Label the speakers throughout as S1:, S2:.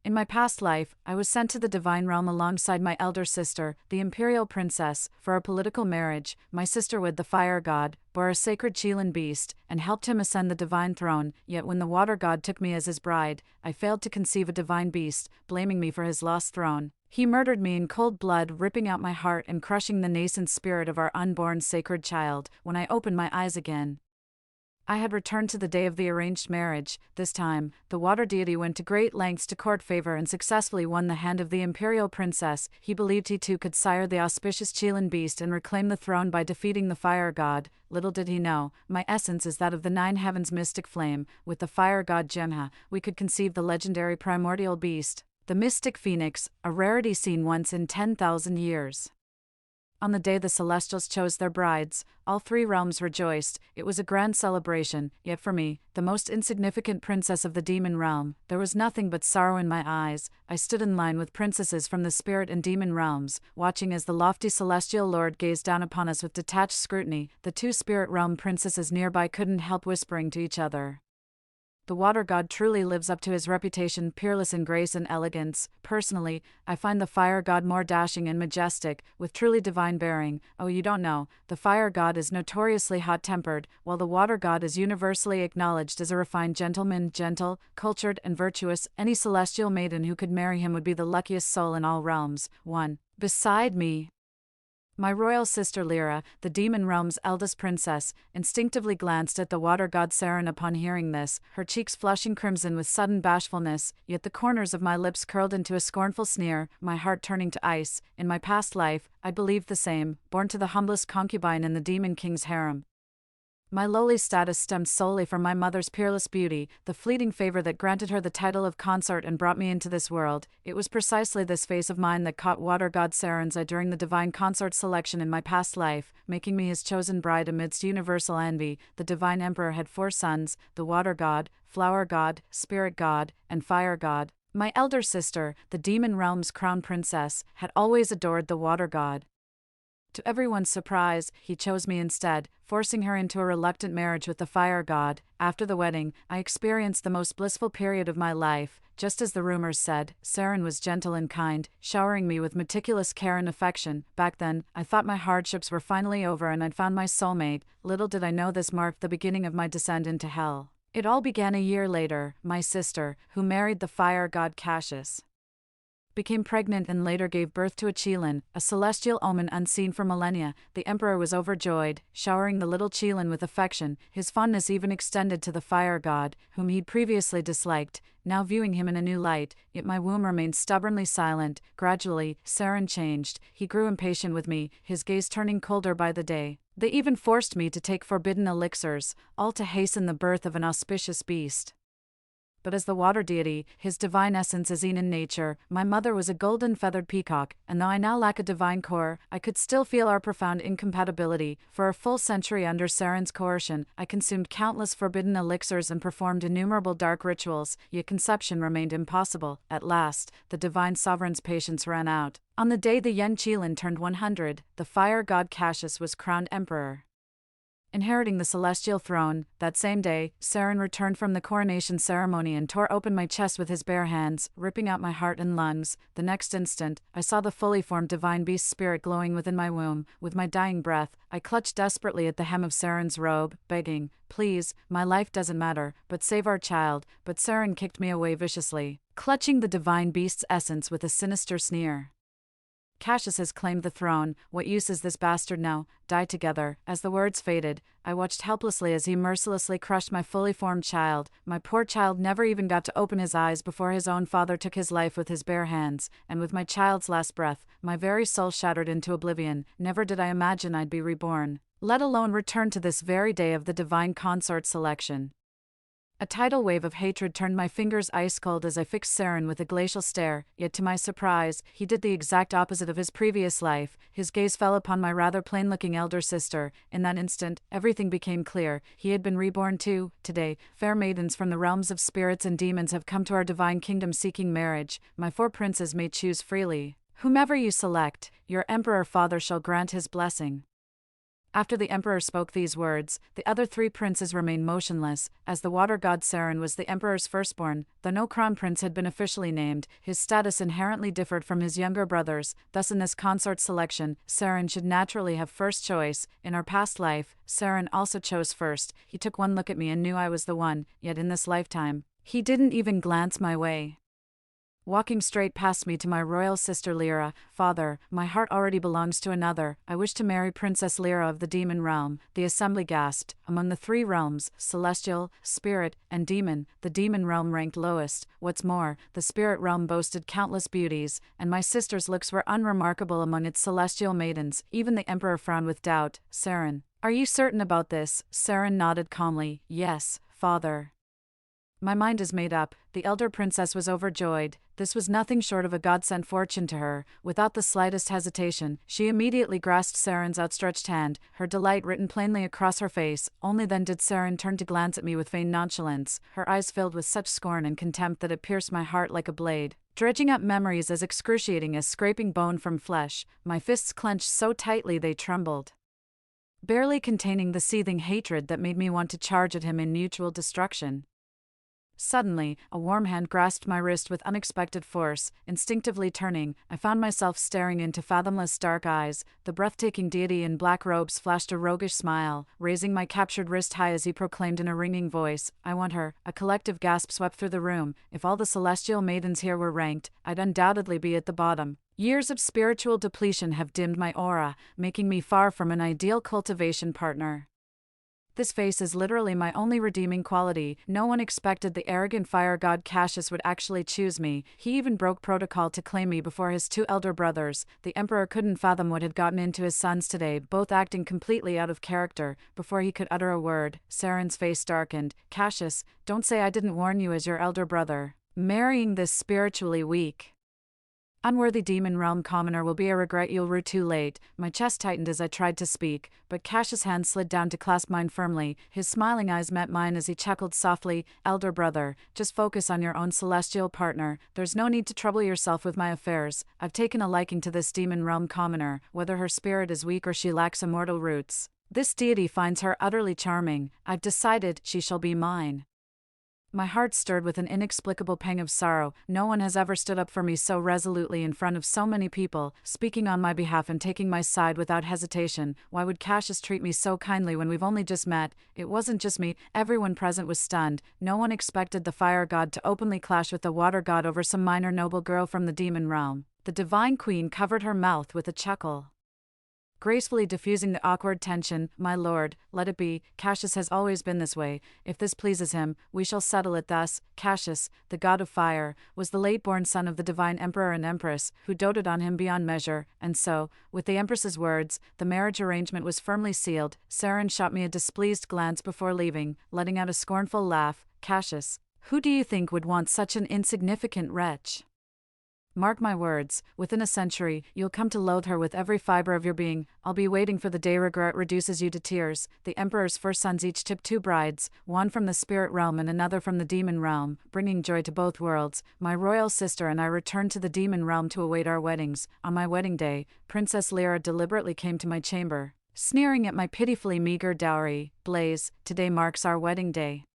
S1: In my past life, I was sent to the divine realm alongside my elder sister, the imperial princess, for a political marriage. My sister with the fire god bore a sacred Chilan beast and helped him ascend the divine throne, yet when the water god took me as his bride, I failed to conceive a divine beast, blaming me for his lost throne. He murdered me in cold blood, ripping out my heart and crushing the nascent spirit of our unborn sacred child. When I opened my eyes again, I had returned to the day of the arranged marriage. This time, the water deity went to great lengths to court favor and successfully won the hand of the imperial princess. He believed he too could sire the auspicious Chilan beast and reclaim the throne by defeating the fire god. Little did he know, my essence is that of the nine heavens' mystic flame. With the fire god Jemha, we could conceive the legendary primordial beast, the mystic phoenix, a rarity seen once in 10,000 years. On the day the Celestials chose their brides, all three realms rejoiced. It was a grand celebration, yet for me, the most insignificant princess of the demon realm, there was nothing but sorrow in my eyes. I stood in line with princesses from the spirit and demon realms, watching as the lofty celestial lord gazed down upon us with detached scrutiny. The two spirit realm princesses nearby couldn't help whispering to each other. The water god truly lives up to his reputation, peerless in grace and elegance. Personally, I find the fire god more dashing and majestic, with truly divine bearing. Oh, you don't know, the fire god is notoriously hot-tempered, while the water god is universally acknowledged as a refined gentleman, gentle, cultured, and virtuous. Any celestial maiden who could marry him would be the luckiest soul in all realms. 1. Beside me, my royal sister Lyra, the demon realm's eldest princess, instinctively glanced at the water god Saren upon hearing this, her cheeks flushing crimson with sudden bashfulness, yet the corners of my lips curled into a scornful sneer, my heart turning to ice. In my past life, I believed the same, born to the humblest concubine in the demon king's harem. My lowly status stemmed solely from my mother's peerless beauty, the fleeting favor that granted her the title of consort and brought me into this world. It was precisely this face of mine that caught water god Saren's eye during the divine consort selection in my past life, making me his chosen bride amidst universal envy. The divine emperor had 4 sons, the water god, flower god, spirit god, and fire god. My elder sister, the demon realm's crown princess, had always adored the water god. To everyone's surprise, he chose me instead, forcing her into a reluctant marriage with the fire god. After the wedding, I experienced the most blissful period of my life. Just as the rumors said, Saren was gentle and kind, showering me with meticulous care and affection. Back then, I thought my hardships were finally over and I'd found my soulmate. Little did I know this marked the beginning of my descent into hell. It all began a year later. My sister, who married the fire god Cassius, became pregnant and later gave birth to a Chilan, a celestial omen unseen for millennia. The emperor was overjoyed, showering the little Chilan with affection. His fondness even extended to the fire god, whom he'd previously disliked, now viewing him in a new light. Yet my womb remained stubbornly silent. Gradually, Saren changed. He grew impatient with me, his gaze turning colder by the day. They even forced me to take forbidden elixirs, all to hasten the birth of an auspicious beast. But as the water deity, his divine essence is in nature, my mother was a golden-feathered peacock, and though I now lack a divine core, I could still feel our profound incompatibility. For a full century under Saren's coercion, I consumed countless forbidden elixirs and performed innumerable dark rituals, yet conception remained impossible. At last, the divine sovereign's patience ran out. On the day the Yen Chilan turned 100, the fire god Cassius was crowned emperor, inheriting the celestial throne. That same day, Saren returned from the coronation ceremony and tore open my chest with his bare hands, ripping out my heart and lungs. The next instant, I saw the fully formed divine beast spirit glowing within my womb. With my dying breath, I clutched desperately at the hem of Saren's robe, begging, "Please, my life doesn't matter, but save our child." But Saren kicked me away viciously, clutching the divine beast's essence with a sinister sneer. "Cassius has claimed the throne, what use is this bastard now? Die together." As the words faded, I watched helplessly as he mercilessly crushed my fully formed child. My poor child never even got to open his eyes before his own father took his life with his bare hands, and with my child's last breath, my very soul shattered into oblivion. Never did I imagine I'd be reborn, let alone return to this very day of the divine consort selection. A tidal wave of hatred turned my fingers ice cold as I fixed Saren with a glacial stare, yet to my surprise, he did the exact opposite of his previous life. His gaze fell upon my rather plain-looking elder sister. In that instant, everything became clear. He had been reborn too. Today, fair maidens from the realms of spirits and demons have come to our divine kingdom seeking marriage. My 4 princes may choose freely. Whomever you select, your emperor father shall grant his blessing. After the emperor spoke these words, the other three princes remained motionless, as the water god Saren was the emperor's firstborn. Though no crown prince had been officially named, his status inherently differed from his younger brothers. Thus in this consort selection, Saren should naturally have first choice. In our past life, Saren also chose first. He took one look at me and knew I was the one, yet in this lifetime, he didn't even glance my way. Walking straight past me to my royal sister Lyra. Father, my heart already belongs to another. I wish to marry Princess Lyra of the demon realm. The assembly gasped. Among the three realms, celestial, spirit, and demon, the demon realm ranked lowest. What's more, the spirit realm boasted countless beauties, and my sister's looks were unremarkable among its celestial maidens. Even the emperor frowned with doubt. Saren, are you certain about this? Saren nodded calmly. Yes, father. My mind is made up. The elder princess was overjoyed. This was nothing short of a godsend fortune to her. Without the slightest hesitation, she immediately grasped Saren's outstretched hand, her delight written plainly across her face. Only then did Saren turn to glance at me with feigned nonchalance, her eyes filled with such scorn and contempt that it pierced my heart like a blade. Dredging up memories as excruciating as scraping bone from flesh, my fists clenched so tightly they trembled, barely containing the seething hatred that made me want to charge at him in mutual destruction. Suddenly, a warm hand grasped my wrist with unexpected force. Instinctively turning, I found myself staring into fathomless dark eyes. The breathtaking deity in black robes flashed a roguish smile, raising my captured wrist high as he proclaimed in a ringing voice, "I want her." A collective gasp swept through the room. If all the celestial maidens here were ranked, I'd undoubtedly be at the bottom. Years of spiritual depletion have dimmed my aura, making me far from an ideal cultivation partner. This face is literally my only redeeming quality. No one expected the arrogant fire god Cassius would actually choose me. He even broke protocol to claim me before his two elder brothers. The emperor couldn't fathom what had gotten into his sons today, both acting completely out of character. Before he could utter a word, Saren's face darkened. "Cassius, don't say I didn't warn you as your elder brother. Marrying this spiritually weak, unworthy demon realm commoner will be a regret you'll rue too late." My chest tightened as I tried to speak, but Cassius' hand slid down to clasp mine firmly. His smiling eyes met mine as he chuckled softly. "Elder brother, just focus on your own celestial partner. There's no need to trouble yourself with my affairs. I've taken a liking to this demon realm commoner, whether her spirit is weak or she lacks immortal roots. This deity finds her utterly charming. I've decided she shall be mine." My heart stirred with an inexplicable pang of sorrow. No one has ever stood up for me so resolutely in front of so many people, speaking on my behalf and taking my side without hesitation. Why would Cassius treat me so kindly when we've only just met? It wasn't just me, everyone present was stunned. No one expected the fire god to openly clash with the water god over some minor noble girl from the demon realm. The divine queen covered her mouth with a chuckle, gracefully diffusing the awkward tension. "My lord, let it be. Cassius has always been this way. If this pleases him, we shall settle it thus." Cassius, the god of fire, was the late-born son of the divine emperor and empress, who doted on him beyond measure, and so, with the empress's words, the marriage arrangement was firmly sealed. Saren shot me a displeased glance before leaving, letting out a scornful laugh. "Cassius, who do you think would want such an insignificant wretch? Mark my words, within a century, you'll come to loathe her with every fiber of your being. I'll be waiting for the day regret reduces you to tears." The emperor's first sons each tipped 2 brides, one from the spirit realm and another from the demon realm, bringing joy to both worlds. My royal sister and I returned to the demon realm to await our weddings. On my wedding day, Princess Lyra deliberately came to my chamber, sneering at my pitifully meager dowry. "Blaze, today marks our wedding day.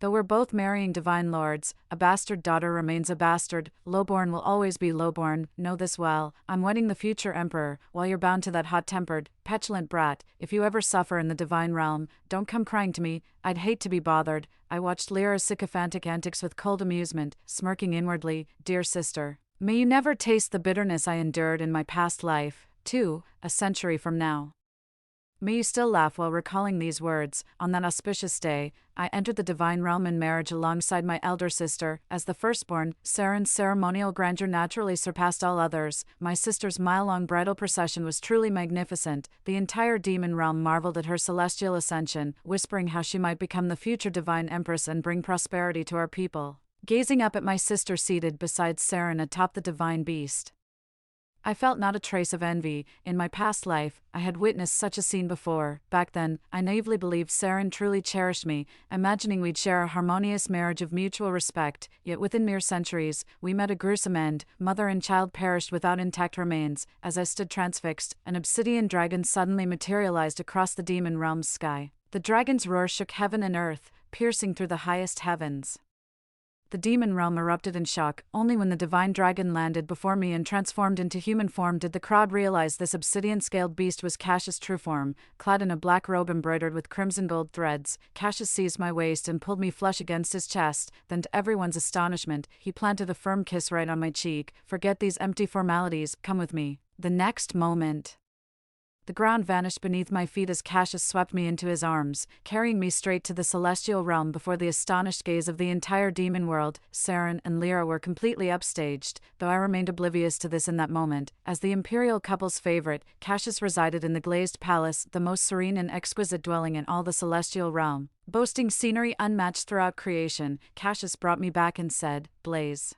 S1: Though we're both marrying divine lords, a bastard daughter remains a bastard. Lowborn will always be lowborn. Know this well. I'm wedding the future emperor, while you're bound to that hot-tempered, petulant brat. If you ever suffer in the divine realm, don't come crying to me. I'd hate to be bothered." I watched Lyra's sycophantic antics with cold amusement, smirking inwardly. "Dear sister, may you never taste the bitterness I endured in my past life. 2, a century from now. May you still laugh while recalling these words." On that auspicious day, I entered the divine realm in marriage alongside my elder sister. As the firstborn, Saren's ceremonial grandeur naturally surpassed all others. My sister's mile-long bridal procession was truly magnificent. The entire demon realm marveled at her celestial ascension, whispering how she might become the future divine empress and bring prosperity to our people. Gazing up at my sister seated beside Saren atop the divine beast, I felt not a trace of envy. In my past life, I had witnessed such a scene before. Back then, I naively believed Saren truly cherished me, imagining we'd share a harmonious marriage of mutual respect. Yet within mere centuries, we met a gruesome end. Mother and child perished without intact remains. As I stood transfixed, an obsidian dragon suddenly materialized across the demon realm's sky. The dragon's roar shook heaven and earth, piercing through the highest heavens. The demon realm erupted in shock. Only when the divine dragon landed before me and transformed into human form did the crowd realize this obsidian-scaled beast was Cassius' true form. Clad in a black robe embroidered with crimson gold threads, Cassius seized my waist and pulled me flush against his chest. Then, to everyone's astonishment, he planted a firm kiss right on my cheek. "Forget these empty formalities, come with me." The next moment, the ground vanished beneath my feet as Cassius swept me into his arms, carrying me straight to the celestial realm before the astonished gaze of the entire demon world. Saren and Lyra were completely upstaged, though I remained oblivious to this in that moment. As the imperial couple's favorite, Cassius resided in the glazed palace, the most serene and exquisite dwelling in all the celestial realm. Boasting scenery unmatched throughout creation, Cassius brought me back and said, "Blaze,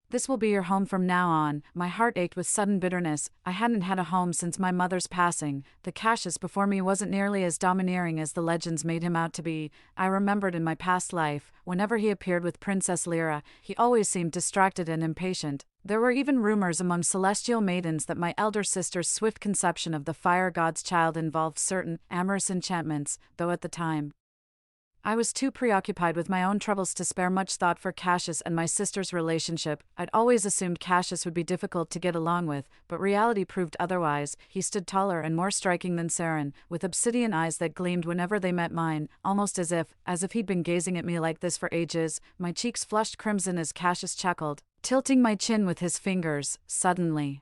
S1: this will be your home from now on." My heart ached with sudden bitterness. I hadn't had a home since my mother's passing. The Cassius before me wasn't nearly as domineering as the legends made him out to be. I remembered in my past life, whenever he appeared with Princess Lyra, he always seemed distracted and impatient. There were even rumors among celestial maidens that my elder sister's swift conception of the fire god's child involved certain amorous enchantments, though at the time, I was too preoccupied with my own troubles to spare much thought for Cassius and my sister's relationship. I'd always assumed Cassius would be difficult to get along with, but reality proved otherwise. He stood taller and more striking than Saren, with obsidian eyes that gleamed whenever they met mine, almost as if he'd been gazing at me like this for ages. My cheeks flushed crimson as Cassius chuckled, tilting my chin with his fingers. Suddenly,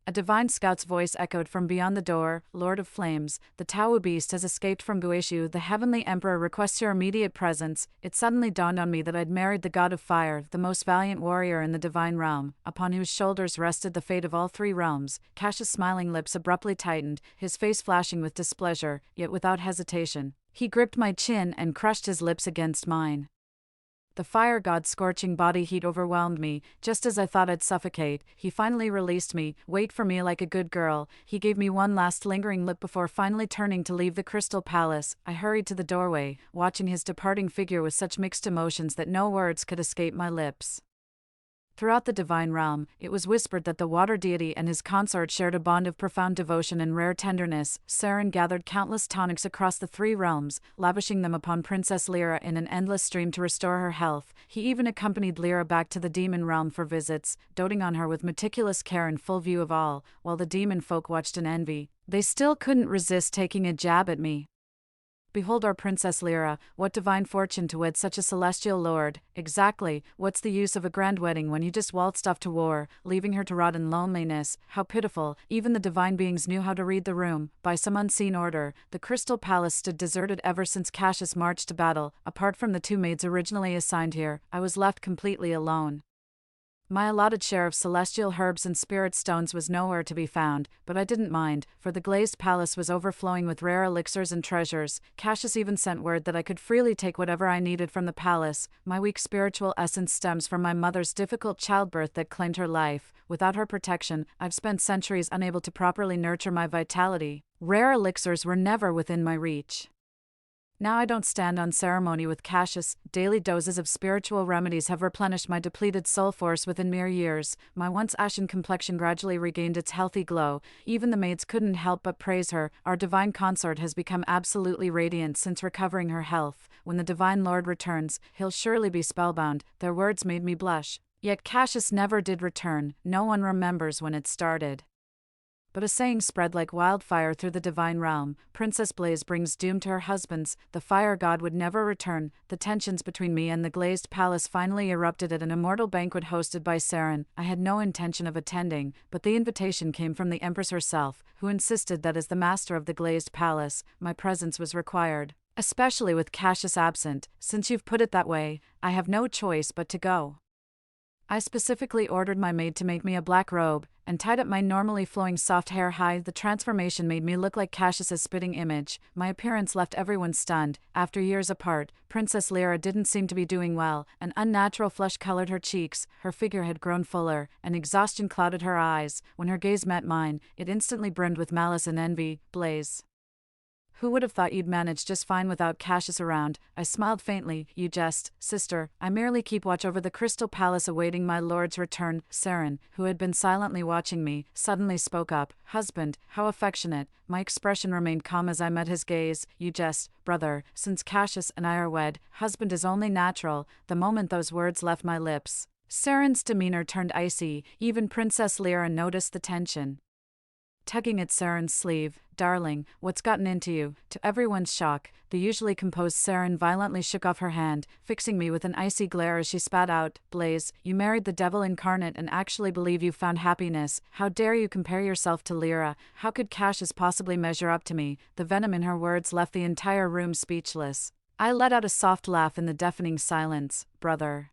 S1: a divine scout's voice echoed from beyond the door. "Lord of Flames, the Tau beast has escaped from Guishu. The heavenly emperor requests your immediate presence." It suddenly dawned on me that I'd married the god of fire, the most valiant warrior in the divine realm, upon whose shoulders rested the fate of all three realms. Cassius' smiling lips abruptly tightened, his face flashing with displeasure, yet without hesitation. He gripped my chin and crushed his lips against mine. The fire god's scorching body heat overwhelmed me. Just as I thought I'd suffocate, he finally released me. "Wait for me like a good girl." He gave me one last lingering look before finally turning to leave the crystal palace. I hurried to the doorway, watching his departing figure with such mixed emotions that no words could escape my lips. Throughout the divine realm, it was whispered that the water deity and his consort shared a bond of profound devotion and rare tenderness. Saren gathered countless tonics across the three realms, lavishing them upon Princess Lyra in an endless stream to restore her health. He even accompanied Lyra back to the demon realm for visits, doting on her with meticulous care in full view of all, while the demon folk watched in envy. They still couldn't resist taking a jab at me. "Behold our Princess Lyra, what divine fortune to wed such a celestial lord." "Exactly, what's the use of a grand wedding when you just waltzed off to war, leaving her to rot in loneliness?" How pitiful. Even the divine beings knew how to read the room. By some unseen order, the Crystal Palace stood deserted ever since Cassius marched to battle. Apart from the two maids originally assigned here, I was left completely alone. My allotted share of celestial herbs and spirit stones was nowhere to be found, but I didn't mind, for the glazed palace was overflowing with rare elixirs and treasures. Cassius even sent word that I could freely take whatever I needed from the palace. My weak spiritual essence stems from my mother's difficult childbirth that claimed her life. Without her protection, I've spent centuries unable to properly nurture my vitality. Rare elixirs were never within my reach. Now I don't stand on ceremony with Cassius. Daily doses of spiritual remedies have replenished my depleted soul force within mere years. My once ashen complexion gradually regained its healthy glow. Even the maids couldn't help but praise her. Our divine consort has become absolutely radiant since recovering her health. When the divine lord returns, he'll surely be spellbound. Their words made me blush. Yet Cassius never did return. No one remembers when it started. But a saying spread like wildfire through the divine realm: Princess Blaze brings doom to her husbands. The fire god would never return. The tensions between me and the glazed palace finally erupted at an immortal banquet hosted by Saren. I had no intention of attending, but the invitation came from the Empress herself, who insisted that as the master of the glazed palace, my presence was required. Especially with Cassius absent. "Since you've put it that way, I have no choice but to go." I specifically ordered my maid to make me a black robe, and tied up my normally flowing soft hair high. The transformation made me look like Cassius's spitting image. My appearance left everyone stunned. After years apart, Princess Lyra didn't seem to be doing well. An unnatural flush colored her cheeks, her figure had grown fuller, and exhaustion clouded her eyes. When her gaze met mine, it instantly brimmed with malice and envy. Blaze. Who would have thought you'd manage just fine without Cassius around? I smiled faintly. You jest, sister. I merely keep watch over the Crystal Palace awaiting my lord's return. Saren, who had been silently watching me, suddenly spoke up. Husband, how affectionate. My expression remained calm as I met his gaze. You jest, brother. Since Cassius and I are wed, husband is only natural. The moment those words left my lips, Saren's demeanor turned icy. Even Princess Lyra noticed the tension. Tugging at Saren's sleeve, darling, what's gotten into you? To everyone's shock, the usually composed Saren violently shook off her hand, fixing me with an icy glare as she spat out, Blaze, you married the devil incarnate and actually believe you found happiness. How dare you compare yourself to Lyra? How could Cassius possibly measure up to me? The venom in her words left the entire room speechless. I let out a soft laugh in the deafening silence. Brother.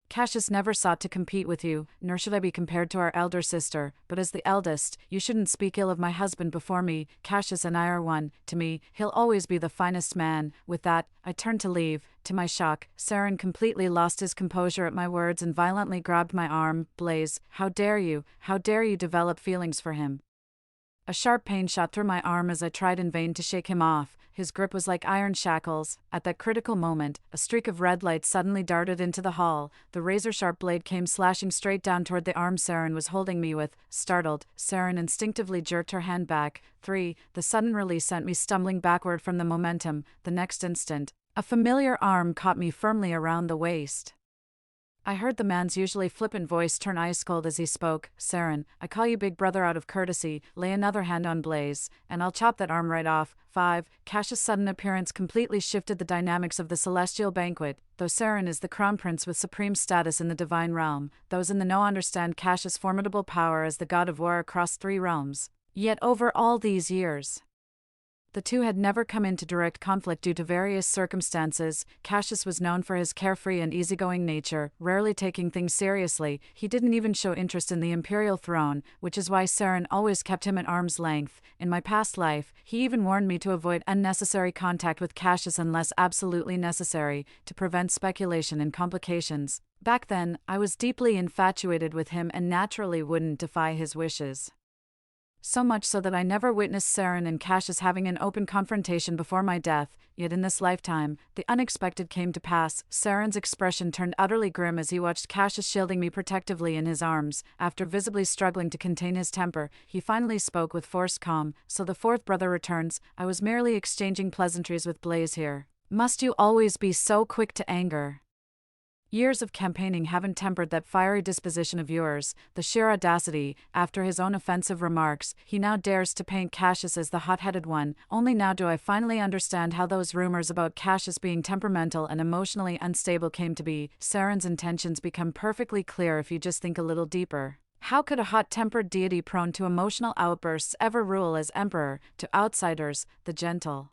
S1: Cassius never sought to compete with you, nor should I be compared to our elder sister, but as the eldest, you shouldn't speak ill of my husband before me. Cassius and I are one. To me, he'll always be the finest man. With that, I turned to leave. To my shock, Saren completely lost his composure at my words and violently grabbed my arm. Blaze, how dare you? How dare you develop feelings for him? A sharp pain shot through my arm as I tried in vain to shake him off. His grip was like iron shackles. At that critical moment, a streak of red light suddenly darted into the hall. The razor-sharp blade came slashing straight down toward the arm Saren was holding me with. Startled, Saren instinctively jerked her hand back. The sudden release sent me stumbling backward from the momentum. The next instant, a familiar arm caught me firmly around the waist. I heard the man's usually flippant voice turn ice-cold as he spoke. Saren, I call you big brother out of courtesy. Lay another hand on Blaze, and I'll chop that arm right off. 5. Cassius' sudden appearance completely shifted the dynamics of the celestial banquet. Though Saren is the crown prince with supreme status in the divine realm, those in the know understand Cassius' formidable power as the god of war across 3 realms. Yet over all these years, the two had never come into direct conflict due to various circumstances. Cassius was known for his carefree and easygoing nature, rarely taking things seriously. He didn't even show interest in the imperial throne, which is why Saren always kept him at arm's length. In my past life, he even warned me to avoid unnecessary contact with Cassius unless absolutely necessary, to prevent speculation and complications. Back then, I was deeply infatuated with him and naturally wouldn't defy his wishes. So much so that I never witnessed Saren and Cassius having an open confrontation before my death, yet in this lifetime, the unexpected came to pass. Saren's expression turned utterly grim as he watched Cassius shielding me protectively in his arms. After visibly struggling to contain his temper, he finally spoke with forced calm. So the 4th brother returns. I was merely exchanging pleasantries with Blaze here. Must you always be so quick to anger? Years of campaigning haven't tempered that fiery disposition of yours. The sheer audacity. After his own offensive remarks, he now dares to paint Cassius as the hot-headed one. Only now do I finally understand how those rumors about Cassius being temperamental and emotionally unstable came to be. Saren's intentions become perfectly clear if you just think a little deeper. How could a hot-tempered deity prone to emotional outbursts ever rule as emperor? To outsiders, the gentle,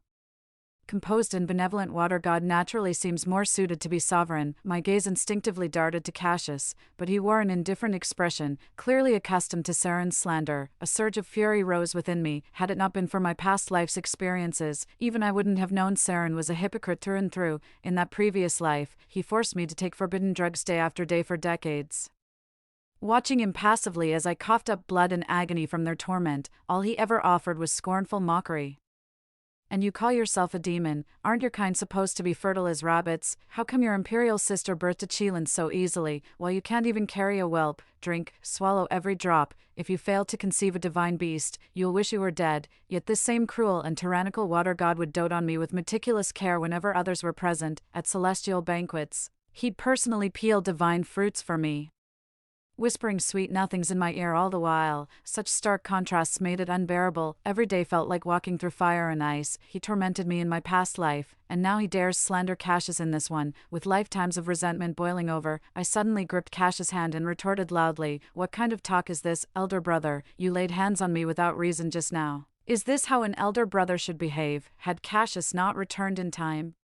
S1: composed and benevolent water god naturally seems more suited to be sovereign. My gaze instinctively darted to Cassius, but he wore an indifferent expression, clearly accustomed to Saren's slander. A surge of fury rose within me. Had it not been for my past life's experiences, even I wouldn't have known Saren was a hypocrite through and through. In that previous life, he forced me to take forbidden drugs day after day for decades. Watching him passively as I coughed up blood and agony from their torment, all he ever offered was scornful mockery. And you call yourself a demon? Aren't your kind supposed to be fertile as rabbits? How come your imperial sister birthed a Chelan so easily, while you can't even carry a whelp? Drink, swallow every drop. If you fail to conceive a divine beast, you'll wish you were dead. Yet this same cruel and tyrannical water god would dote on me with meticulous care whenever others were present. At celestial banquets, he'd personally peel divine fruits for me, whispering sweet nothings in my ear all the while. Such stark contrasts made it unbearable. Every day felt like walking through fire and ice. He tormented me in my past life, and now he dares slander Cassius in this one. With lifetimes of resentment boiling over, I suddenly gripped Cassius' hand and retorted loudly, "What kind of talk is this, elder brother? You laid hands on me without reason just now. Is this how an elder brother should behave?" Had Cassius not returned in time,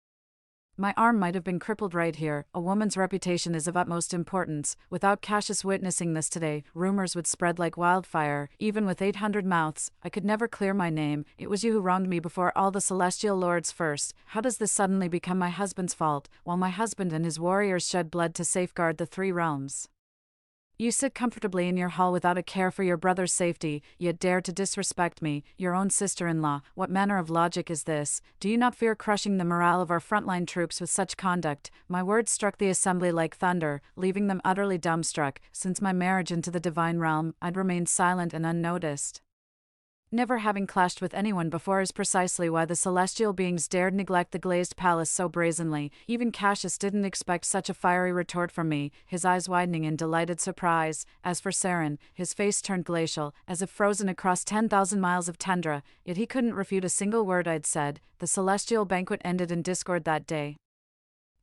S1: My arm might have been crippled right here. A woman's reputation is of utmost importance. Without Cassius witnessing this today, rumors would spread like wildfire. Even with 800 mouths, I could never clear my name. It was you who wronged me before all the celestial lords first. How does this suddenly become my husband's fault, while my husband and his warriors shed blood to safeguard the three realms? You sit comfortably in your hall without a care for your brother's safety, yet dare to disrespect me, your own sister-in-law. What manner of logic is this? Do you not fear crushing the morale of our frontline troops with such conduct? My words struck the assembly like thunder, leaving them utterly dumbstruck. Since my marriage into the divine realm, I'd remained silent and unnoticed. Never having clashed with anyone before is precisely why the celestial beings dared neglect the glazed palace so brazenly. Even Cassius didn't expect such a fiery retort from me, his eyes widening in delighted surprise. As for Saren, his face turned glacial, as if frozen across 10,000 miles of tundra, yet he couldn't refute a single word I'd said. The celestial banquet ended in discord that day,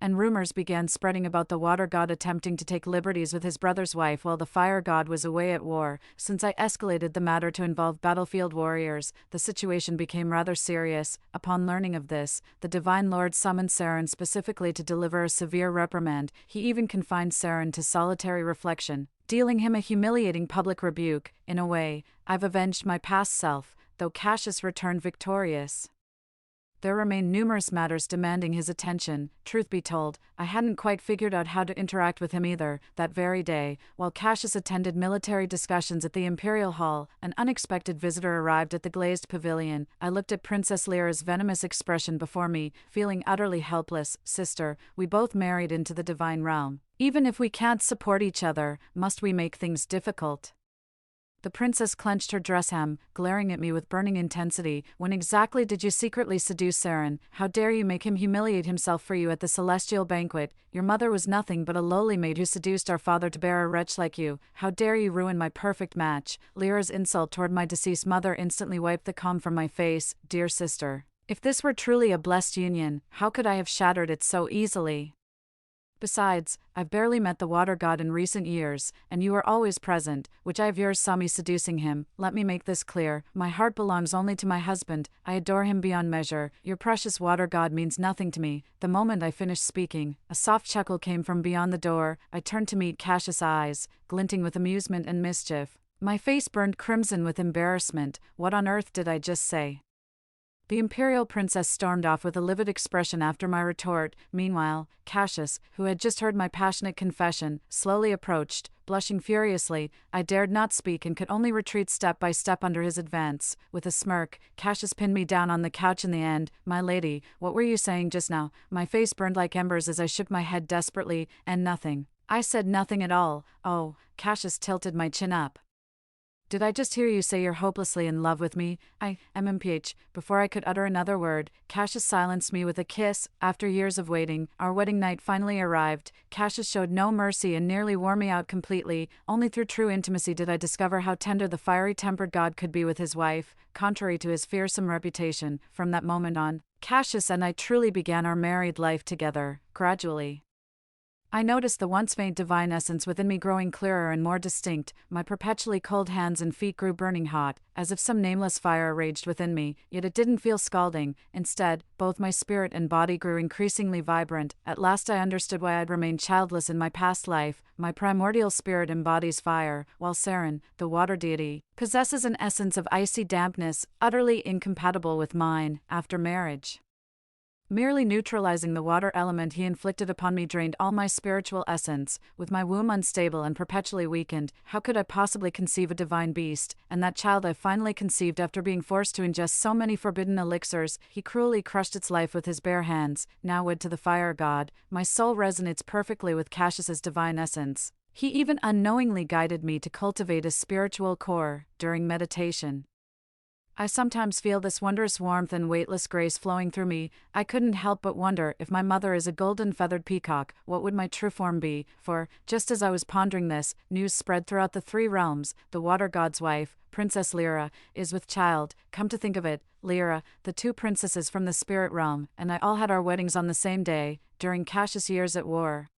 S1: and rumors began spreading about the water god attempting to take liberties with his brother's wife while the fire god was away at war. Since I escalated the matter to involve battlefield warriors, the situation became rather serious. Upon learning of this, the Divine Lord summoned Saren specifically to deliver a severe reprimand. He even confined Saren to solitary reflection, dealing him a humiliating public rebuke. In a way, I've avenged my past self, though Cassius returned victorious. There remained numerous matters demanding his attention. Truth be told, I hadn't quite figured out how to interact with him either. That very day, while Cassius attended military discussions at the Imperial Hall, an unexpected visitor arrived at the glazed pavilion. I looked at Princess Lyra's venomous expression before me, feeling utterly helpless. Sister, we both married into the divine realm. Even if we can't support each other, must we make things difficult? The princess clenched her dress hem, glaring at me with burning intensity. When exactly did you secretly seduce Saren? How dare you make him humiliate himself for you at the celestial banquet? Your mother was nothing but a lowly maid who seduced our father to bear a wretch like you. How dare you ruin my perfect match? Lyra's insult toward my deceased mother instantly wiped the calm from my face. Dear sister, if this were truly a blessed union, how could I have shattered it so easily? Besides, I've barely met the water god in recent years, and you were always present, which eye of yours saw me seducing him. Let me make this clear, my heart belongs only to my husband, I adore him beyond measure. Your precious water god means nothing to me. The moment I finished speaking, a soft chuckle came from beyond the door. I turned to meet Cassius' eyes, glinting with amusement and mischief. My face burned crimson with embarrassment. What on earth did I just say? The imperial princess stormed off with a livid expression after my retort. Meanwhile, Cassius, who had just heard my passionate confession, slowly approached, blushing furiously. I dared not speak and could only retreat step by step under his advance. With a smirk, Cassius pinned me down on the couch in the end. My lady, what were you saying just now? My face burned like embers as I shook my head desperately. And nothing. I said nothing at all. Oh, Cassius tilted my chin up. Did I just hear you say you're hopelessly in love with me? MMPH. Before I could utter another word, Cassius silenced me with a kiss. After years of waiting, our wedding night finally arrived. Cassius showed no mercy and nearly wore me out completely. Only through true intimacy did I discover how tender the fiery-tempered god could be with his wife, contrary to his fearsome reputation. From that moment on, Cassius and I truly began our married life together. Gradually, I noticed the once faint divine essence within me growing clearer and more distinct. My perpetually cold hands and feet grew burning hot, as if some nameless fire raged within me, yet it didn't feel scalding. Instead, both my spirit and body grew increasingly vibrant. At last I understood why I'd remained childless in my past life. My primordial spirit embodies fire, while Saren, the water deity, possesses an essence of icy dampness, utterly incompatible with mine. After marriage, merely neutralizing the water element he inflicted upon me drained all my spiritual essence. With my womb unstable and perpetually weakened, how could I possibly conceive a divine beast? And that child I finally conceived after being forced to ingest so many forbidden elixirs, he cruelly crushed its life with his bare hands. Now wed to the fire god, my soul resonates perfectly with Cassius's divine essence. He even unknowingly guided me to cultivate a spiritual core during meditation. I sometimes feel this wondrous warmth and weightless grace flowing through me. I couldn't help but wonder, if my mother is a golden feathered peacock, what would my true form be? For, just as I was pondering this, news spread throughout the three realms. The water god's wife, Princess Lyra, is with child. Come to think of it, Lyra, the two princesses from the spirit realm, and I all had our weddings on the same day, during Cassius' years at war.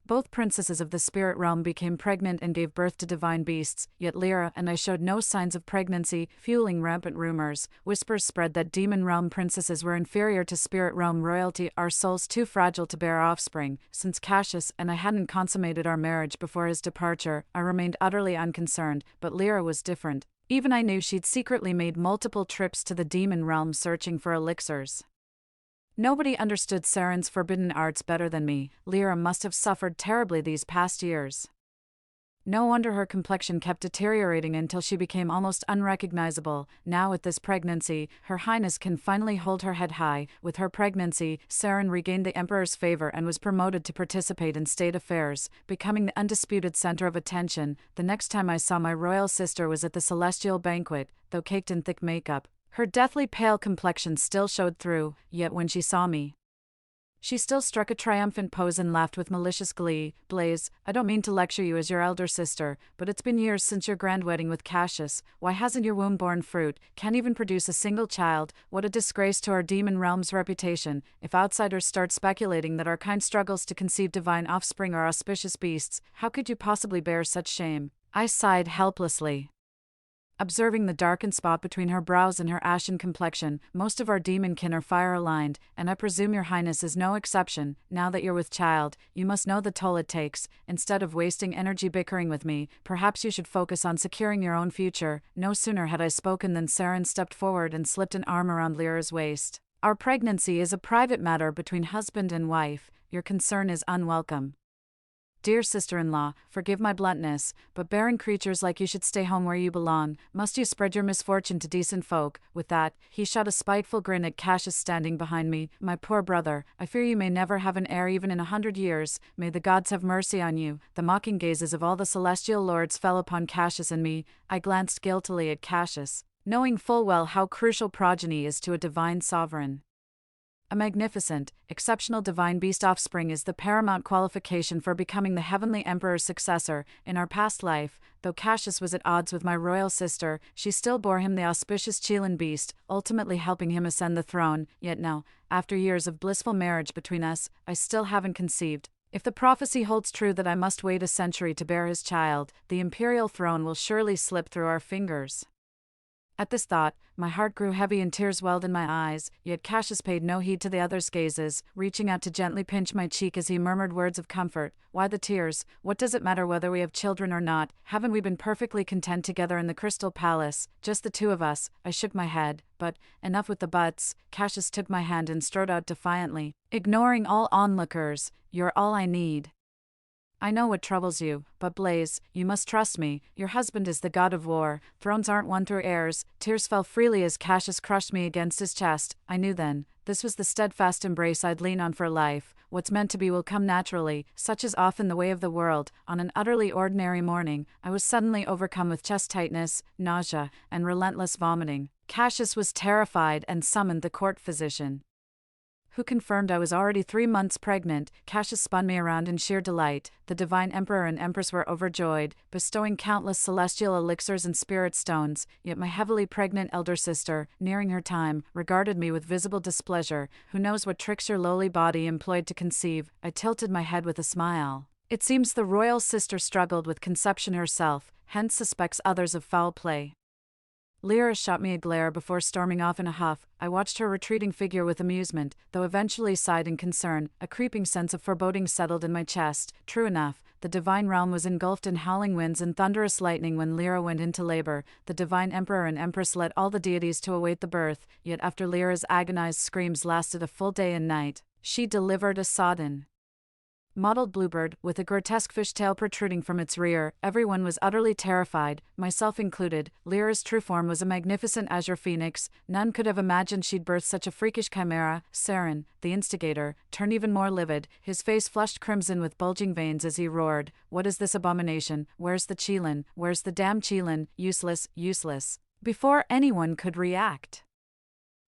S1: Both princesses of the spirit realm became pregnant and gave birth to divine beasts, yet Lyra and I showed no signs of pregnancy, fueling rampant rumors. Whispers spread that demon realm princesses were inferior to spirit realm royalty, our souls too fragile to bear offspring. Since Cassius and I hadn't consummated our marriage before his departure, I remained utterly unconcerned, but Lyra was different. Even I knew she'd secretly made multiple trips to the demon realm searching for elixirs. Nobody understood Saren's forbidden arts better than me. Lyra must have suffered terribly these past years. No wonder her complexion kept deteriorating until she became almost unrecognizable. Now with this pregnancy, Her Highness can finally hold her head high. With her pregnancy, Saren regained the Emperor's favor and was promoted to participate in state affairs, becoming the undisputed center of attention. The next time I saw my royal sister was at the celestial banquet, though caked in thick makeup. Her deathly pale complexion still showed through, yet when she saw me, she still struck a triumphant pose and laughed with malicious glee. Blaze, I don't mean to lecture you as your elder sister, but it's been years since your grand wedding with Cassius. Why hasn't your womb borne fruit? Can't even produce a single child? What a disgrace to our demon realm's reputation. If outsiders start speculating that our kind struggles to conceive divine offspring or auspicious beasts, how could you possibly bear such shame? I sighed helplessly, observing the darkened spot between her brows and her ashen complexion. Most of our demon kin are fire-aligned, and I presume your highness is no exception. Now that you're with child, you must know the toll it takes. Instead of wasting energy bickering with me, perhaps you should focus on securing your own future. No sooner had I spoken than Saren stepped forward and slipped an arm around Lyra's waist. Our pregnancy is a private matter between husband and wife. Your concern is unwelcome. Dear sister-in-law, forgive my bluntness, but barren creatures like you should stay home where you belong. Must you spread your misfortune to decent folk? With that, he shot a spiteful grin at Cassius standing behind me. My poor brother, I fear you may never have an heir even in 100 years. May the gods have mercy on you. The mocking gazes of all the celestial lords fell upon Cassius and me. I glanced guiltily at Cassius, knowing full well how crucial progeny is to a divine sovereign. A magnificent, exceptional divine beast offspring is the paramount qualification for becoming the heavenly emperor's successor. In our past life, though Cassius was at odds with my royal sister, she still bore him the auspicious Chelan beast, ultimately helping him ascend the throne. Yet now, after years of blissful marriage between us, I still haven't conceived. If the prophecy holds true that I must wait a century to bear his child, the imperial throne will surely slip through our fingers. At this thought, my heart grew heavy and tears welled in my eyes, yet Cassius paid no heed to the other's gazes, reaching out to gently pinch my cheek as he murmured words of comfort. Why the tears? What does it matter whether we have children or not? Haven't we been perfectly content together in the Crystal Palace, just the two of us? I shook my head, but, enough with the buts. Cassius took my hand and strode out defiantly, ignoring all onlookers. You're all I need. I know what troubles you, but Blaze, you must trust me. Your husband is the god of war. Thrones aren't won through heirs. Tears fell freely as Cassius crushed me against his chest. I knew then, this was the steadfast embrace I'd lean on for life. What's meant to be will come naturally. Such is often the way of the world. On an utterly ordinary morning, I was suddenly overcome with chest tightness, nausea, and relentless vomiting. Cassius was terrified and summoned the court physician, who confirmed I was already 3 months pregnant. Cassius spun me around in sheer delight. The divine emperor and empress were overjoyed, bestowing countless celestial elixirs and spirit stones, yet my heavily pregnant elder sister, nearing her time, regarded me with visible displeasure. Who knows what tricks your lowly body employed to conceive? I tilted my head with a smile. It seems the royal sister struggled with conception herself, hence suspects others of foul play. Lyra shot me a glare before storming off in a huff. I watched her retreating figure with amusement, though eventually sighed in concern. A creeping sense of foreboding settled in my chest. True enough, the divine realm was engulfed in howling winds and thunderous lightning when Lyra went into labor. The divine emperor and empress led all the deities to await the birth, yet after Lyra's agonized screams lasted a full day and night, she delivered a sodden, mottled bluebird, with a grotesque fishtail protruding from its rear. Everyone was utterly terrified, myself included. Lyra's true form was a magnificent azure phoenix. None could have imagined she'd birthed such a freakish chimera. Saren, the instigator, turned even more livid, his face flushed crimson with bulging veins as he roared, "What is this abomination? Where's the Chelan? Where's the damn Chelan? Useless, useless." Before anyone could react,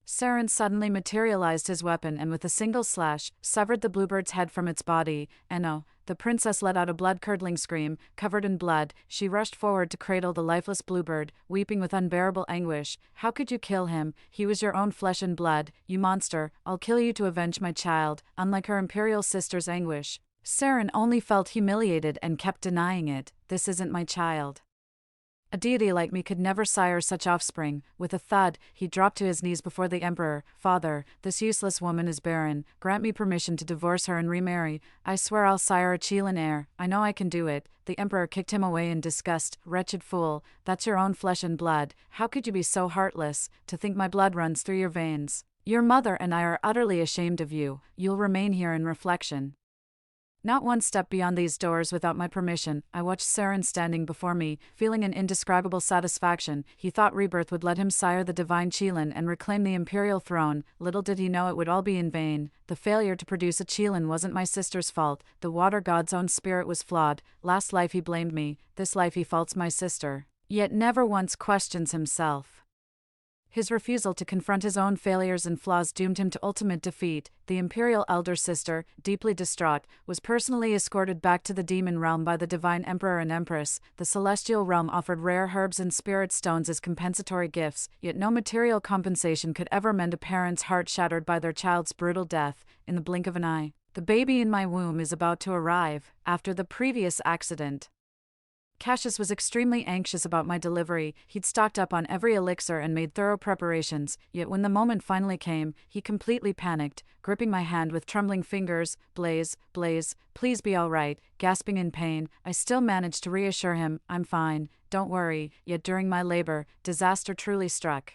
S1: Saren suddenly materialized his weapon and with a single slash, severed the bluebird's head from its body. And oh, the princess let out a blood-curdling scream. Covered in blood, she rushed forward to cradle the lifeless bluebird, weeping with unbearable anguish. "How could you kill him? He was your own flesh and blood. You monster, I'll kill you to avenge my child." Unlike her imperial sister's anguish, Saren only felt humiliated and kept denying it. This isn't my child. A deity like me could never sire such offspring. With a thud, he dropped to his knees before the emperor. Father, this useless woman is barren. Grant me permission to divorce her and remarry. I swear I'll sire a Chelan heir. I know I can do it. The emperor kicked him away in disgust. Wretched fool, that's your own flesh and blood. How could you be so heartless, to think my blood runs through your veins? Your mother and I are utterly ashamed of you. You'll remain here in reflection. Not one step beyond these doors without my permission. I watched Saren standing before me, feeling an indescribable satisfaction. He thought rebirth would let him sire the divine Chelan and reclaim the imperial throne. Little did he know it would all be in vain. The failure to produce a Chelan wasn't my sister's fault. The water god's own spirit was flawed. Last life he blamed me. This life he faults my sister. Yet never once questions himself. His refusal to confront his own failures and flaws doomed him to ultimate defeat. The imperial elder sister, deeply distraught, was personally escorted back to the demon realm by the divine emperor and empress. The celestial realm offered rare herbs and spirit stones as compensatory gifts, yet no material compensation could ever mend a parent's heart shattered by their child's brutal death. In the blink of an eye, the baby in my womb is about to arrive. After the previous accident, Cassius was extremely anxious about my delivery. He'd stocked up on every elixir and made thorough preparations, yet when the moment finally came, he completely panicked, gripping my hand with trembling fingers. Blaze, please be all right. Gasping in pain, I still managed to reassure him, I'm fine, don't worry. Yet during my labor, disaster truly struck.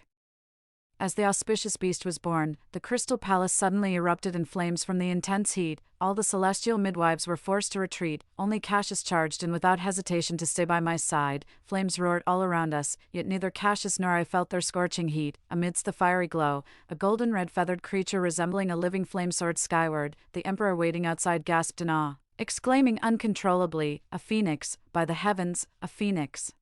S1: As the auspicious beast was born, the crystal palace suddenly erupted in flames from the intense heat. All the celestial midwives were forced to retreat. Only Cassius charged in without hesitation to stay by my side. Flames roared all around us, yet neither Cassius nor I felt their scorching heat. Amidst the fiery glow, a golden red feathered creature resembling a living flame soared skyward. The emperor waiting outside gasped in awe, exclaiming uncontrollably, "A phoenix! By the heavens, a phoenix!"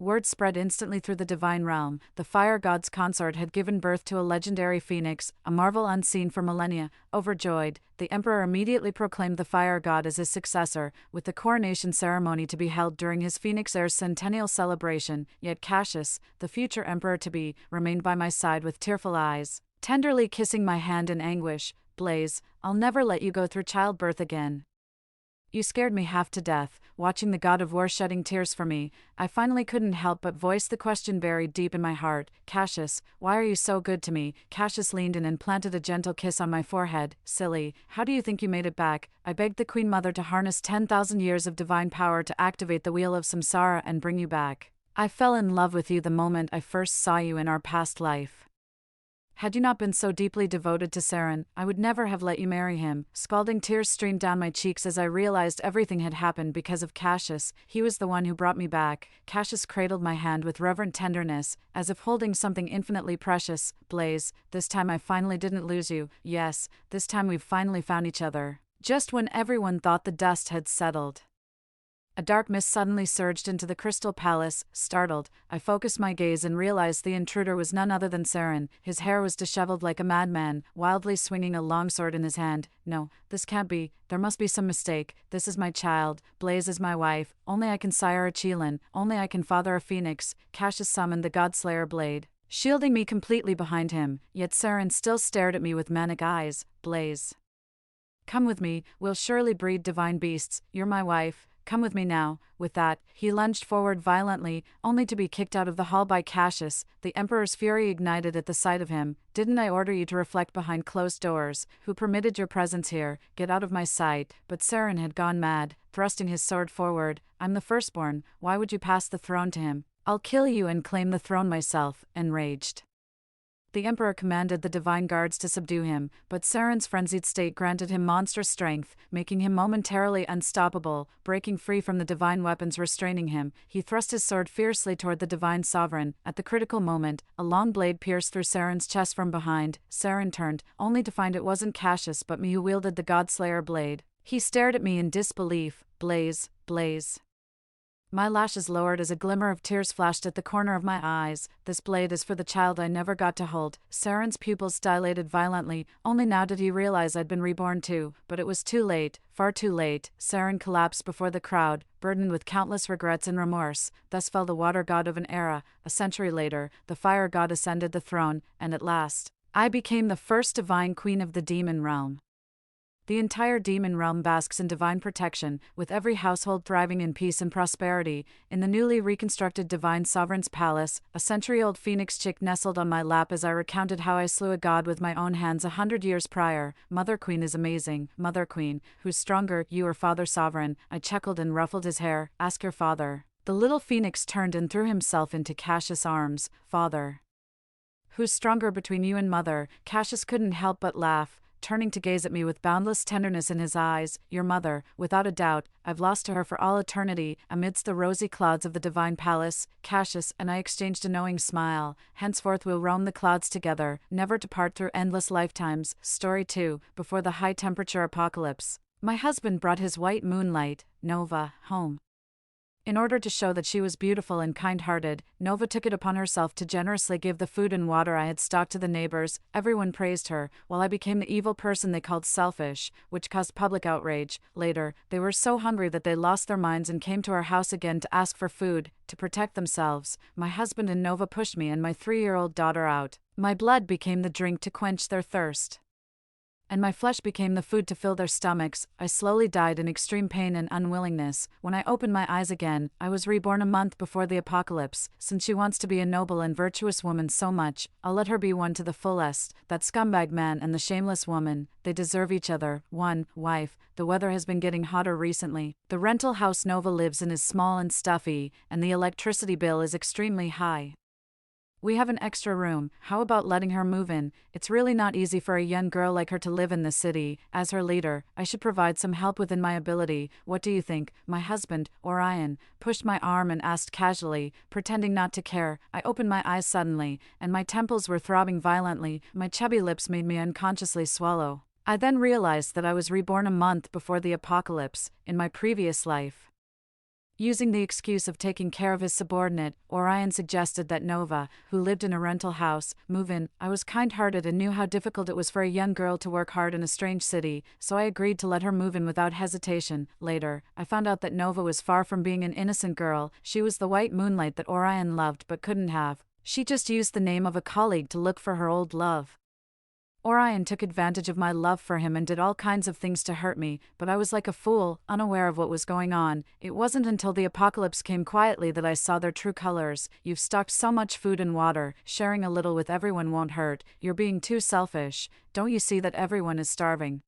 S1: Word spread instantly through the divine realm. The fire god's consort had given birth to a legendary phoenix, a marvel unseen for millennia. Overjoyed, the emperor immediately proclaimed the fire god as his successor, with the coronation ceremony to be held during his phoenix heir's centennial celebration. Yet Cassius, the future emperor-to-be, remained by my side with tearful eyes, tenderly kissing my hand in anguish. Blaze, I'll never let you go through childbirth again. You scared me half to death. Watching the god of war shedding tears for me, I finally couldn't help but voice the question buried deep in my heart. Cassius, why are you so good to me? Cassius leaned in and planted a gentle kiss on my forehead. Silly, how do you think you made it back? I begged the Queen Mother to harness 10,000 years of divine power to activate the wheel of samsara and bring you back. I fell in love with you the moment I first saw you in our past life. Had you not been so deeply devoted to Saren, I would never have let you marry him. Scalding tears streamed down my cheeks as I realized everything had happened because of Cassius. He was the one who brought me back. Cassius cradled my hand with reverent tenderness, as if holding something infinitely precious. Blaze, this time I finally didn't lose you. Yes, this time we've finally found each other. Just when everyone thought the dust had settled, a dark mist suddenly surged into the crystal palace. Startled, I focused my gaze and realized the intruder was none other than Saren. His hair was disheveled like a madman, wildly swinging a longsword in his hand. No, this can't be. There must be some mistake. This is my child. Blaze is my wife. Only I can sire a Chelan. Only I can father a phoenix. Cassius summoned the Godslayer blade, shielding me completely behind him. Yet Saren still stared at me with manic eyes. Blaze, come with me. We'll surely breed divine beasts. You're my wife. Come with me now. With that, he lunged forward violently, only to be kicked out of the hall by Cassius. The emperor's fury ignited at the sight of him. Didn't I order you to reflect behind closed doors? Who permitted your presence here? Get out of my sight. But Saren had gone mad, thrusting his sword forward. I'm the firstborn. Why would you pass the throne to him? I'll kill you and claim the throne myself. Enraged, the emperor commanded the divine guards to subdue him, but Saren's frenzied state granted him monstrous strength, making him momentarily unstoppable. Breaking free from the divine weapons restraining him, he thrust his sword fiercely toward the divine sovereign. At the critical moment, a long blade pierced through Saren's chest from behind. Saren turned, only to find it wasn't Cassius but me who wielded the Godslayer blade. He stared at me in disbelief. Blaze. My lashes lowered as a glimmer of tears flashed at the corner of my eyes. This blade is for the child I never got to hold. Saren's pupils dilated violently. Only now did he realize I'd been reborn too. But it was too late. Far too late. Saren collapsed before the crowd, burdened with countless regrets and remorse. Thus fell the water god of an era. A century later, the fire god ascended the throne, and at last, I became the first divine queen of the demon realm. The entire demon realm basks in divine protection, with every household thriving in peace and prosperity. In the newly reconstructed Divine Sovereign's palace, a century-old phoenix chick nestled on my lap as I recounted how I slew a god with my own hands 100 years prior. Mother Queen is amazing. Mother Queen, who's stronger, you or Father Sovereign? I chuckled and ruffled his hair. Ask your father. The little phoenix turned and threw himself into Cassius' arms. Father. Who's stronger between you and Mother? Cassius couldn't help but laugh, turning to gaze at me with boundless tenderness in his eyes. Your mother, without a doubt. I've lost to her for all eternity. Amidst the rosy clouds of the divine palace, Cassius and I exchanged a knowing smile. Henceforth we'll roam the clouds together, never to part through endless lifetimes. Story 2, Before the High Temperature Apocalypse. My husband brought his white moonlight, Nova, home. In order to show that she was beautiful and kind-hearted, Nova took it upon herself to generously give the food and water I had stocked to the neighbors. Everyone praised her, while I became the evil person they called selfish, which caused public outrage. Later, they were so hungry that they lost their minds and came to our house again to ask for food. To protect themselves, my husband and Nova pushed me and my 3-year-old daughter out. My blood became the drink to quench their thirst, and my flesh became the food to fill their stomachs. I slowly died in extreme pain and unwillingness. When I opened my eyes again, I was reborn a month before the apocalypse. Since she wants to be a noble and virtuous woman so much, I'll let her be one to the fullest. That scumbag man and the shameless woman, they deserve each other. 1. Wife, the weather has been getting hotter recently. The rental house Nova lives in is small and stuffy, and the electricity bill is extremely high. We have an extra room. How about letting her move in? It's really not easy for a young girl like her to live in the city. As her leader, I should provide some help within my ability. What do you think? My husband, Orion, pushed my arm and asked casually, pretending not to care. I opened my eyes suddenly, and my temples were throbbing violently. My chubby lips made me unconsciously swallow. I then realized that I was reborn a month before the apocalypse, in my previous life. Using the excuse of taking care of his subordinate, Orion suggested that Nova, who lived in a rental house, move in. I was kind-hearted and knew how difficult it was for a young girl to work hard in a strange city, so I agreed to let her move in without hesitation. Later, I found out that Nova was far from being an innocent girl. She was the white moonlight that Orion loved but couldn't have. She just used the name of a colleague to look for her old love. Orion took advantage of my love for him and did all kinds of things to hurt me, but I was like a fool, unaware of what was going on. It wasn't until the apocalypse came quietly that I saw their true colors. You've stocked so much food and water, sharing a little with everyone won't hurt. You're being too selfish. Don't you see that everyone is starving?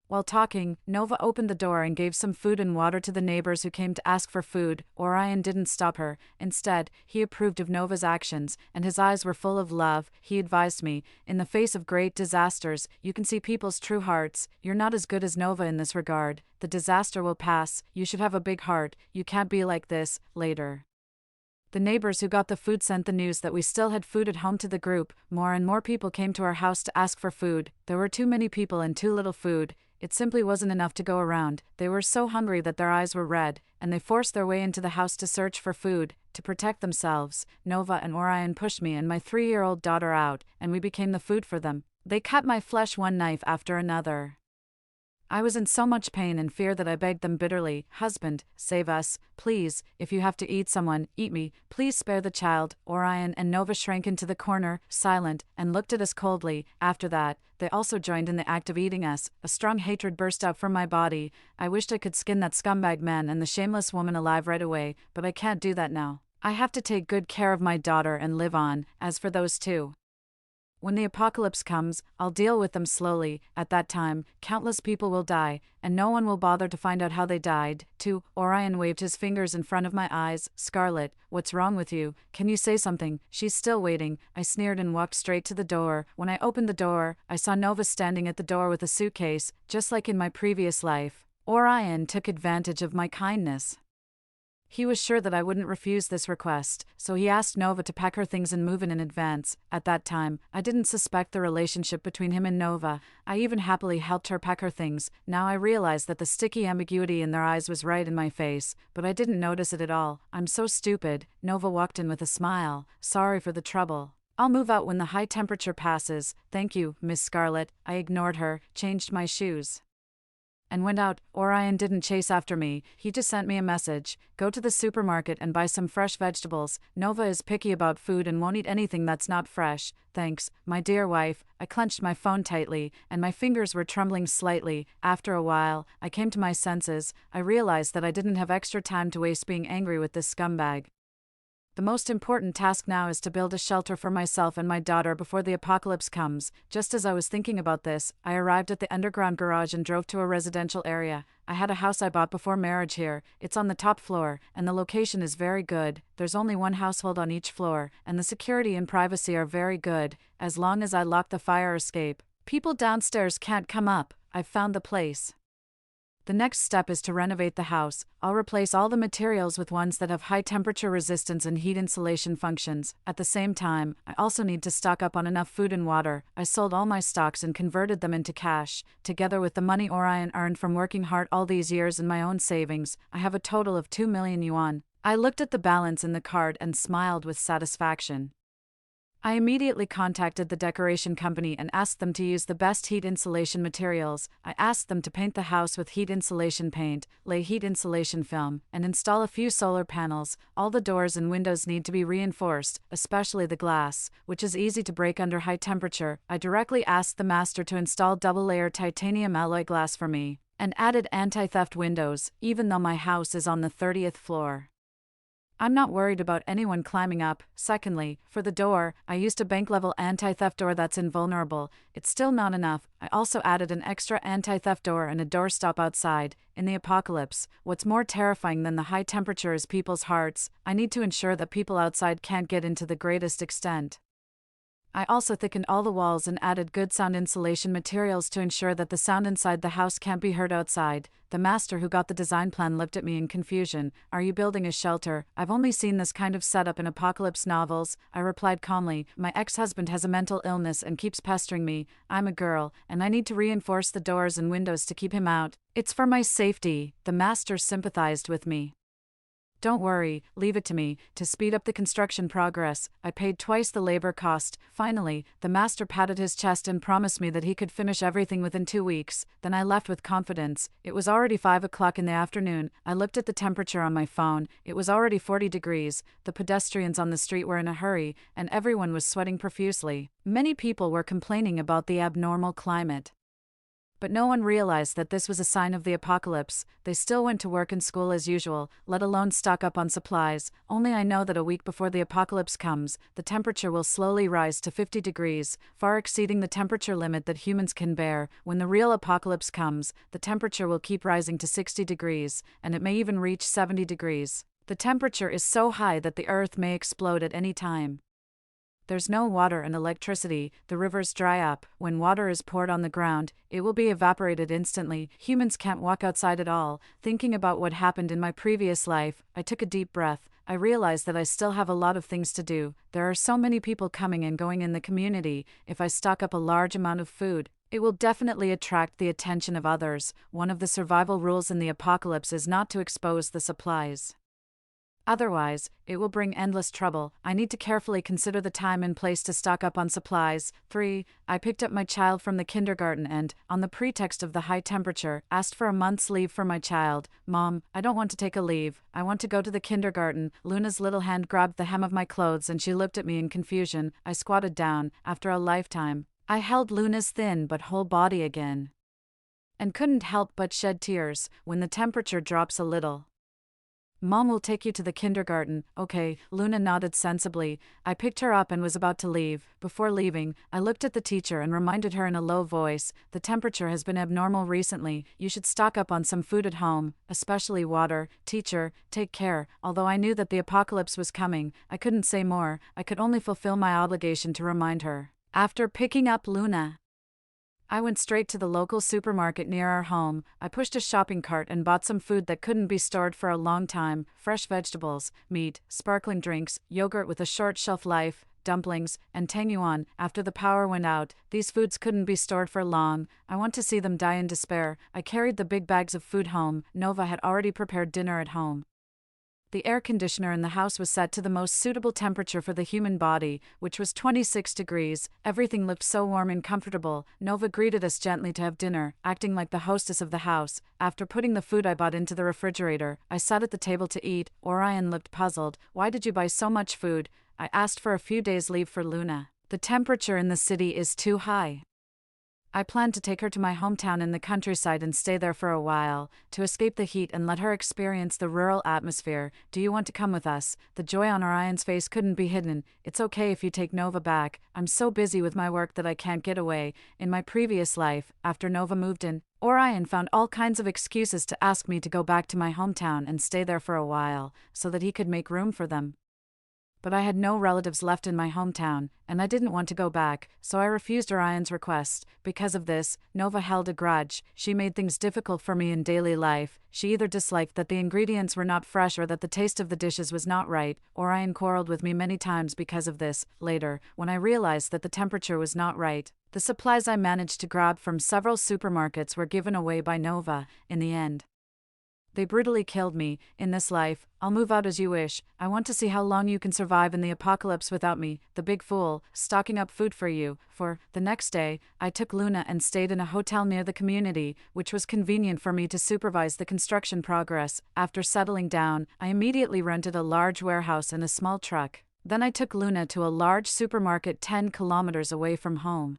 S1: While talking, Nova opened the door and gave some food and water to the neighbors who came to ask for food. Orion didn't stop her. Instead, he approved of Nova's actions, and his eyes were full of love. He advised me, in the face of great disasters, you can see people's true hearts. You're not as good as Nova in this regard. The disaster will pass. You should have a big heart. You can't be like this. Later, the neighbors who got the food sent the news that we still had food at home to the group. More and more people came to our house to ask for food. There were too many people and too little food. It simply wasn't enough to go around. They were so hungry that their eyes were red, and they forced their way into the house to search for food. To protect themselves, Nova and Orion pushed me and my 3-year-old daughter out, and we became the food for them. They cut my flesh one knife after another. I was in so much pain and fear that I begged them bitterly, husband, save us, please. If you have to eat someone, eat me. Please spare the child. Orion and Nova shrank into the corner, silent, and looked at us coldly. After that, they also joined in the act of eating us. A strong hatred burst out from my body. I wished I could skin that scumbag man and the shameless woman alive right away, but I can't do that now. I have to take good care of my daughter and live on. As for those two, when the apocalypse comes, I'll deal with them slowly. At that time, countless people will die, and no one will bother to find out how they died. 2. Orion waved his fingers in front of my eyes. Scarlet, what's wrong with you? Can you say something? She's still waiting. I sneered and walked straight to the door. When I opened the door, I saw Nova standing at the door with a suitcase, just like in my previous life. Orion took advantage of my kindness. He was sure that I wouldn't refuse this request, so he asked Nova to pack her things and move in advance. At that time, I didn't suspect the relationship between him and Nova. I even happily helped her pack her things. Now I realized that the sticky ambiguity in their eyes was right in my face, but I didn't notice it at all. I'm so stupid. Nova walked in with a smile. Sorry for the trouble. I'll move out when the high temperature passes. Thank you, Miss Scarlet. I ignored her, changed my shoes, and went out. Orion didn't chase after me, he just sent me a message: go to the supermarket and buy some fresh vegetables. Nova is picky about food and won't eat anything that's not fresh. Thanks, my dear wife. I clenched my phone tightly, and my fingers were trembling slightly. After a while, I came to my senses. I realized that I didn't have extra time to waste being angry with this scumbag. The most important task now is to build a shelter for myself and my daughter before the apocalypse comes. Just as I was thinking about this, I arrived at the underground garage and drove to a residential area. I had a house I bought before marriage here. It's on the top floor, and the location is very good. There's only one household on each floor, and the security and privacy are very good, as long as I lock the fire escape. People downstairs can't come up. I've found the place. The next step is to renovate the house. I'll replace all the materials with ones that have high temperature resistance and heat insulation functions. At the same time, I also need to stock up on enough food and water. I sold all my stocks and converted them into cash. Together with the money Orion earned from working hard all these years and my own savings, I have a total of 2 million yuan. I looked at the balance in the card and smiled with satisfaction. I immediately contacted the decoration company and asked them to use the best heat insulation materials. I asked them to paint the house with heat insulation paint, lay heat insulation film, and install a few solar panels. All the doors and windows need to be reinforced, especially the glass, which is easy to break under high temperature. I directly asked the master to install double-layer titanium alloy glass for me, and added anti-theft windows, even though my house is on the 30th floor. I'm not worried about anyone climbing up. Secondly, for the door, I used a bank-level anti-theft door that's invulnerable. It's still not enough. I also added an extra anti-theft door and a doorstop outside. In the apocalypse, what's more terrifying than the high temperature is people's hearts. I need to ensure that people outside can't get into the greatest extent. I also thickened all the walls and added good sound insulation materials to ensure that the sound inside the house can't be heard outside. The master who got the design plan looked at me in confusion. Are you building a shelter? I've only seen this kind of setup in apocalypse novels. I replied calmly. My ex-husband has a mental illness and keeps pestering me. I'm a girl, and I need to reinforce the doors and windows to keep him out. It's for my safety. The master sympathized with me. Don't worry, leave it to me. To speed up the construction progress, I paid twice the labor cost. Finally, the master patted his chest and promised me that he could finish everything within 2 weeks. Then I left with confidence. It was already 5 o'clock in the afternoon. I looked at the temperature on my phone. It was already 40 degrees. The pedestrians on the street were in a hurry, and everyone was sweating profusely. Many people were complaining about the abnormal climate. But no one realized that this was a sign of the apocalypse. They still went to work and school as usual, let alone stock up on supplies. Only I know that a week before the apocalypse comes, the temperature will slowly rise to 50 degrees, far exceeding the temperature limit that humans can bear. When the real apocalypse comes, the temperature will keep rising to 60 degrees, and it may even reach 70 degrees. The temperature is so high that the earth may explode at any time. There's no water and electricity, the rivers dry up. When water is poured on the ground, it will be evaporated instantly. Humans can't walk outside at all. Thinking about what happened in my previous life, I took a deep breath. I realized that I still have a lot of things to do. There are so many people coming and going in the community. If I stock up a large amount of food, it will definitely attract the attention of others. One of the survival rules in the apocalypse is not to expose the supplies. Otherwise, it will bring endless trouble. I need to carefully consider the time and place to stock up on supplies. 3. I picked up my child from the kindergarten and, on the pretext of the high temperature, asked for a month's leave for my child. Mom, I don't want to take a leave. I want to go to the kindergarten. Luna's little hand grabbed the hem of my clothes and she looked at me in confusion. I squatted down. After a lifetime, I held Luna's thin but whole body again, and couldn't help but shed tears when the temperature drops a little. Mom will take you to the kindergarten. Okay, Luna nodded sensibly. I picked her up and was about to leave. Before leaving, I looked at the teacher and reminded her in a low voice, the temperature has been abnormal recently. You should stock up on some food at home, especially water. Teacher, take care. Although I knew that the apocalypse was coming, I couldn't say more. I could only fulfill my obligation to remind her. After picking up Luna, I went straight to the local supermarket near our home. I pushed a shopping cart and bought some food that couldn't be stored for a long time: fresh vegetables, meat, sparkling drinks, yogurt with a short shelf life, dumplings, and tangyuan. After the power went out, these foods couldn't be stored for long. I want to see them die in despair. I carried the big bags of food home. Nova had already prepared dinner at home. The air conditioner in the house was set to the most suitable temperature for the human body, which was 26 degrees. Everything looked so warm and comfortable. Nova greeted us gently to have dinner, acting like the hostess of the house. After putting the food I bought into the refrigerator, I sat at the table to eat. Orion looked puzzled. "Why did you buy so much food?" I asked for a few days' leave for Luna. "The temperature in the city is too high. I planned to take her to my hometown in the countryside and stay there for a while, to escape the heat and let her experience the rural atmosphere. Do you want to come with us?" The joy on Orion's face couldn't be hidden. "It's okay if you take Nova back. I'm so busy with my work that I can't get away." In my previous life, after Nova moved in, Orion found all kinds of excuses to ask me to go back to my hometown and stay there for a while, so that he could make room for them. But I had no relatives left in my hometown, and I didn't want to go back, so I refused Orion's request. Because of this, Nova held a grudge. She made things difficult for me in daily life. She either disliked that the ingredients were not fresh or that the taste of the dishes was not right. Orion quarreled with me many times because of this. Later, when I realized that the temperature was not right, the supplies I managed to grab from several supermarkets were given away by Nova. In the end, they brutally killed me. "In this life, I'll move out as you wish. I want to see how long you can survive in the apocalypse without me, the big fool, stocking up food for you." For the next day, I took Luna and stayed in a hotel near the community, which was convenient for me to supervise the construction progress. After settling down, I immediately rented a large warehouse and a small truck. Then I took Luna to a large supermarket 10 kilometers away from home.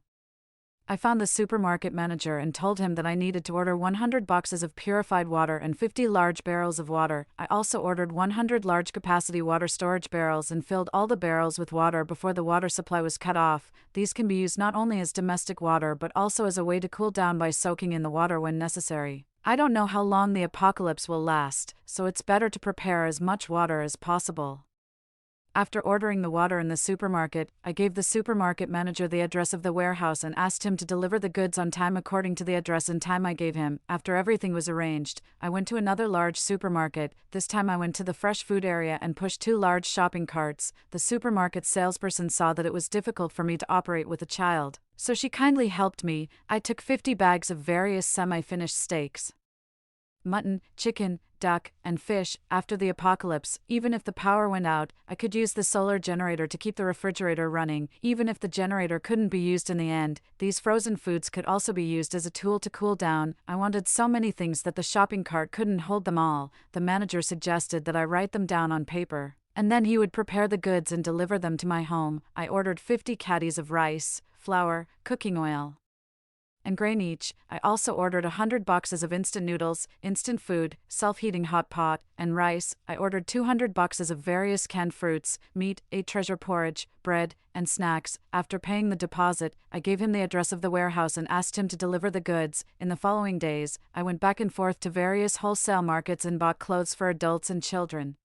S1: I found the supermarket manager and told him that I needed to order 100 boxes of purified water and 50 large barrels of water. I also ordered 100 large-capacity water storage barrels and filled all the barrels with water before the water supply was cut off. These can be used not only as domestic water but also as a way to cool down by soaking in the water when necessary. I don't know how long the apocalypse will last, so it's better to prepare as much water as possible. After ordering the water in the supermarket, I gave the supermarket manager the address of the warehouse and asked him to deliver the goods on time according to the address and time I gave him. After everything was arranged, I went to another large supermarket. This time I went to the fresh food area and pushed 2 large shopping carts. The supermarket salesperson saw that it was difficult for me to operate with a child, so she kindly helped me. I took 50 bags of various semi-finished steaks, mutton, chicken, duck, and fish. After the apocalypse, even if the power went out, I could use the solar generator to keep the refrigerator running. Even if the generator couldn't be used in the end, these frozen foods could also be used as a tool to cool down. I wanted so many things that the shopping cart couldn't hold them all. The manager suggested that I write them down on paper, and then he would prepare the goods and deliver them to my home. I ordered 50 caddies of rice, flour, cooking oil, and grain each. I also ordered 100 boxes of instant noodles, instant food, self-heating hot pot, and rice. I ordered 200 boxes of various canned fruits, meat, 8 treasure porridge, bread, and snacks. After paying the deposit, I gave him the address of the warehouse and asked him to deliver the goods. In the following days, I went back and forth to various wholesale markets and bought clothes for adults and children.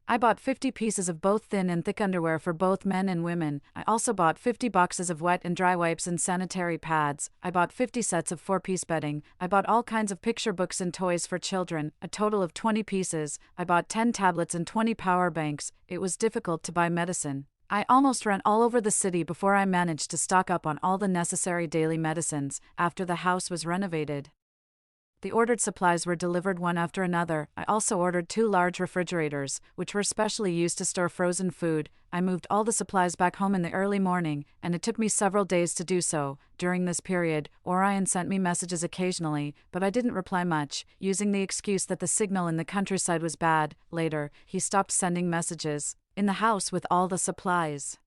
S1: I bought 50 pieces of both thin and thick underwear for both men and women. I also bought 50 boxes of wet and dry wipes and sanitary pads. I bought 50 sets of 4-piece bedding. I bought all kinds of picture books and toys for children, a total of 20 pieces. I bought 10 tablets and 20 power banks. It was difficult to buy medicine. I almost ran all over the city before I managed to stock up on all the necessary daily medicines. After the house was renovated, the ordered supplies were delivered one after another. I also ordered 2 large refrigerators, which were specially used to store frozen food. I moved all the supplies back home in the early morning, and it took me several days to do so. During this period, Orion sent me messages occasionally, but I didn't reply much, using the excuse that the signal in the countryside was bad. Later, he stopped sending messages. In the house with all the supplies,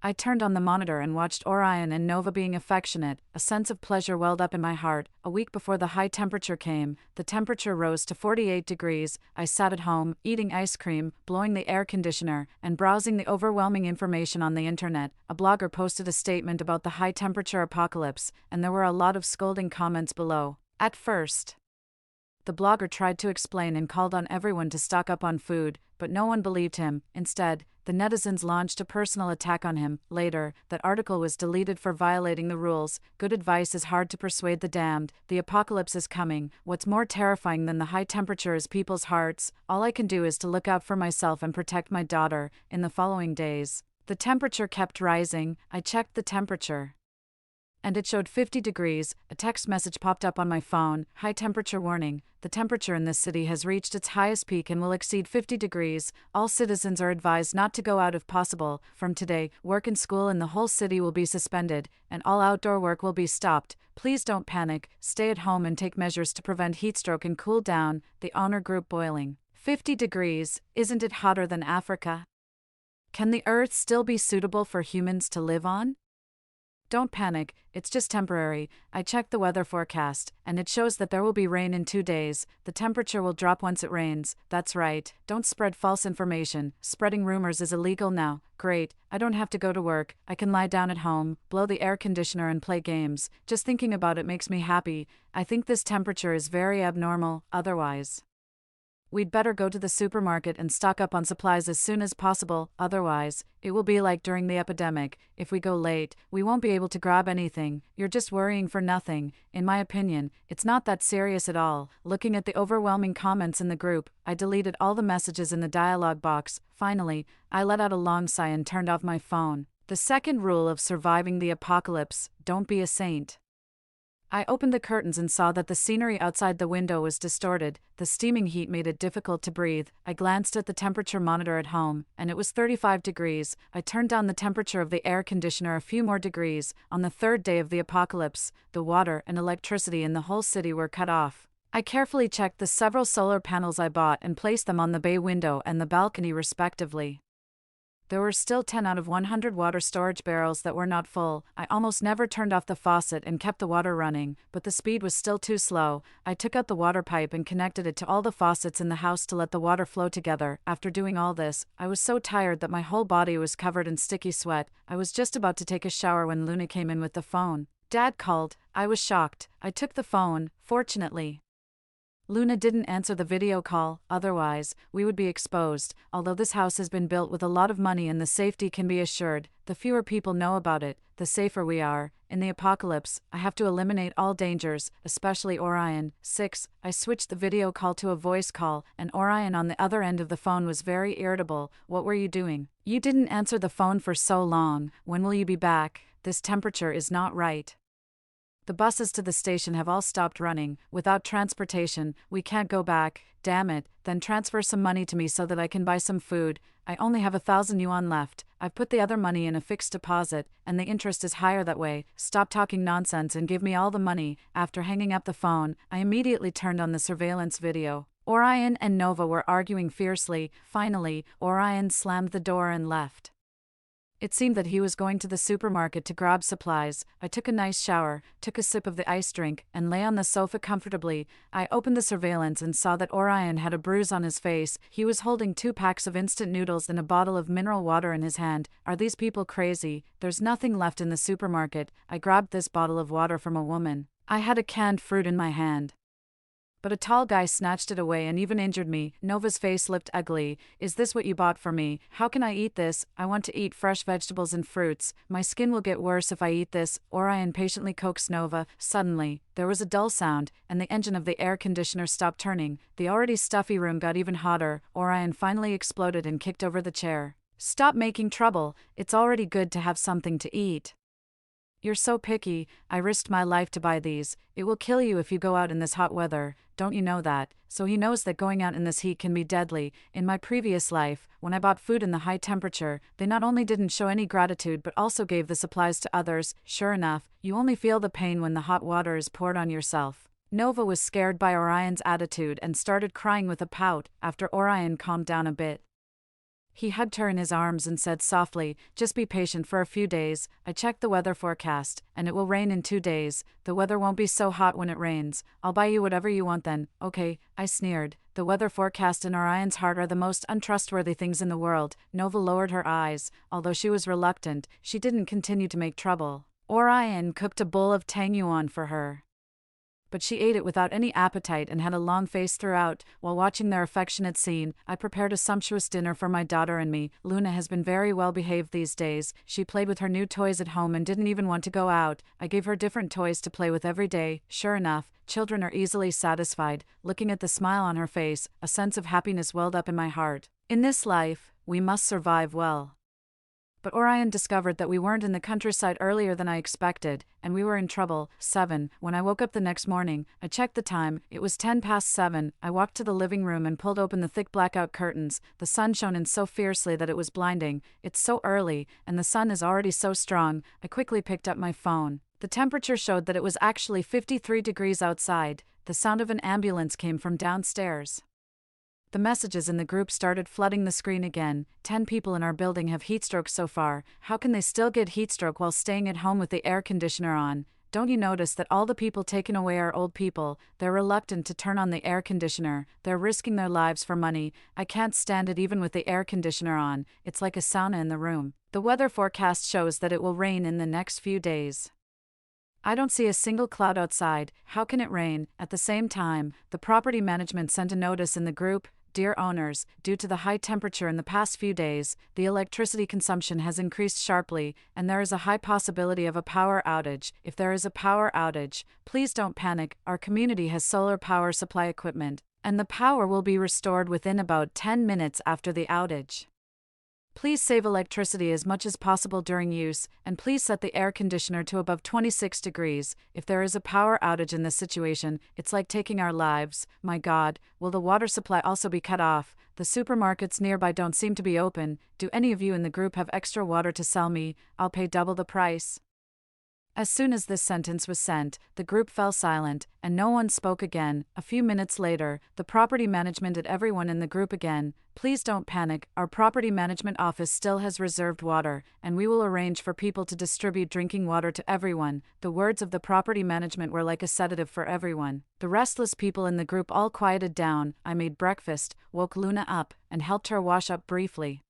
S1: I turned on the monitor and watched Orion and Nova being affectionate. A sense of pleasure welled up in my heart. A week before the high temperature came, the temperature rose to 48 degrees. I sat at home, eating ice cream, blowing the air conditioner, and browsing the overwhelming information on the internet. A blogger posted a statement about the high temperature apocalypse, and there were a lot of scolding comments below. At first, the blogger tried to explain and called on everyone to stock up on food, but no one believed him. Instead, the netizens launched a personal attack on him. Later, that article was deleted for violating the rules. Good advice is hard to persuade the damned. The apocalypse is coming. What's more terrifying than the high temperature is people's hearts. All I can do is to look out for myself and protect my daughter. In the following days, the temperature kept rising. I checked the temperature. And it showed 50 degrees. A text message popped up on my phone. High temperature warning. The temperature in this city has reached its highest peak and will exceed 50 degrees. All citizens are advised not to go out if possible. From today, work and school in the whole city will be suspended, and all outdoor work will be stopped. Please don't panic. Stay at home and take measures to prevent heatstroke and cool down. The honor group boiling. 50 degrees. Isn't it hotter than Africa? Can the Earth still be suitable for humans to live on? Don't panic, it's just temporary. I checked the weather forecast, and it shows that there will be rain in 2 days. The temperature will drop once it rains. That's right. Don't spread false information. Spreading rumors is illegal now. Great, I don't have to go to work. I can lie down at home, blow the air conditioner and play games. Just thinking about it makes me happy. I think this temperature is very abnormal, otherwise. We'd better go to the supermarket and stock up on supplies as soon as possible, otherwise, it will be like during the epidemic. If we go late, we won't be able to grab anything. You're just worrying for nothing. In my opinion, it's not that serious at all. Looking at the overwhelming comments in the group, I deleted all the messages in the dialog box. Finally, I let out a long sigh and turned off my phone. The second rule of surviving the apocalypse: don't be a saint. I opened the curtains and saw that the scenery outside the window was distorted. The steaming heat made it difficult to breathe. I glanced at the temperature monitor at home, and it was 35 degrees. I turned down the temperature of the air conditioner a few more degrees. On the third day of the apocalypse, the water and electricity in the whole city were cut off. I carefully checked the several solar panels I bought and placed them on the bay window and the balcony respectively. There were still 10 out of 100 water storage barrels that were not full. I almost never turned off the faucet and kept the water running, but the speed was still too slow. I took out the water pipe and connected it to all the faucets in the house to let the water flow together. After doing all this, I was so tired that my whole body was covered in sticky sweat. I was just about to take a shower when Luna came in with the phone. Dad called. I was shocked. I took the phone, fortunately. Luna didn't answer the video call, otherwise, we would be exposed. Although this house has been built with a lot of money and the safety can be assured, the fewer people know about it, the safer we are. In the apocalypse, I have to eliminate all dangers, especially Orion. 6. I switched the video call to a voice call, and Orion on the other end of the phone was very irritable. What were you doing? You didn't answer the phone for so long. When will you be back? This temperature is not right. The buses to the station have all stopped running. Without transportation, we can't go back. Damn it, then transfer some money to me so that I can buy some food. I only have 1,000 yuan left. I've put the other money in a fixed deposit, and the interest is higher that way. Stop talking nonsense and give me all the money. After hanging up the phone, I immediately turned on the surveillance video. Orion and Nova were arguing fiercely. Finally, Orion slammed the door and left. It seemed that he was going to the supermarket to grab supplies. I took a nice shower, took a sip of the ice drink, and lay on the sofa comfortably. I opened the surveillance and saw that Orion had a bruise on his face. He was holding 2 packs of instant noodles and a bottle of mineral water in his hand. Are these people crazy? There's nothing left in the supermarket. I grabbed this bottle of water from a woman. I had a canned fruit in my hand, but a tall guy snatched it away and even injured me. Nova's face looked ugly. Is this what you bought for me? How can I eat this? I want to eat fresh vegetables and fruits. My skin will get worse if I eat this. Orion patiently coaxed Nova. Suddenly, there was a dull sound, and the engine of the air conditioner stopped turning. The already stuffy room got even hotter. Orion finally exploded and kicked over the chair. Stop making trouble. It's already good to have something to eat. You're so picky. I risked my life to buy these. It will kill you if you go out in this hot weather. Don't you know that? So he knows that going out in this heat can be deadly. In my previous life, when I bought food in the high temperature, they not only didn't show any gratitude but also gave the supplies to others. Sure enough, you only feel the pain when the hot water is poured on yourself. Nova was scared by Orion's attitude and started crying with a pout. After Orion calmed down a bit, he hugged her in his arms and said softly, just be patient for a few days. I checked the weather forecast, and it will rain in 2 days. The weather won't be so hot when it rains. I'll buy you whatever you want then. Okay, I sneered. The weather forecast and Orion's heart are the most untrustworthy things in the world. Nova lowered her eyes. Although she was reluctant, she didn't continue to make trouble. Orion cooked a bowl of tang yuan for her, but she ate it without any appetite and had a long face throughout. While watching their affectionate scene, I prepared a sumptuous dinner for my daughter and me. Luna has been very well behaved these days. She played with her new toys at home and didn't even want to go out. I gave her different toys to play with every day. Sure enough, children are easily satisfied. Looking at the smile on her face, a sense of happiness welled up in my heart. In this life, we must survive well. But Orion discovered that we weren't in the countryside earlier than I expected, and we were in trouble. 7. When I woke up the next morning, I checked the time. It was 7:10. I walked to the living room and pulled open the thick blackout curtains. The sun shone in so fiercely that it was blinding. It's so early, and the sun is already so strong. I quickly picked up my phone. The temperature showed that it was actually 53 degrees outside. The sound of an ambulance came from downstairs. The messages in the group started flooding the screen again. 10 people in our building have heatstroke so far. How can they still get heatstroke while staying at home with the air conditioner on? Don't you notice that all the people taken away are old people? They're reluctant to turn on the air conditioner. They're risking their lives for money. I can't stand it even with the air conditioner on. It's like a sauna in the room. The weather forecast shows that it will rain in the next few days. I don't see a single cloud outside. How can it rain? At the same time, the property management sent a notice in the group. Dear owners, due to the high temperature in the past few days, the electricity consumption has increased sharply, and there is a high possibility of a power outage. If there is a power outage, please don't panic. Our community has solar power supply equipment, and the power will be restored within about 10 minutes after the outage. Please save electricity as much as possible during use, and please set the air conditioner to above 26 degrees. If there is a power outage in this situation, it's like taking our lives. My God, will the water supply also be cut off? The supermarkets nearby don't seem to be open. Do any of you in the group have extra water to sell me? I'll pay double the price. As soon as this sentence was sent, the group fell silent, and no one spoke again. A few minutes later, the property management at everyone in the group again. Please don't panic, our property management office still has reserved water, and we will arrange for people to distribute drinking water to everyone. The words of the property management were like a sedative for everyone. The restless people in the group all quieted down. I made breakfast, woke Luna up, and helped her wash up briefly.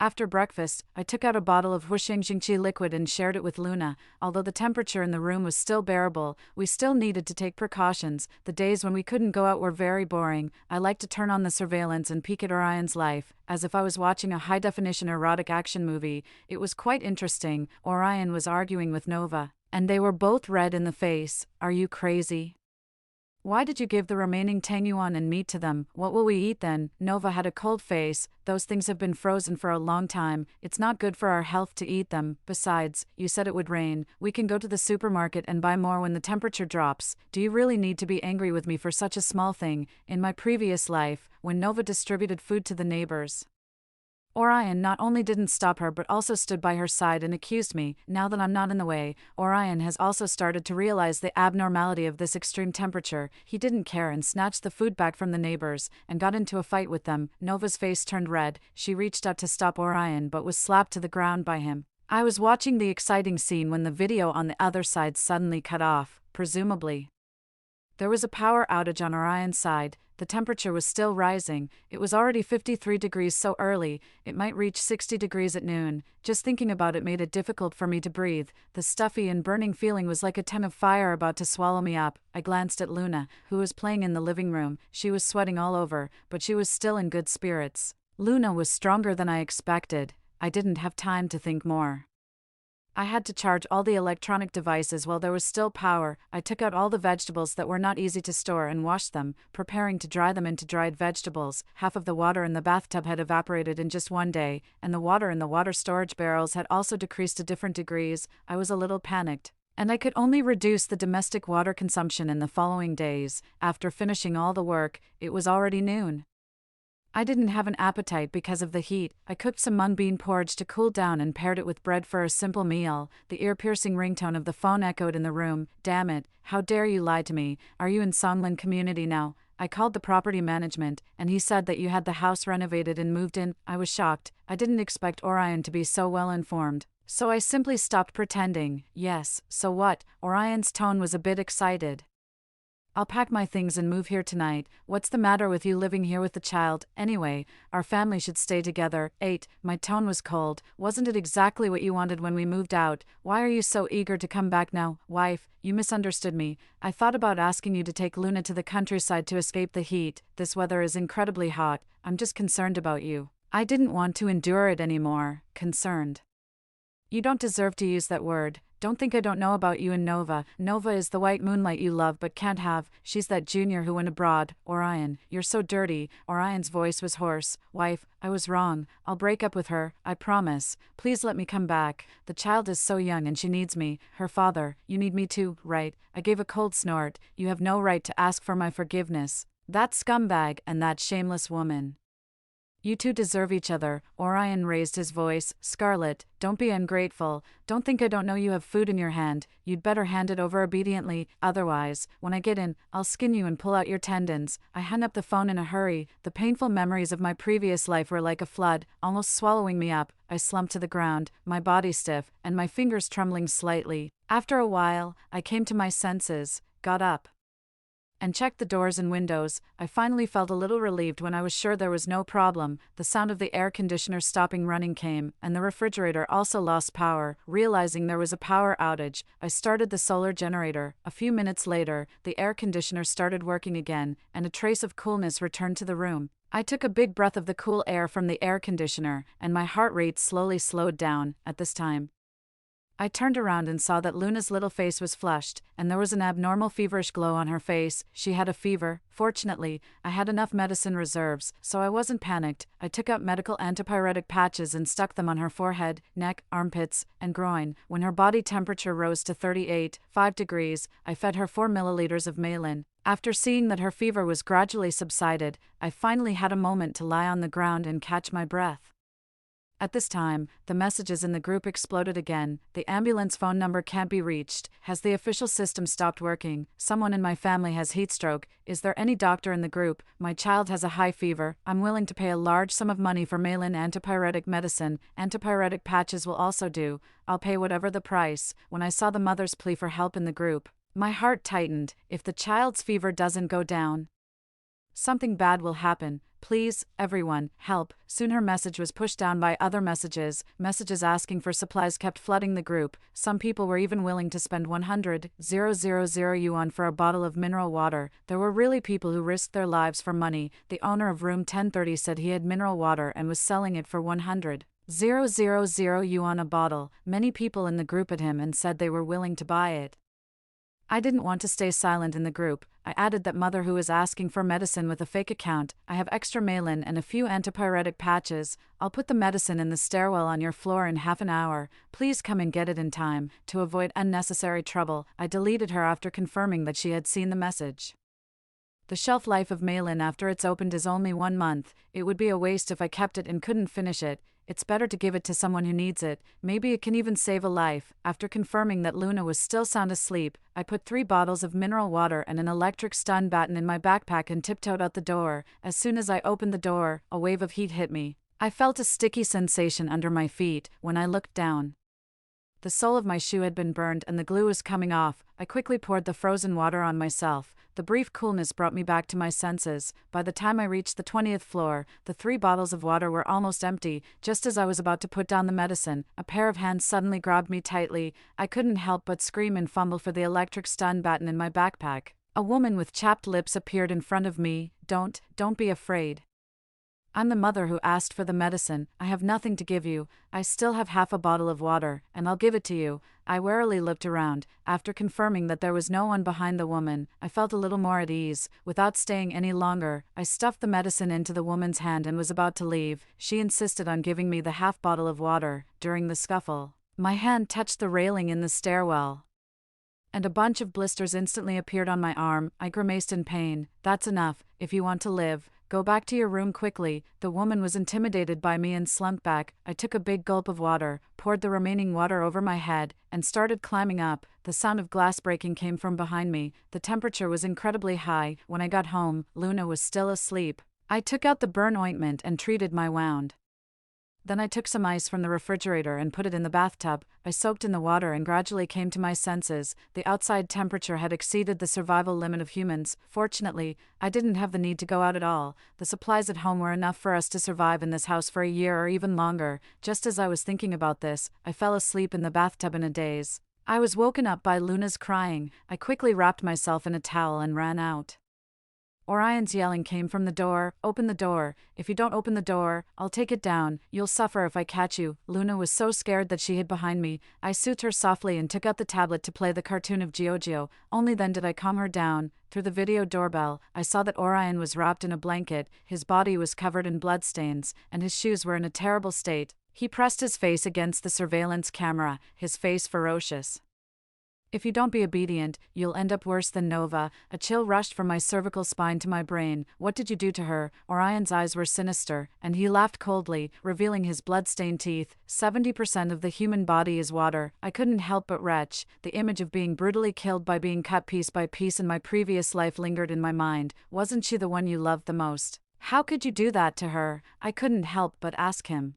S1: After breakfast, I took out a bottle of Huixingxingqi liquid and shared it with Luna. Although the temperature in the room was still bearable, we still needed to take precautions. The days when we couldn't go out were very boring. I liked to turn on the surveillance and peek at Orion's life, as if I was watching a high-definition erotic action movie. It was quite interesting. Orion was arguing with Nova, and they were both red in the face. Are you crazy? Why did you give the remaining tangyuan and meat to them? What will we eat then? Nova had a cold face. Those things have been frozen for a long time. It's not good for our health to eat them. Besides, you said it would rain. We can go to the supermarket and buy more when the temperature drops. Do you really need to be angry with me for such a small thing? In my previous life, when Nova distributed food to the neighbors, Orion not only didn't stop her but also stood by her side and accused me. Now that I'm not in the way, Orion has also started to realize the abnormality of this extreme temperature. He didn't care and snatched the food back from the neighbors and got into a fight with them. Nova's face turned red. She reached out to stop Orion but was slapped to the ground by him. I was watching the exciting scene when the video on the other side suddenly cut off, presumably. There was a power outage on Orion's side. The temperature was still rising. It was already 53 degrees so early, it might reach 60 degrees at noon. Just thinking about it made it difficult for me to breathe. The stuffy and burning feeling was like a ton of fire about to swallow me up. I glanced at Luna, who was playing in the living room. She was sweating all over, but she was still in good spirits. Luna was stronger than I expected. I didn't have time to think more. I had to charge all the electronic devices while there was still power. I took out all the vegetables that were not easy to store and washed them, preparing to dry them into dried vegetables. Half of the water in the bathtub had evaporated in just one day, and the water in the water storage barrels had also decreased to different degrees. I was a little panicked, and I could only reduce the domestic water consumption in the following days. After finishing all the work, it was already noon. I didn't have an appetite because of the heat. I cooked some mung bean porridge to cool down and paired it with bread for a simple meal. The ear-piercing ringtone of the phone echoed in the room. Damn it, how dare you lie to me? Are you in Songlin community now? I called the property management, and he said that you had the house renovated and moved in. I was shocked. I didn't expect Orion to be so well informed. So I simply stopped pretending. Yes, so what? Orion's tone was a bit excited. I'll pack my things and move here tonight. What's the matter with you living here with the child? Anyway, our family should stay together. 8. My tone was cold. Wasn't it exactly what you wanted when we moved out? Why are you so eager to come back now? Wife, you misunderstood me. I thought about asking you to take Luna to the countryside to escape the heat. This weather is incredibly hot. I'm just concerned about you. I didn't want to endure it anymore. Concerned. You don't deserve to use that word. Don't think I don't know about you and Nova. Nova is the white moonlight you love but can't have. She's that junior who went abroad. Orion, you're so dirty. Orion's voice was hoarse. Wife, I was wrong. I'll break up with her, I promise. Please let me come back. The child is so young and she needs me. Her father, you need me too, right? I gave a cold snort. You have no right to ask for my forgiveness. That scumbag and that shameless woman. You two deserve each other. Orion raised his voice. Scarlet, don't be ungrateful. Don't think I don't know you have food in your hand. You'd better hand it over obediently, otherwise, when I get in, I'll skin you and pull out your tendons. I hung up the phone in a hurry. The painful memories of my previous life were like a flood, almost swallowing me up. I slumped to the ground, my body stiff, and my fingers trembling slightly. After a while, I came to my senses, got up, and checked the doors and windows. I finally felt a little relieved when I was sure there was no problem. The sound of the air conditioner stopping running came, and the refrigerator also lost power. Realizing there was a power outage, I started the solar generator. A few minutes later, the air conditioner started working again, and a trace of coolness returned to the room. I took a big breath of the cool air from the air conditioner, and my heart rate slowly slowed down. At this time, I turned around and saw that Luna's little face was flushed, and there was an abnormal feverish glow on her face. She had a fever. Fortunately, I had enough medicine reserves, so I wasn't panicked. I took out medical antipyretic patches and stuck them on her forehead, neck, armpits, and groin. When her body temperature rose to 38.5 degrees, I fed her 4 milliliters of Malin. After seeing that her fever was gradually subsided, I finally had a moment to lie on the ground and catch my breath. At this time, the messages in the group exploded again. The ambulance phone number can't be reached. Has the official system stopped working? Someone in my family has heat stroke. Is there any doctor in the group? My child has a high fever. I'm willing to pay a large sum of money for Malin antipyretic medicine. Antipyretic patches will also do. I'll pay whatever the price. When I saw the mother's plea for help in the group, my heart tightened. If the child's fever doesn't go down, something bad will happen. Please, everyone, help. Soon her message was pushed down by other messages. Messages asking for supplies kept flooding the group. Some people were even willing to spend 100,000 yuan for a bottle of mineral water. There were really people who risked their lives for money. The owner of room 1030 said he had mineral water and was selling it for 100,000 yuan a bottle. Many people in the group at him and said they were willing to buy it. I didn't want to stay silent in the group. I added that mother who is asking for medicine with a fake account. I have extra Malin and a few antipyretic patches. I'll put the medicine in the stairwell on your floor in half an hour. Please come and get it in time. To avoid unnecessary trouble, I deleted her after confirming that she had seen the message. The shelf life of Malin after it's opened is only 1 month. It would be a waste if I kept it and couldn't finish it. It's better to give it to someone who needs it. Maybe it can even save a life. After confirming that Luna was still sound asleep, I put 3 bottles of mineral water and an electric stun baton in my backpack and tiptoed out the door. As soon as I opened the door, a wave of heat hit me. I felt a sticky sensation under my feet. When I looked down, the sole of my shoe had been burned and the glue was coming off. I quickly poured the frozen water on myself. The brief coolness brought me back to my senses. By the time I reached the 20th floor, the 3 bottles of water were almost empty. Just as I was about to put down the medicine, a pair of hands suddenly grabbed me tightly. I couldn't help but scream and fumble for the electric stun baton in my backpack. A woman with chapped lips appeared in front of me. Don't be afraid. I'm the mother who asked for the medicine. I have nothing to give you. I still have half a bottle of water, and I'll give it to you. I warily looked around. After confirming that there was no one behind the woman, I felt a little more at ease. Without staying any longer, I stuffed the medicine into the woman's hand and was about to leave. She insisted on giving me the half bottle of water. During the scuffle, my hand touched the railing in the stairwell, and a bunch of blisters instantly appeared on my arm. I grimaced in pain. That's enough. If you want to live, go back to your room quickly. The woman was intimidated by me and slunk back. I took a big gulp of water, poured the remaining water over my head, and started climbing up. The sound of glass breaking came from behind me. The temperature was incredibly high. When I got home, Luna was still asleep. I took out the burn ointment and treated my wound. Then I took some ice from the refrigerator and put it in the bathtub. I soaked in the water and gradually came to my senses. The outside temperature had exceeded the survival limit of humans. Fortunately, I didn't have the need to go out at all. The supplies at home were enough for us to survive in this house for a year or even longer. Just as I was thinking about this, I fell asleep in the bathtub in a daze. I was woken up by Luna's crying. I quickly wrapped myself in a towel and ran out. Orion's yelling came from the door. Open the door. If you don't open the door, I'll take it down. You'll suffer if I catch you. Luna was so scared that she hid behind me. I soothed her softly and took out the tablet to play the cartoon of Giorgio. Only then did I calm her down. Through the video doorbell, I saw that Orion was wrapped in a blanket, his body was covered in bloodstains, and his shoes were in a terrible state. He pressed his face against the surveillance camera, his face ferocious. If you don't be obedient, you'll end up worse than Nova. A chill rushed from my cervical spine to my brain. What did you do to her? Orion's eyes were sinister, and he laughed coldly, revealing his blood-stained teeth. 70% of the human body is water. I couldn't help but retch. The image of being brutally killed by being cut piece by piece in my previous life lingered in my mind. Wasn't she the one you loved the most? How could you do that to her? I couldn't help but ask him.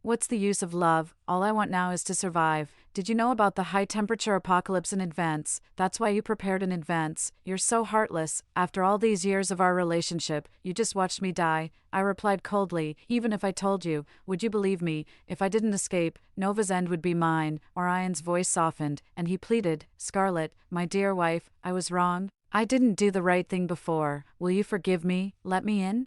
S1: What's the use of love? All I want now is to survive. Did you know about the high-temperature apocalypse in advance? That's why you prepared in advance. You're so heartless. After all these years of our relationship, you just watched me die. I replied coldly. Even if I told you, would you believe me? If I didn't escape, Nova's end would be mine. Orion's voice softened, and he pleaded, Scarlet, my dear wife, I was wrong. I didn't do the right thing before. Will you forgive me? Let me in?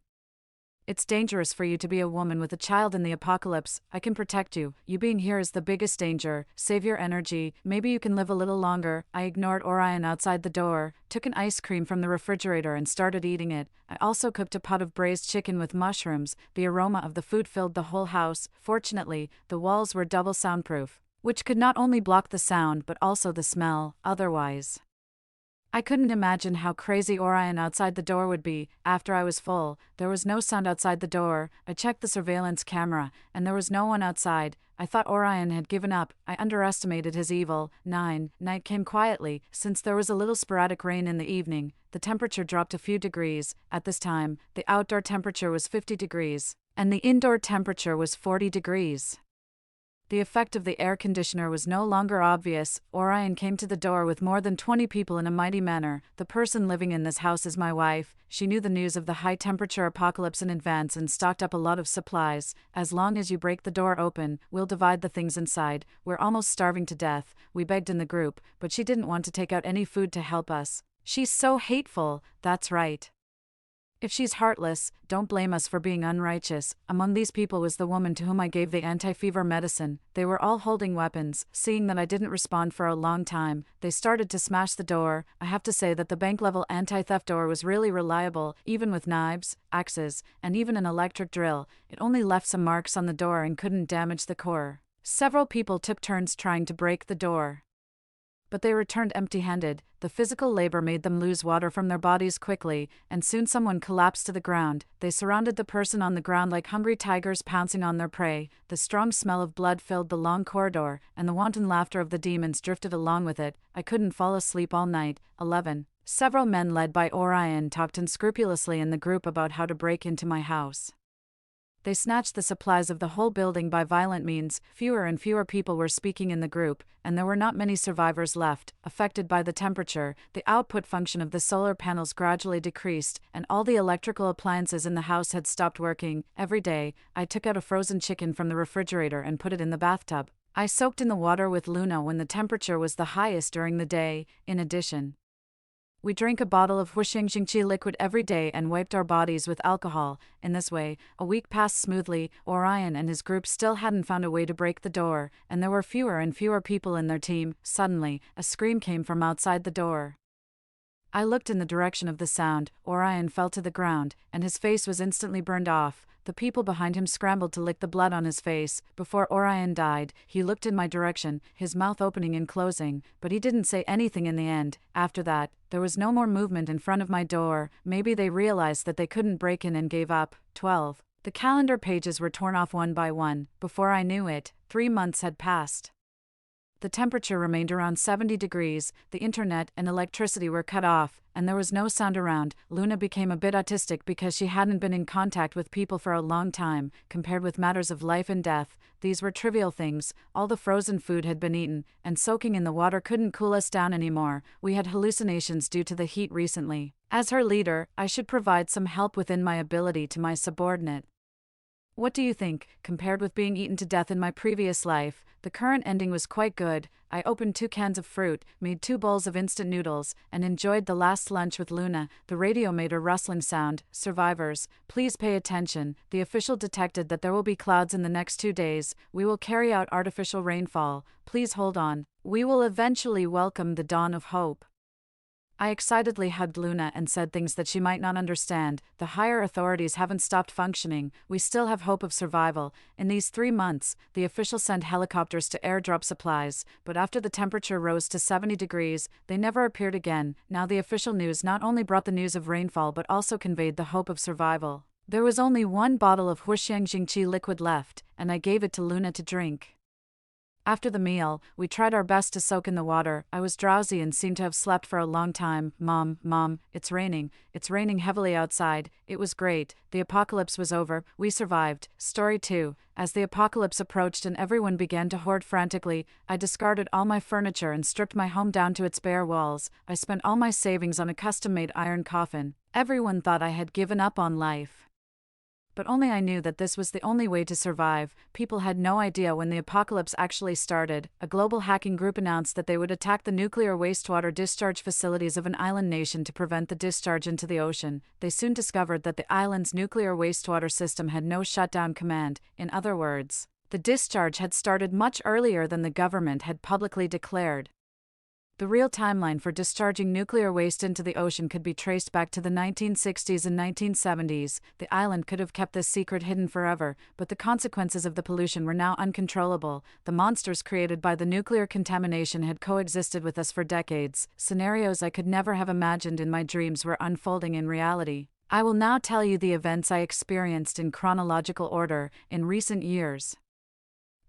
S1: It's dangerous for you to be a woman with a child in the apocalypse. I can protect you. You being here is the biggest danger. Save your energy. Maybe you can live a little longer. I ignored Orion outside the door, took an ice cream from the refrigerator and started eating it. I also cooked a pot of braised chicken with mushrooms. The aroma of the food filled the whole house. Fortunately, the walls were double soundproof, which could not only block the sound but also the smell. Otherwise, I couldn't imagine how crazy Orion outside the door would be. After I was full, there was no sound outside the door. I checked the surveillance camera, and there was no one outside. I thought Orion had given up. I underestimated his evil. 9. Night came quietly. Since there was a little sporadic rain in the evening, the temperature dropped a few degrees. At this time, the outdoor temperature was 50 degrees, and the indoor temperature was 40 degrees. The effect of the air conditioner was no longer obvious. Orion came to the door with more than 20 people in a mighty manner. The person living in this house is my wife. She knew the news of the high-temperature apocalypse in advance and stocked up a lot of supplies. As long as you break the door open, we'll divide the things inside. We're almost starving to death. We begged in the group, but she didn't want to take out any food to help us. She's so hateful. That's right. If she's heartless, don't blame us for being unrighteous. Among these people was the woman to whom I gave the anti-fever medicine. They were all holding weapons. Seeing that I didn't respond for a long time, they started to smash the door. I have to say that the bank-level anti-theft door was really reliable, even with knives, axes, and even an electric drill. It only left some marks on the door and couldn't damage the core. Several people took turns trying to break the door, but they returned empty-handed. The physical labor made them lose water from their bodies quickly, and soon someone collapsed to the ground. They surrounded the person on the ground like hungry tigers pouncing on their prey. The strong smell of blood filled the long corridor, and the wanton laughter of the demons drifted along with it. I couldn't fall asleep all night. 11. Several men led by Orion talked unscrupulously in the group about how to break into my house. They snatched the supplies of the whole building by violent means. Fewer and fewer people were speaking in the group, and there were not many survivors left. Affected by the temperature, the output function of the solar panels gradually decreased, and all the electrical appliances in the house had stopped working. Every day, I took out a frozen chicken from the refrigerator and put it in the bathtub. I soaked in the water with Luna when the temperature was the highest during the day. In addition, we drank a bottle of Huixingqingqi liquid every day and wiped our bodies with alcohol. In this way, a week passed smoothly. Orion and his group still hadn't found a way to break the door, and there were fewer and fewer people in their team. Suddenly, a scream came from outside the door. I looked in the direction of the sound. Orion fell to the ground, and his face was instantly burned off. The people behind him scrambled to lick the blood on his face. Before Orion died, he looked in my direction, his mouth opening and closing, but he didn't say anything in the end. After that, there was no more movement in front of my door. Maybe they realized that they couldn't break in and gave up. 12. The calendar pages were torn off one by one. Before I knew it, 3 months had passed. The temperature remained around 70 degrees, the internet and electricity were cut off, and there was no sound around. Luna became a bit autistic because she hadn't been in contact with people for a long time. Compared with matters of life and death, these were trivial things. All the frozen food had been eaten, and soaking in the water couldn't cool us down anymore. We had hallucinations due to the heat recently. As her leader, I should provide some help within my ability to my subordinate. What do you think? Compared with being eaten to death in my previous life, the current ending was quite good. I opened 2 cans of fruit, made 2 bowls of instant noodles, and enjoyed the last lunch with Luna. The radio made a rustling sound. Survivors, please pay attention. The official detected that there will be clouds in the next 2 days. We will carry out artificial rainfall. Please hold on. We will eventually welcome the dawn of hope. I excitedly hugged Luna and said things that she might not understand. The higher authorities haven't stopped functioning. We still have hope of survival. In these 3 months, the officials sent helicopters to airdrop supplies, but after the temperature rose to 70 degrees, they never appeared again. Now the official news not only brought the news of rainfall but also conveyed the hope of survival. There was only 1 bottle of Huixiangjingqi liquid left, and I gave it to Luna to drink. After the meal, we tried our best to soak in the water. I was drowsy and seemed to have slept for a long time. Mom, it's raining. It's raining heavily outside. It was great. The apocalypse was over. We survived. Story 2. As the apocalypse approached and everyone began to hoard frantically, I discarded all my furniture and stripped my home down to its bare walls. I spent all my savings on a custom-made iron coffin. Everyone thought I had given up on life. But only I knew that this was the only way to survive. People had no idea when the apocalypse actually started. A global hacking group announced that they would attack the nuclear wastewater discharge facilities of an island nation to prevent the discharge into the ocean. They soon discovered that the island's nuclear wastewater system had no shutdown command. In other words, the discharge had started much earlier than the government had publicly declared. The real timeline for discharging nuclear waste into the ocean could be traced back to the 1960s and 1970s. The island could have kept this secret hidden forever, but the consequences of the pollution were now uncontrollable. The monsters created by the nuclear contamination had coexisted with us for decades. Scenarios I could never have imagined in my dreams were unfolding in reality. I will now tell you the events I experienced in chronological order in recent years.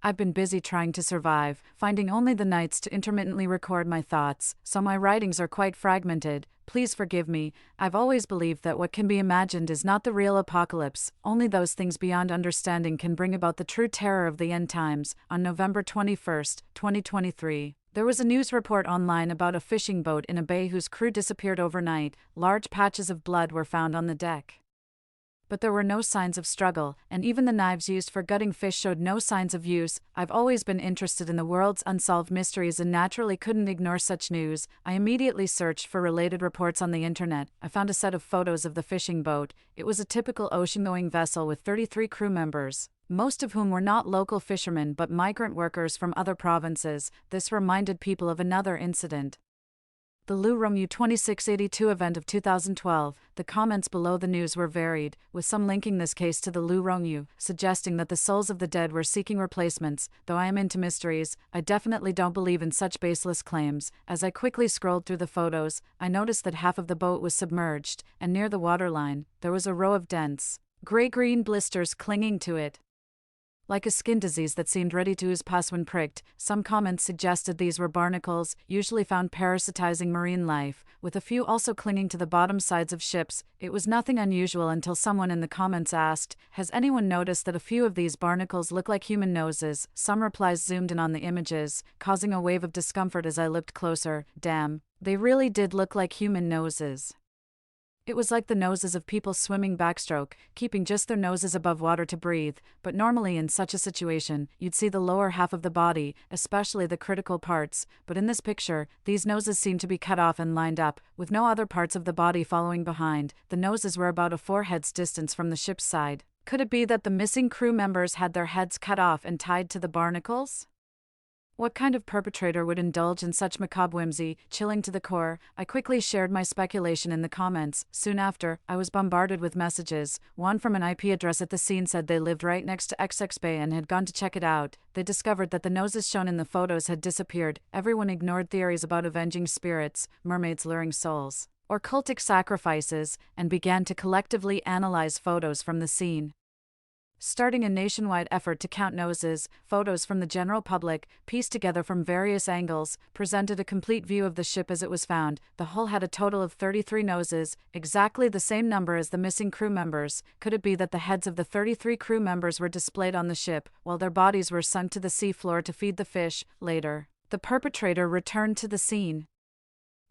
S1: I've been busy trying to survive, finding only the nights to intermittently record my thoughts, so my writings are quite fragmented. Please forgive me. I've always believed that what can be imagined is not the real apocalypse. Only those things beyond understanding can bring about the true terror of the end times. On November 21st, 2023, there was a news report online about a fishing boat in a bay whose crew disappeared overnight. Large patches of blood were found on the deck. But there were no signs of struggle, and even the knives used for gutting fish showed no signs of use. I've always been interested in the world's unsolved mysteries and naturally couldn't ignore such news. I immediately searched for related reports on the internet. I found a set of photos of the fishing boat. It was a typical ocean-going vessel with 33 crew members, most of whom were not local fishermen but migrant workers from other provinces. This reminded people of another incident. The Lu Rongyu 2682 event of 2012. The comments below the news were varied, with some linking this case to the Lu Rongyu, suggesting that the souls of the dead were seeking replacements. Though I am into mysteries, I definitely don't believe in such baseless claims. As I quickly scrolled through the photos, I noticed that half of the boat was submerged, and near the waterline, there was a row of dense, gray-green blisters clinging to it, like a skin disease that seemed ready to ooze pus when pricked. Some comments suggested these were barnacles, usually found parasitizing marine life, with a few also clinging to the bottom sides of ships. It was nothing unusual until someone in the comments asked, "Has anyone noticed that a few of these barnacles look like human noses?" Some replies zoomed in on the images, causing a wave of discomfort as I looked closer. Damn, they really did look like human noses. It was like the noses of people swimming backstroke, keeping just their noses above water to breathe, but normally in such a situation, you'd see the lower half of the body, especially the critical parts, but in this picture, these noses seemed to be cut off and lined up, with no other parts of the body following behind. The noses were about a 4 heads distance from the ship's side. Could it be that the missing crew members had their heads cut off and tied to the barnacles? What kind of perpetrator would indulge in such macabre whimsy? Chilling to the core, I quickly shared my speculation in the comments. Soon after, I was bombarded with messages. One from an IP address at the scene said they lived right next to XX Bay and had gone to check it out. They discovered that the noses shown in the photos had disappeared. Everyone ignored theories about avenging spirits, mermaids luring souls, or cultic sacrifices, and began to collectively analyze photos from the scene. Starting a nationwide effort to count noses, photos from the general public, pieced together from various angles, presented a complete view of the ship as it was found. The hull had a total of 33 noses, exactly the same number as the missing crew members. Could it be that the heads of the 33 crew members were displayed on the ship, while their bodies were sunk to the sea floor to feed the fish? Later, the perpetrator returned to the scene.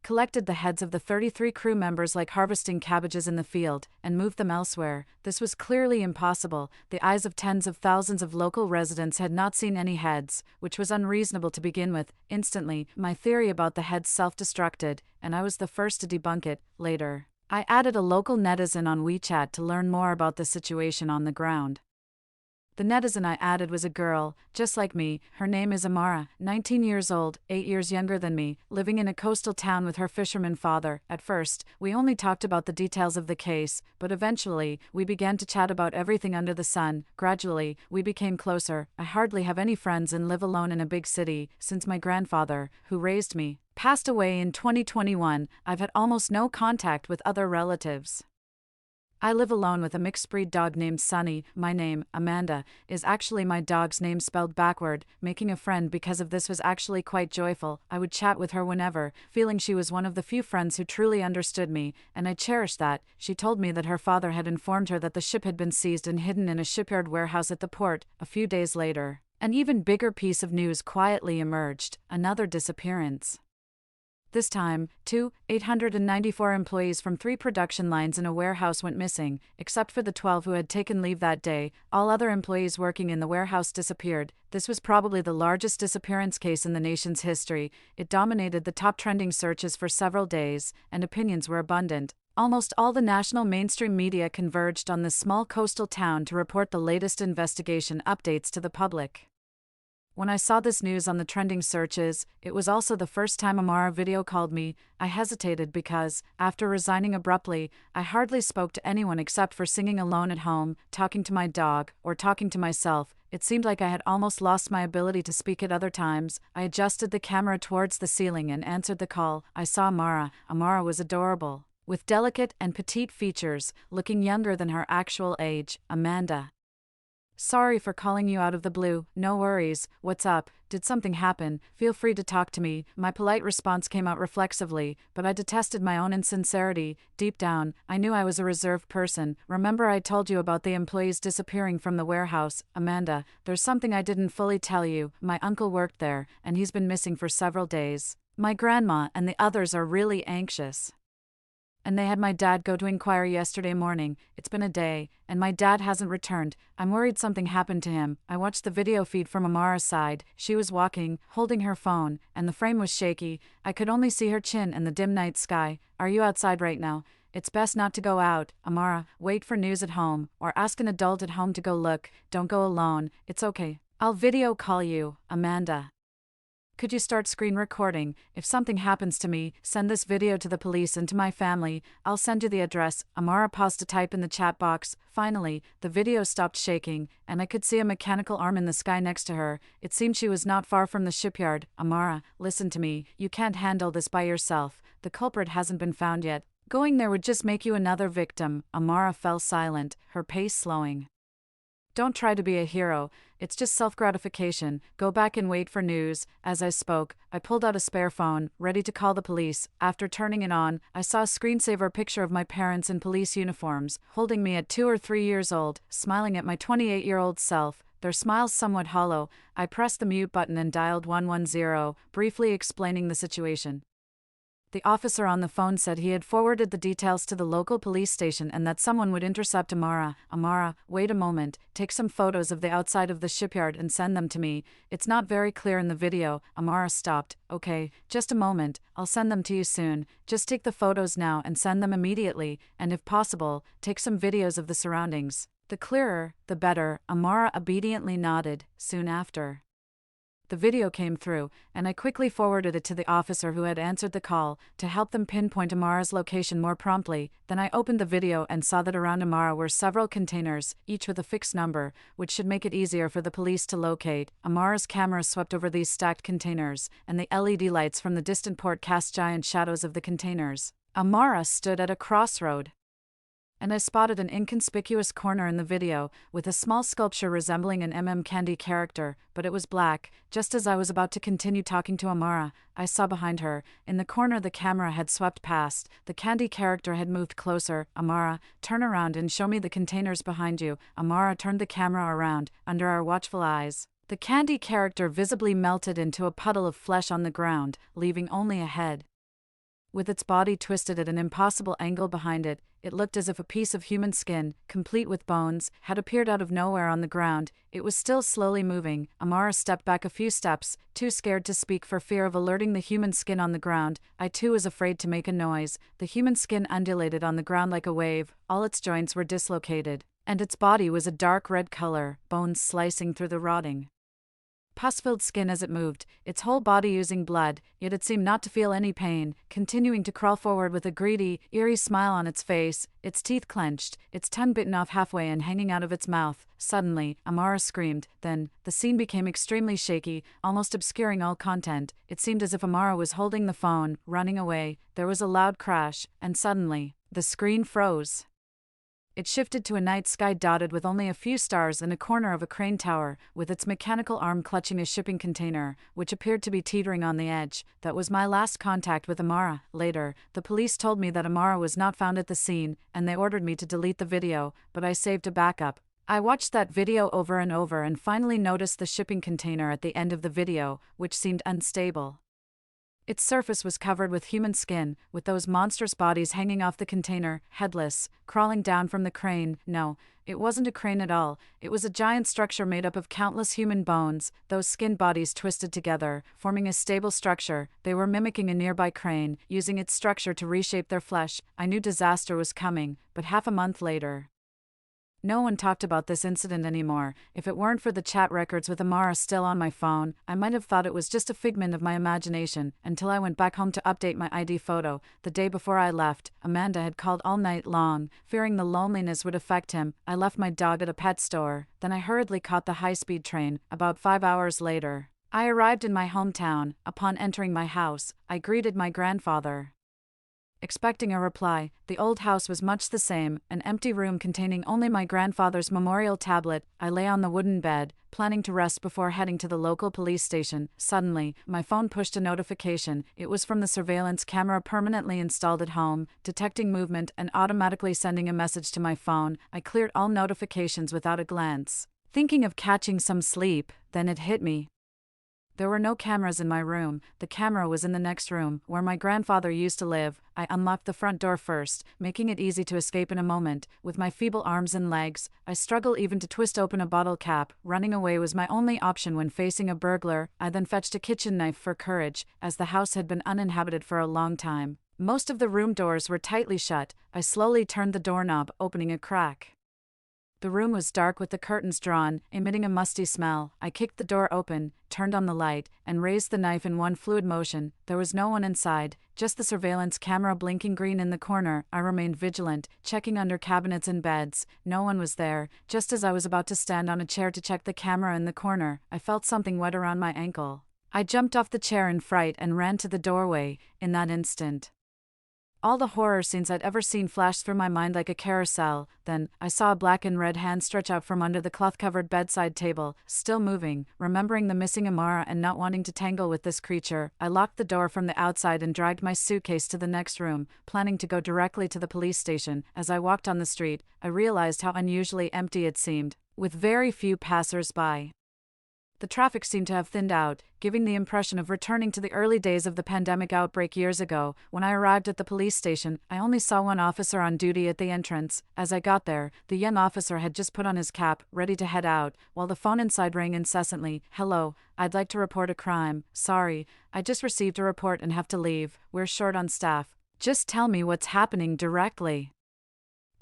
S1: collected the heads of the 33 crew members like harvesting cabbages in the field, and moved them elsewhere. This was clearly impossible. The eyes of tens of thousands of local residents had not seen any heads, which was unreasonable to begin with. Instantly, my theory about the heads self-destructed, and I was the first to debunk it. Later, I added a local netizen on WeChat to learn more about the situation on the ground. The netizen I added was a girl, just like me. Her name is Amara, 19 years old, 8 years younger than me, living in a coastal town with her fisherman father. At first, we only talked about the details of the case, but eventually, we began to chat about everything under the sun. Gradually, we became closer. I hardly have any friends and live alone in a big city. Since my grandfather, who raised me, passed away in 2021, I've had almost no contact with other relatives. I live alone with a mixed-breed dog named Sunny. My name, Amanda, is actually my dog's name spelled backward. Making a friend because of this was actually quite joyful. I would chat with her whenever, feeling she was one of the few friends who truly understood me, and I cherished that. She told me that her father had informed her that the ship had been seized and hidden in a shipyard warehouse at the port. A few days later, an even bigger piece of news quietly emerged: another disappearance. This time, 894 employees from 3 production lines in a warehouse went missing. Except for the 12 who had taken leave that day, all other employees working in the warehouse disappeared. This was probably the largest disappearance case in the nation's history. It dominated the top trending searches for several days, and opinions were abundant. Almost all the national mainstream media converged on this small coastal town to report the latest investigation updates to the public. When I saw this news on the trending searches, it was also the first time Amara video called me. I hesitated because, after resigning abruptly, I hardly spoke to anyone except for singing alone at home, talking to my dog, or talking to myself. It seemed like I had almost lost my ability to speak at other times. I adjusted the camera towards the ceiling and answered the call. I saw Amara. Amara was adorable, with delicate and petite features, looking younger than her actual age. Amanda. Sorry for calling you out of the blue. No worries. What's up? Did something happen? Feel free to talk to me. My polite response came out reflexively, but I detested my own insincerity. Deep down, I knew I was a reserved person. Remember I told you about the employees disappearing from the warehouse? Amanda, there's something I didn't fully tell you. My uncle worked there, and he's been missing for several days. My grandma and the others are really anxious. And they had my dad go to inquire yesterday morning. It's been a day, and my dad hasn't returned. I'm worried something happened to him. I watched the video feed from Amara's side. She was walking, holding her phone, and the frame was shaky. I could only see her chin and the dim night sky. Are you outside right now? It's best not to go out. Amara, wait for news at home, or ask an adult at home to go look. Don't go alone. It's okay. I'll video call you. Amanda. Could you start screen recording? If something happens to me, send this video to the police and to my family. I'll send you the address. Amara paused to type in the chat box. Finally, the video stopped shaking, and I could see a mechanical arm in the sky next to her. It seemed she was not far from the shipyard. Amara, listen to me. You can't handle this by yourself. The culprit hasn't been found yet. Going there would just make you another victim. Amara fell silent, her pace slowing. Don't try to be a hero. It's just self-gratification. Go back and wait for news. As I spoke, I pulled out a spare phone, ready to call the police. After turning it on, I saw a screensaver picture of my parents in police uniforms, holding me at 2 or 3 years old, smiling at my 28-year-old self. Their smiles somewhat hollow. I pressed the mute button and dialed 110, briefly explaining the situation. The officer on the phone said he had forwarded the details to the local police station and that someone would intercept Amara. Amara, wait a moment, take some photos of the outside of the shipyard and send them to me. It's not very clear in the video. Amara stopped. Okay, just a moment, I'll send them to you soon. Just take the photos now and send them immediately, and if possible, take some videos of the surroundings. The clearer, the better. Amara obediently nodded. Soon after, the video came through, and I quickly forwarded it to the officer who had answered the call, to help them pinpoint Amara's location more promptly. Then I opened the video and saw that around Amara were several containers, each with a fixed number, which should make it easier for the police to locate. Amara's camera swept over these stacked containers, and the LED lights from the distant port cast giant shadows of the containers. Amara stood at a crossroad, and I spotted an inconspicuous corner in the video, with a small sculpture resembling an Candy character, but it was black. Just as I was about to continue talking to Amara, I saw behind her, in the corner the camera had swept past, the Candy character had moved closer. Amara, turn around and show me the containers behind you. Amara turned the camera around, under our watchful eyes. The Candy character visibly melted into a puddle of flesh on the ground, leaving only a head. With its body twisted at an impossible angle behind it, it looked as if a piece of human skin, complete with bones, had appeared out of nowhere on the ground. It was still slowly moving. Amara stepped back a few steps, too scared to speak for fear of alerting the human skin on the ground. I too was afraid to make a noise. The human skin undulated on the ground like a wave, all its joints were dislocated, and its body was a dark red color, bones slicing through the rotting, pus-filled skin as it moved, its whole body oozing blood, yet it seemed not to feel any pain, continuing to crawl forward with a greedy, eerie smile on its face, its teeth clenched, its tongue bitten off halfway and hanging out of its mouth. Suddenly, Amara screamed. Then, the scene became extremely shaky, almost obscuring all content. It seemed as if Amara was holding the phone, running away. There was a loud crash, and suddenly, the screen froze. It shifted to a night sky dotted with only a few stars and a corner of a crane tower, with its mechanical arm clutching a shipping container, which appeared to be teetering on the edge. That was my last contact with Amara. Later, the police told me that Amara was not found at the scene, and they ordered me to delete the video, but I saved a backup. I watched that video over and over and finally noticed the shipping container at the end of the video, which seemed unstable. Its surface was covered with human skin, with those monstrous bodies hanging off the container, headless, crawling down from the crane. No, it wasn't a crane at all. It was a giant structure made up of countless human bones, those skin bodies twisted together, forming a stable structure. They were mimicking a nearby crane, using its structure to reshape their flesh. I knew disaster was coming, but half a month later, no one talked about this incident anymore. If it weren't for the chat records with Amara still on my phone, I might have thought it was just a figment of my imagination, until I went back home to update my ID photo. The day before I left, Amanda had called all night long, fearing the loneliness would affect him. I left my dog at a pet store, then I hurriedly caught the high-speed train. About 5 hours later, I arrived in my hometown. Upon entering my house, I greeted my grandfather, expecting a reply. The old house was much the same, an empty room containing only my grandfather's memorial tablet. I lay on the wooden bed, planning to rest before heading to the local police station. Suddenly, my phone pushed a notification. It was from the surveillance camera permanently installed at home, detecting movement and automatically sending a message to my phone. I cleared all notifications without a glance, thinking of catching some sleep. Then it hit me. There were no cameras in my room. The camera was in the next room, where my grandfather used to live. I unlocked the front door first, making it easy to escape in a moment. With my feeble arms and legs, I struggled even to twist open a bottle cap. Running away was my only option when facing a burglar. I then fetched a kitchen knife for courage, as the house had been uninhabited for a long time. Most of the room doors were tightly shut. I slowly turned the doorknob, opening a crack. The room was dark with the curtains drawn, emitting a musty smell. I kicked the door open, turned on the light, and raised the knife in one fluid motion. There was no one inside, just the surveillance camera blinking green in the corner. I remained vigilant, checking under cabinets and beds. No one was there. Just as I was about to stand on a chair to check the camera in the corner, I felt something wet around my ankle. I jumped off the chair in fright and ran to the doorway. In that instant, all the horror scenes I'd ever seen flashed through my mind like a carousel. Then, I saw a black and red hand stretch out from under the cloth-covered bedside table, still moving. Remembering the missing Amara and not wanting to tangle with this creature, I locked the door from the outside and dragged my suitcase to the next room, planning to go directly to the police station. As I walked on the street, I realized how unusually empty it seemed, with very few passers-by. The traffic seemed to have thinned out, giving the impression of returning to the early days of the pandemic outbreak years ago. When I arrived at the police station, I only saw one officer on duty at the entrance. As I got there, the young officer had just put on his cap, ready to head out, while the phone inside rang incessantly. "Hello, I'd like to report a crime. Sorry, I just received a report and have to leave. We're short on staff. Just tell me what's happening directly."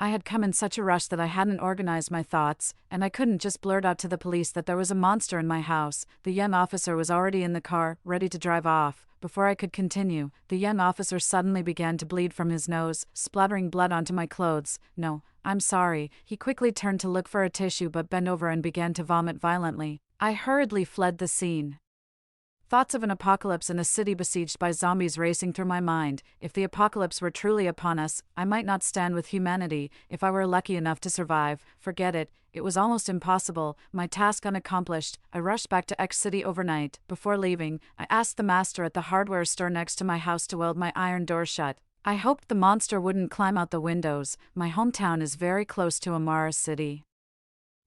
S1: I had come in such a rush that I hadn't organized my thoughts, and I couldn't just blurt out to the police that there was a monster in my house. The young officer was already in the car, ready to drive off. Before I could continue, the young officer suddenly began to bleed from his nose, splattering blood onto my clothes. "No, I'm sorry." He quickly turned to look for a tissue but bent over and began to vomit violently. I hurriedly fled the scene. Thoughts of an apocalypse in a city besieged by zombies racing through my mind. If the apocalypse were truly upon us, I might not stand with humanity. If I were lucky enough to survive, forget it. It was almost impossible. My task unaccomplished, I rushed back to X City overnight. Before leaving, I asked the master at the hardware store next to my house to weld my iron door shut. I hoped the monster wouldn't climb out the windows. My hometown is very close to Amara City.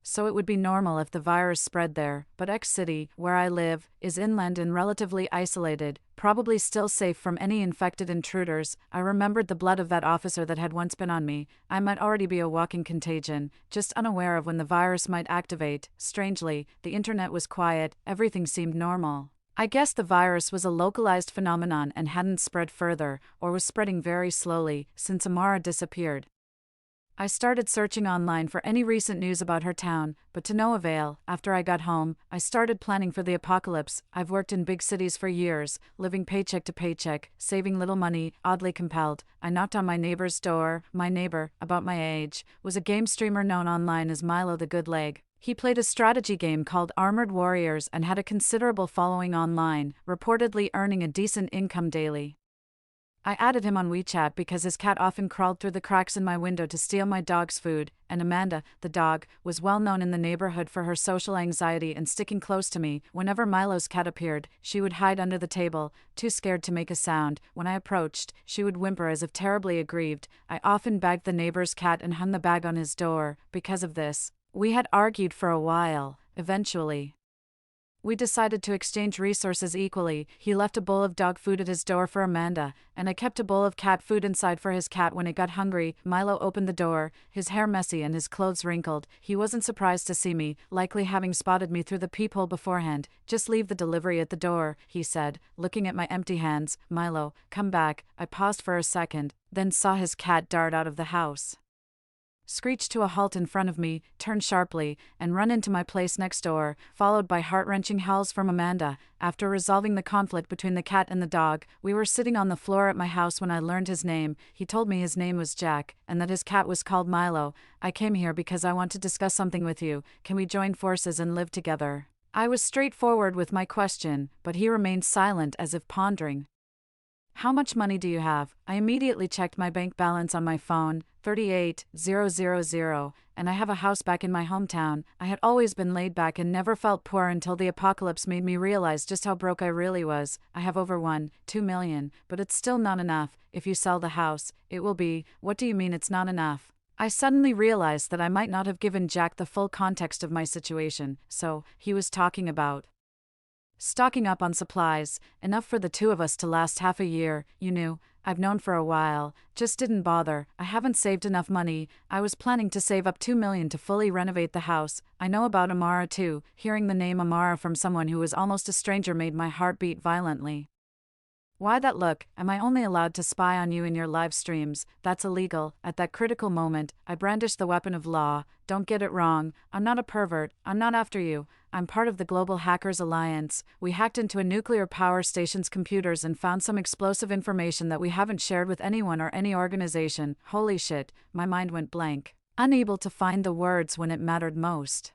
S1: So it would be normal if the virus spread there, but X City, where I live, is inland and relatively isolated, probably still safe from any infected intruders. I remembered the blood of that officer that had once been on me. I might already be a walking contagion, just unaware of when the virus might activate. Strangely, the internet was quiet, everything seemed normal. I guess the virus was a localized phenomenon and hadn't spread further, or was spreading very slowly, since Amara disappeared. I started searching online for any recent news about her town, but to no avail. After I got home, I started planning for the apocalypse. I've worked in big cities for years, living paycheck to paycheck, saving little money, oddly compelled. I knocked on my neighbor's door. My neighbor, about my age, was a game streamer known online as Milo the Good Leg. He played a strategy game called Armored Warriors and had a considerable following online, reportedly earning a decent income daily. I added him on WeChat because his cat often crawled through the cracks in my window to steal my dog's food, and Amanda, the dog, was well known in the neighborhood for her social anxiety and sticking close to me. Whenever Milo's cat appeared, she would hide under the table, too scared to make a sound. When I approached, she would whimper as if terribly aggrieved. I often bagged the neighbor's cat and hung the bag on his door. Because of this, we had argued for a while. Eventually, we decided to exchange resources equally. He left a bowl of dog food at his door for Amanda, and I kept a bowl of cat food inside for his cat when it got hungry. Milo opened the door, his hair messy and his clothes wrinkled. He wasn't surprised to see me, likely having spotted me through the peephole beforehand. "Just leave the delivery at the door," he said, looking at my empty hands. "Milo, come back." I paused for a second, then saw his cat dart out of the house, screech to a halt in front of me, turn sharply, and run into my place next door, followed by heart-wrenching howls from Amanda. After resolving the conflict between the cat and the dog, we were sitting on the floor at my house when I learned his name. He told me his name was Jack, and that his cat was called Milo. "I came here because I want to discuss something with you. Can we join forces and live together?" I was straightforward with my question, but he remained silent as if pondering. "How much money do you have?" I immediately checked my bank balance on my phone, 38,000, and I have a house back in my hometown. I had always been laid back and never felt poor until the apocalypse made me realize just how broke I really was. I have over 2 million, but it's still not enough. If you sell the house, it will be. What do you mean it's not enough? I suddenly realized that I might not have given Jack the full context of my situation, so he was talking about stocking up on supplies, enough for the two of us to last half a year. You knew, I've known for a while, just didn't bother. I haven't saved enough money. I was planning to save up 2 million to fully renovate the house. I know about Amara too. Hearing the name Amara from someone who was almost a stranger made my heart beat violently. "Why that look? Am I only allowed to spy on you in your live streams? That's illegal." At that critical moment, I brandished the weapon of law. "Don't get it wrong. I'm not a pervert. I'm not after you. I'm part of the Global Hackers Alliance. We hacked into a nuclear power station's computers and found some explosive information that we haven't shared with anyone or any organization." Holy shit, my mind went blank, unable to find the words when it mattered most.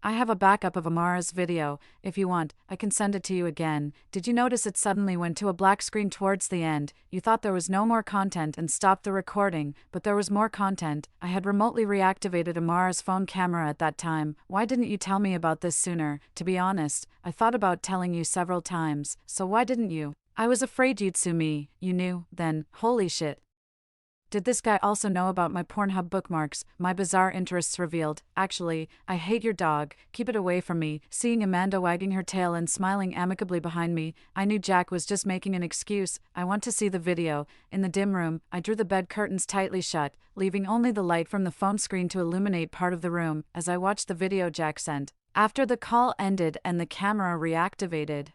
S1: "I have a backup of Amara's video. If you want, I can send it to you again. Did you notice it suddenly went to a black screen towards the end? You thought there was no more content and stopped the recording, but there was more content. I had remotely reactivated Amara's phone camera at that time. Why didn't you tell me about this sooner? To be honest, I thought about telling you several times, so why didn't you? I was afraid you'd sue me." "You knew, then? Holy shit. Did this guy also know about my Pornhub bookmarks, my bizarre interests revealed? Actually, I hate your dog. Keep it away from me." Seeing Amanda wagging her tail and smiling amicably behind me, I knew Jack was just making an excuse. "I want to see the video." In the dim room, I drew the bed curtains tightly shut, leaving only the light from the phone screen to illuminate part of the room, as I watched the video Jack sent. After the call ended and the camera reactivated,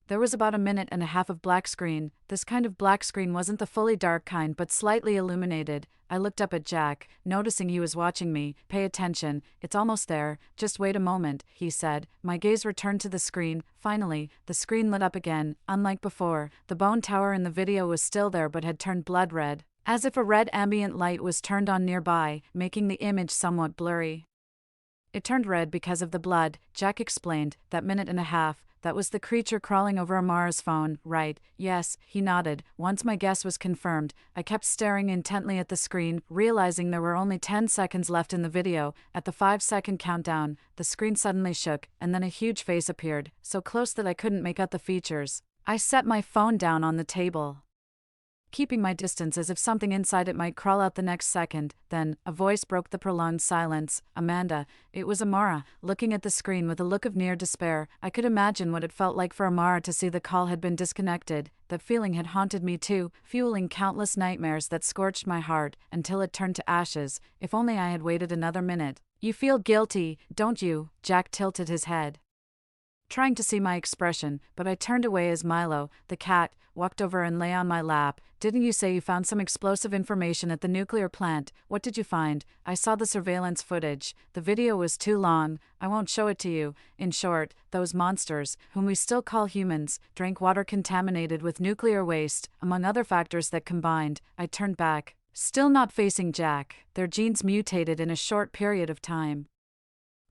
S1: there was about a minute and a half of black screen. This kind of black screen wasn't the fully dark kind but slightly illuminated. I looked up at Jack, noticing he was watching me. "Pay attention, it's almost there. Just wait a moment," he said. My gaze returned to the screen. Finally, the screen lit up again. Unlike before, the bone tower in the video was still there but had turned blood red, as if a red ambient light was turned on nearby, making the image somewhat blurry. "It turned red because of the blood," Jack explained. "That minute and a half, that was the creature crawling over Amara's phone, right?" "Yes," he nodded. Once my guess was confirmed, I kept staring intently at the screen, realizing there were only 10 seconds left in the video. At the 5-second countdown, the screen suddenly shook, and then a huge face appeared, so close that I couldn't make out the features. I set my phone down on the table. keeping my distance as if something inside it might crawl out the next second. Then, a voice broke the prolonged silence. Amanda. It was Amara, looking at the screen with a look of near despair. I could imagine what it felt like for Amara to see the call had been disconnected. That feeling had haunted me too, fueling countless nightmares that scorched my heart until it turned to ashes. If only I had waited another minute. You feel guilty, don't you? Jack tilted his head, trying to see my expression, but I turned away as Milo, the cat, walked over and lay on my lap. Didn't you say you found some explosive information at the nuclear plant? What did you find? I saw the surveillance footage. The video was too long. I won't show it to you. In short, those monsters, whom we still call humans, drank water contaminated with nuclear waste, among other factors that combined. I turned back, still not facing Jack. Their genes mutated in a short period of time.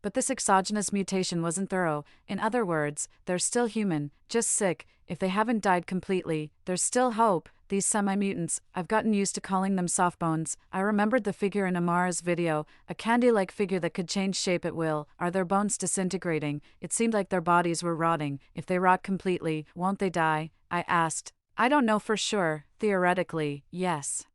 S1: But this exogenous mutation wasn't thorough. In other words, they're still human, just sick. If they haven't died completely, there's still hope. These semi-mutants, I've gotten used to calling them softbones. I remembered the figure in Amara's video, a candy-like figure that could change shape at will. Are their bones disintegrating? It seemed like their bodies were rotting. If they rot completely, won't they die? I asked. I don't know for sure. Theoretically, yes.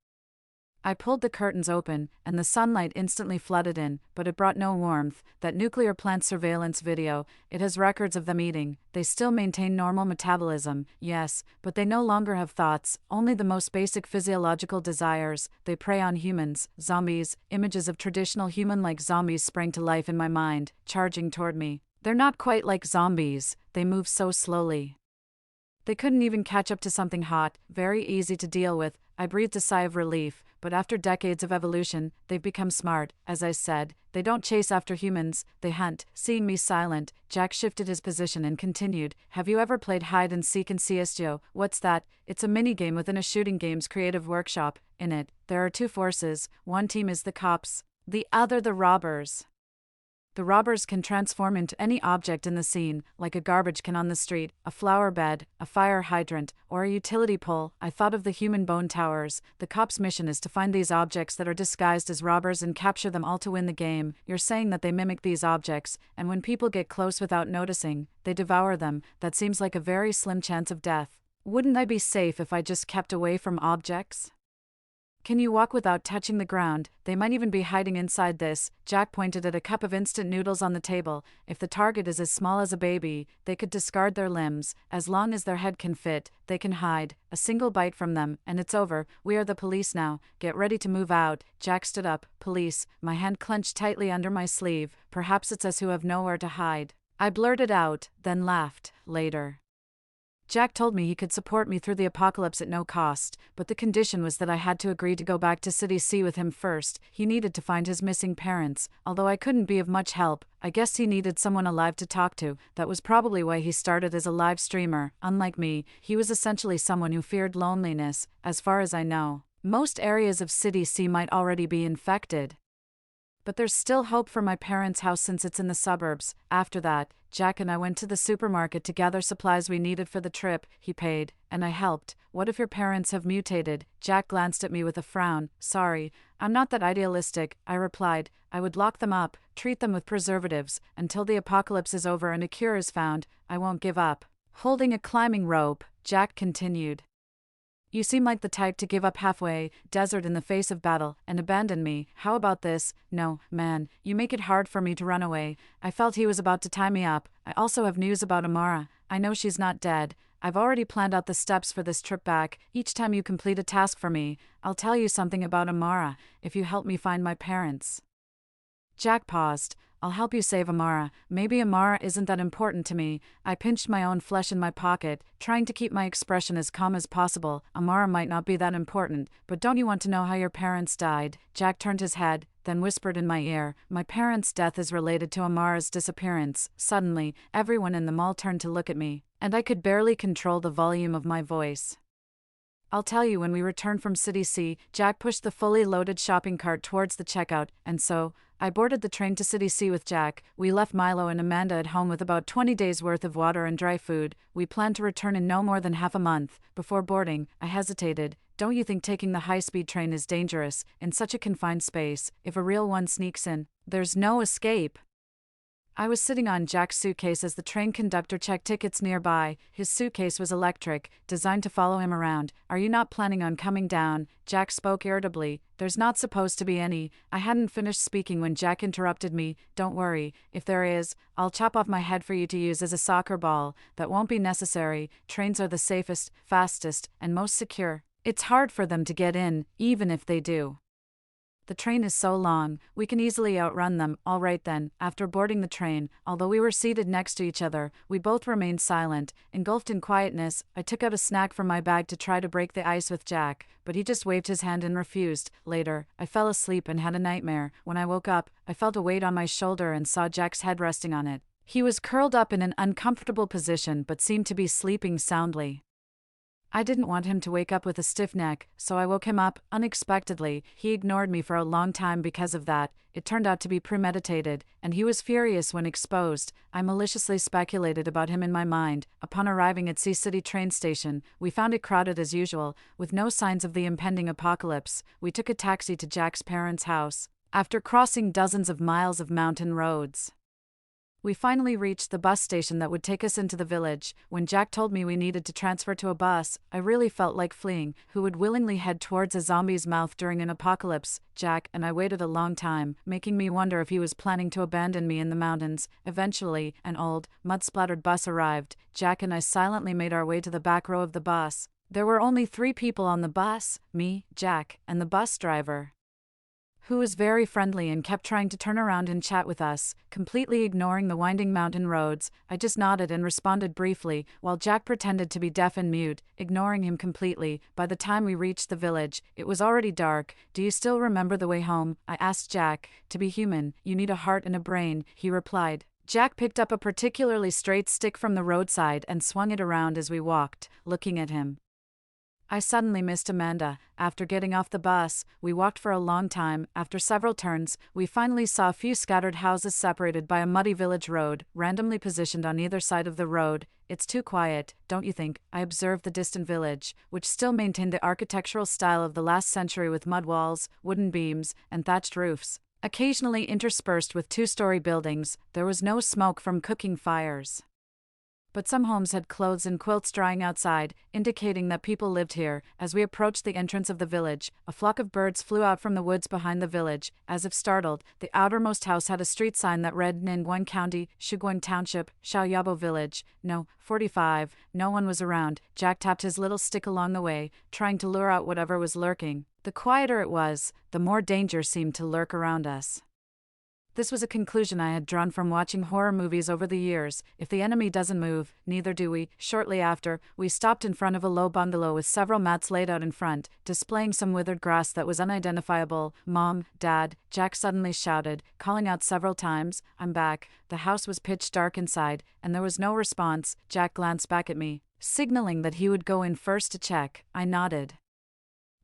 S1: I pulled the curtains open, and the sunlight instantly flooded in, but it brought no warmth. That nuclear plant surveillance video, it has records of them eating. They still maintain normal metabolism, yes, but they no longer have thoughts, only the most basic physiological desires. They prey on humans, zombies. Images of traditional human-like zombies sprang to life in my mind, charging toward me. They're not quite like zombies, they move so slowly. They couldn't even catch up to something hot, very easy to deal with. I breathed a sigh of relief, but after decades of evolution, they've become smart. As I said, they don't chase after humans, they hunt. Seeing me silent, Jack shifted his position and continued, have you ever played hide and seek in CSGO? What's that? It's a minigame within a shooting game's creative workshop. In it, there are two forces. One team is the cops, the other the robbers. The robbers can transform into any object in the scene, like a garbage can on the street, a flower bed, a fire hydrant, or a utility pole. I thought of the human bone towers. The cops' mission is to find these objects that are disguised as robbers and capture them all to win the game. You're saying that they mimic these objects, and when people get close without noticing, they devour them. That seems like a very slim chance of death. Wouldn't I be safe if I just kept away from objects? Can you walk without touching the ground? They might even be hiding inside this. Jack pointed at a cup of instant noodles on the table. If the target is as small as a baby, they could discard their limbs. As long as their head can fit, they can hide. A single bite from them, and it's over. We are the police now. Get ready to move out. Jack stood up. Police. My hand clenched tightly under my sleeve. Perhaps it's us who have nowhere to hide. I blurted out, then laughed. Later. Jack told me he could support me through the apocalypse at no cost, but the condition was that I had to agree to go back to City C with him first. He needed to find his missing parents. Although I couldn't be of much help, I guess he needed someone alive to talk to. That was probably why he started as a live streamer. Unlike me, he was essentially someone who feared loneliness, as far as I know. Most areas of City C might already be infected. But there's still hope for my parents' house since it's in the suburbs. After that, Jack and I went to the supermarket to gather supplies we needed for the trip. He paid, and I helped. What if your parents have mutated? Jack glanced at me with a frown. Sorry, I'm not that idealistic, I replied. I would lock them up, treat them with preservatives, until the apocalypse is over and a cure is found. I won't give up. Holding a climbing rope, Jack continued. You seem like the type to give up halfway, desert in the face of battle, and abandon me. How about this? No, man, you make it hard for me to run away. I felt he was about to tie me up. I also have news about Amara. I know she's not dead. I've already planned out the steps for this trip back. Each time you complete a task for me, I'll tell you something about Amara, if you help me find my parents. Jack paused. I'll help you save Amara. Maybe Amara isn't that important to me. I pinched my own flesh in my pocket, trying to keep my expression as calm as possible. Amara might not be that important, but don't you want to know how your parents died? Jack turned his head, then whispered in my ear, my parents' death is related to Amara's disappearance. Suddenly, everyone in the mall turned to look at me, and I could barely control the volume of my voice. I'll tell you when we return from City C. Jack pushed the fully loaded shopping cart towards the checkout, and so, I boarded the train to City C with Jack. We left Milo and Amanda at home with about 20 days' worth of water and dry food. We planned to return in no more than half a month. Before boarding, I hesitated. Don't you think taking the high-speed train is dangerous, in such a confined space? If a real one sneaks in, there's no escape. I was sitting on Jack's suitcase as the train conductor checked tickets nearby. His suitcase was electric, designed to follow him around. "Are you not planning on coming down?" Jack spoke irritably. "There's not supposed to be any." I hadn't finished speaking when Jack interrupted me. "Don't worry. If there is, I'll chop off my head for you to use as a soccer ball. That won't be necessary. Trains are the safest, fastest, and most secure. It's hard for them to get in, even if they do. The train is so long, we can easily outrun them." "All right then." After boarding the train, although we were seated next to each other, we both remained silent, engulfed in quietness. I took out a snack from my bag to try to break the ice with Jack, but he just waved his hand and refused. Later, I fell asleep and had a nightmare. When I woke up, I felt a weight on my shoulder and saw Jack's head resting on it. He was curled up in an uncomfortable position but seemed to be sleeping soundly. I didn't want him to wake up with a stiff neck, so I woke him up, unexpectedly. He ignored me for a long time because of that. It turned out to be premeditated, and he was furious when exposed. I maliciously speculated about him in my mind. Upon arriving at Sea City train station, we found it crowded as usual, with no signs of the impending apocalypse. We took a taxi to Jack's parents' house. After crossing dozens of miles of mountain roads, we finally reached the bus station that would take us into the village. When Jack told me we needed to transfer to a bus, I really felt like fleeing. Who would willingly head towards a zombie's mouth during an apocalypse? Jack and I waited a long time, making me wonder if he was planning to abandon me in the mountains. Eventually, an old, mud-splattered bus arrived. Jack and I silently made our way to the back row of the bus. There were only 3 people on the bus: me, Jack, and the bus driver, who was very friendly and kept trying to turn around and chat with us, completely ignoring the winding mountain roads. I just nodded and responded briefly, while Jack pretended to be deaf and mute, ignoring him completely. By the time we reached the village, it was already dark. "Do you still remember the way home?" I asked Jack. "To be human, you need a heart and a brain," he replied. Jack picked up a particularly straight stick from the roadside and swung it around as we walked, looking at him. I suddenly missed Amanda. After getting off the bus, we walked for a long time. After several turns, we finally saw a few scattered houses separated by a muddy village road, randomly positioned on either side of the road. "It's too quiet, don't you think?" I observed the distant village, which still maintained the architectural style of the last century with mud walls, wooden beams, and thatched roofs, occasionally interspersed with 2-story buildings. There was no smoke from cooking fires, but some homes had clothes and quilts drying outside, indicating that people lived here. As we approached the entrance of the village, a flock of birds flew out from the woods behind the village. As if startled, the outermost house had a street sign that read Ningguang County, Shuguang Township, Xiaoyabo Village. No, 45. No one was around. Jack tapped his little stick along the way, trying to lure out whatever was lurking. The quieter it was, the more danger seemed to lurk around us. This was a conclusion I had drawn from watching horror movies over the years. If the enemy doesn't move, neither do we. Shortly after, we stopped in front of a low bungalow with several mats laid out in front, displaying some withered grass that was unidentifiable. "Mom, Dad," Jack suddenly shouted, calling out several times. "I'm back." The house was pitch dark inside, and there was no response. Jack glanced back at me, signaling that he would go in first to check. I nodded,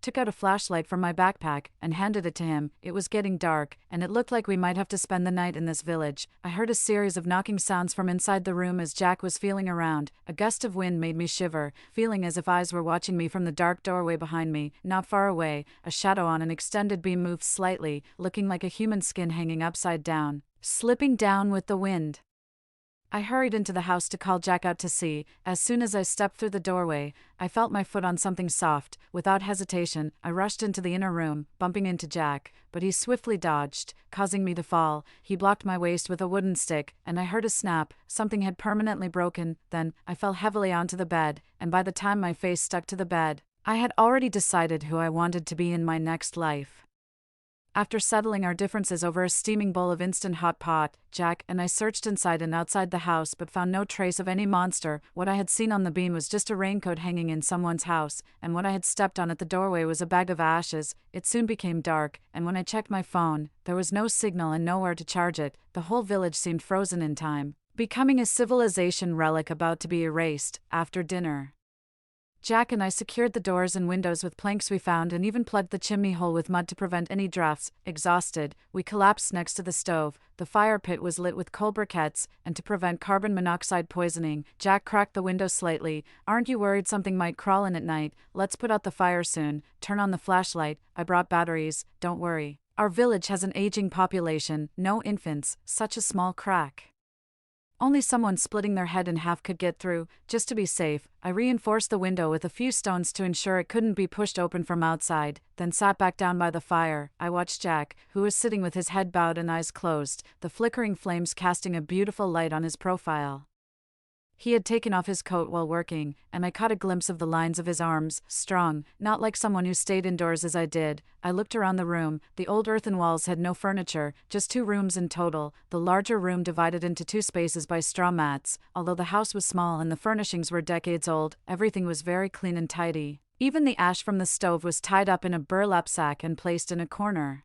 S1: took out a flashlight from my backpack, and handed it to him. It was getting dark, and it looked like we might have to spend the night in this village. I heard a series of knocking sounds from inside the room as Jack was feeling around. A gust of wind made me shiver, feeling as if eyes were watching me from the dark doorway behind me. Not far away, a shadow on an extended beam moved slightly, looking like a human skin hanging upside down, slipping down with the wind. I hurried into the house to call Jack out to see. As soon as I stepped through the doorway, I felt my foot on something soft. Without hesitation, I rushed into the inner room, bumping into Jack, but he swiftly dodged, causing me to fall. He blocked my waist with a wooden stick, and I heard a snap. Something had permanently broken. Then, I fell heavily onto the bed, and by the time my face stuck to the bed, I had already decided who I wanted to be in my next life. After settling our differences over a steaming bowl of instant hot pot, Jack and I searched inside and outside the house but found no trace of any monster. What I had seen on the beam was just a raincoat hanging in someone's house, and what I had stepped on at the doorway was a bag of ashes. It soon became dark, and when I checked my phone, there was no signal and nowhere to charge it. The whole village seemed frozen in time, becoming a civilization relic about to be erased. After dinner, Jack and I secured the doors and windows with planks we found and even plugged the chimney hole with mud to prevent any drafts. Exhausted, we collapsed next to the stove. The fire pit was lit with coal briquettes, and to prevent carbon monoxide poisoning, Jack cracked the window slightly. "Aren't you worried something might crawl in at night? Let's put out the fire soon. Turn on the flashlight. I brought batteries. Don't worry. Our village has an aging population, no infants, such a small crack Only someone splitting their head in half could get through. Just to be safe, I reinforced the window with a few stones to ensure it couldn't be pushed open from outside, then sat back down by the fire. I watched Jack, who was sitting with his head bowed and eyes closed, the flickering flames casting a beautiful light on his profile. He had taken off his coat while working, and I caught a glimpse of the lines of his arms, strong, not like someone who stayed indoors as I did. I looked around the room. The old earthen walls had no furniture, just 2 rooms in total, the larger room divided into 2 spaces by straw mats. Although the house was small and the furnishings were decades old, everything was very clean and tidy. Even the ash from the stove was tied up in a burlap sack and placed in a corner.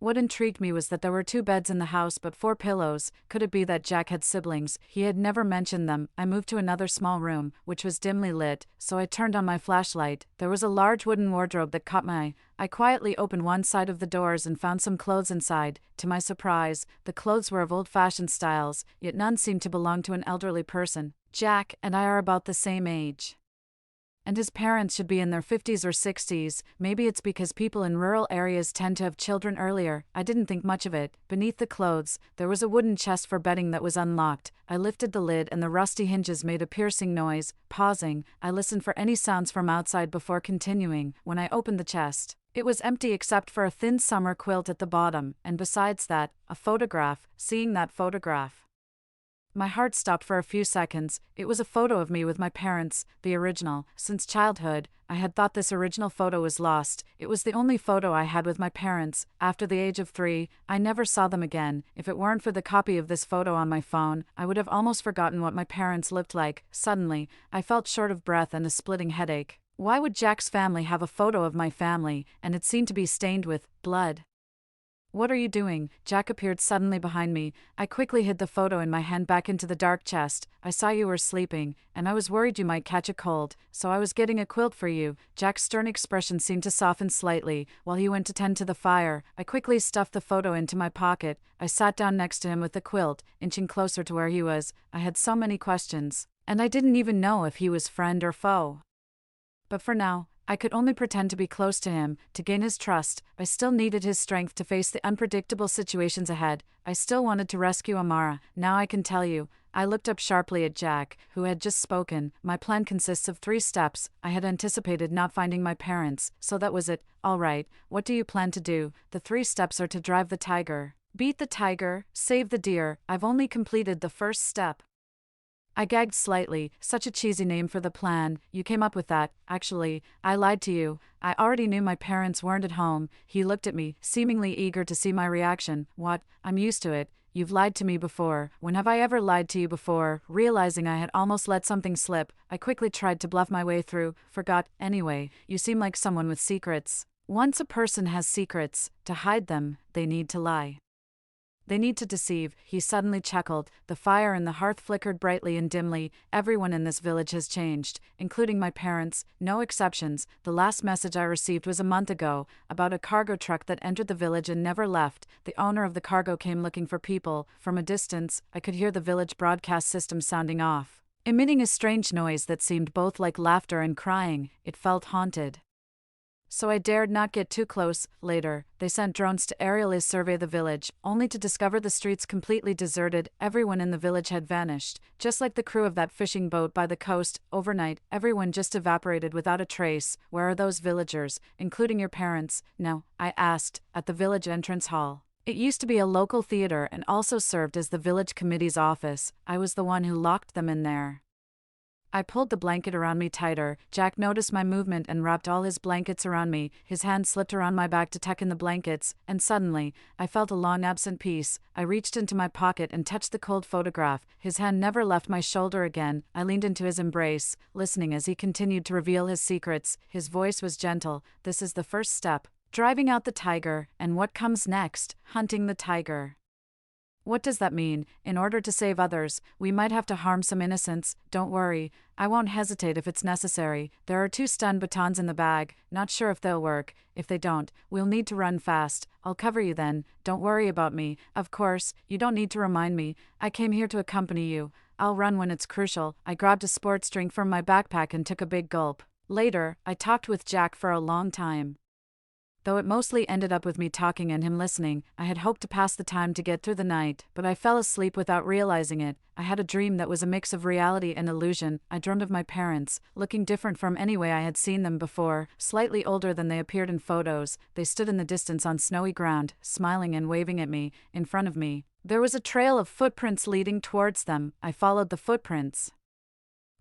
S1: What intrigued me was that there were 2 beds in the house but 4 pillows. Could it be that Jack had siblings? He had never mentioned them. I moved to another small room, which was dimly lit, so I turned on my flashlight. There was a large wooden wardrobe that caught my eye. I quietly opened one side of the doors and found some clothes inside. To my surprise, the clothes were of old-fashioned styles, yet none seemed to belong to an elderly person. Jack and I are about the same age, and his parents should be in their 50s or 60s. Maybe it's because people in rural areas tend to have children earlier. I didn't think much of it. Beneath the clothes, there was a wooden chest for bedding that was unlocked. I lifted the lid and the rusty hinges made a piercing noise. Pausing, I listened for any sounds from outside before continuing. When I opened the chest, it was empty except for a thin summer quilt at the bottom, and besides that, a photograph. Seeing that photograph, my heart stopped for a few seconds. It was a photo of me with my parents, the original. Since childhood, I had thought this original photo was lost. It was the only photo I had with my parents. After the age of 3, I never saw them again. If it weren't for the copy of this photo on my phone, I would have almost forgotten what my parents looked like. Suddenly, I felt short of breath and a splitting headache. Why would Jack's family have a photo of my family, and it seemed to be stained with blood? "What are you doing?" Jack appeared suddenly behind me. I quickly hid the photo in my hand back into the dark chest. "I saw you were sleeping, and I was worried you might catch a cold, so I was getting a quilt for you." Jack's stern expression seemed to soften slightly. While he went to tend to the fire, I quickly stuffed the photo into my pocket. I sat down next to him with the quilt, inching closer to where he was. I had so many questions, and I didn't even know if he was friend or foe. But for now, I could only pretend to be close to him. To gain his trust, I still needed his strength to face the unpredictable situations ahead. I still wanted to rescue Amara. Now I can tell you. I looked up sharply at Jack, who had just spoken. "My plan consists of 3 steps. I had anticipated not finding my parents, so that was it. All right, what do you plan to do?" "The 3 steps are to drive the tiger, beat the tiger, save the deer. I've only completed the first step." I gagged slightly. Such a cheesy name for the plan. "You came up with that." "Actually, I lied to you. I already knew my parents weren't at home." He looked at me, seemingly eager to see my reaction. "What? I'm used to it. You've lied to me before." "When have I ever lied to you before?" Realizing I had almost let something slip, I quickly tried to bluff my way through. "Forgot. Anyway, you seem like someone with secrets. Once a person has secrets, to hide them, they need to lie. They need to deceive." He suddenly chuckled. The fire in the hearth flickered brightly and dimly. "Everyone in this village has changed, including my parents. No exceptions. The last message I received was a month ago, about a cargo truck that entered the village and never left. The owner of the cargo came looking for people. From a distance, I could hear the village broadcast system sounding off, emitting a strange noise that seemed both like laughter and crying. It felt haunted. So I dared not get too close. Later, they sent drones to aerially survey the village, only to discover the streets completely deserted. Everyone in the village had vanished, just like the crew of that fishing boat by the coast. Overnight, everyone just evaporated without a trace. "Where are those villagers, including your parents?" "No," I asked, "at the village entrance hall. It used to be a local theater and also served as the village committee's office. I was the one who locked them in there." I pulled the blanket around me tighter. Jack noticed my movement and wrapped all his blankets around me. His hand slipped around my back to tuck in the blankets, and suddenly, I felt a long-absent peace. I reached into my pocket and touched the cold photograph. His hand never left my shoulder again. I leaned into his embrace, listening as he continued to reveal his secrets. His voice was gentle. "This is the first step. Driving out the tiger, and what comes next? Hunting the tiger. What does that mean? In order to save others, we might have to harm some innocents. Don't worry, I won't hesitate if it's necessary. There are 2 stun batons in the bag. Not sure if they'll work. If they don't, we'll need to run fast. I'll cover you then. Don't worry about me. Of course, you don't need to remind me. I came here to accompany you. I'll run when it's crucial." I grabbed a sports drink from my backpack and took a big gulp. Later, I talked with Jack for a long time. Though it mostly ended up with me talking and him listening, I had hoped to pass the time to get through the night, but I fell asleep without realizing it. I had a dream that was a mix of reality and illusion. I dreamed of my parents, looking different from any way I had seen them before, slightly older than they appeared in photos. They stood in the distance on snowy ground, smiling and waving at me. In front of me, there was a trail of footprints leading towards them. I followed the footprints,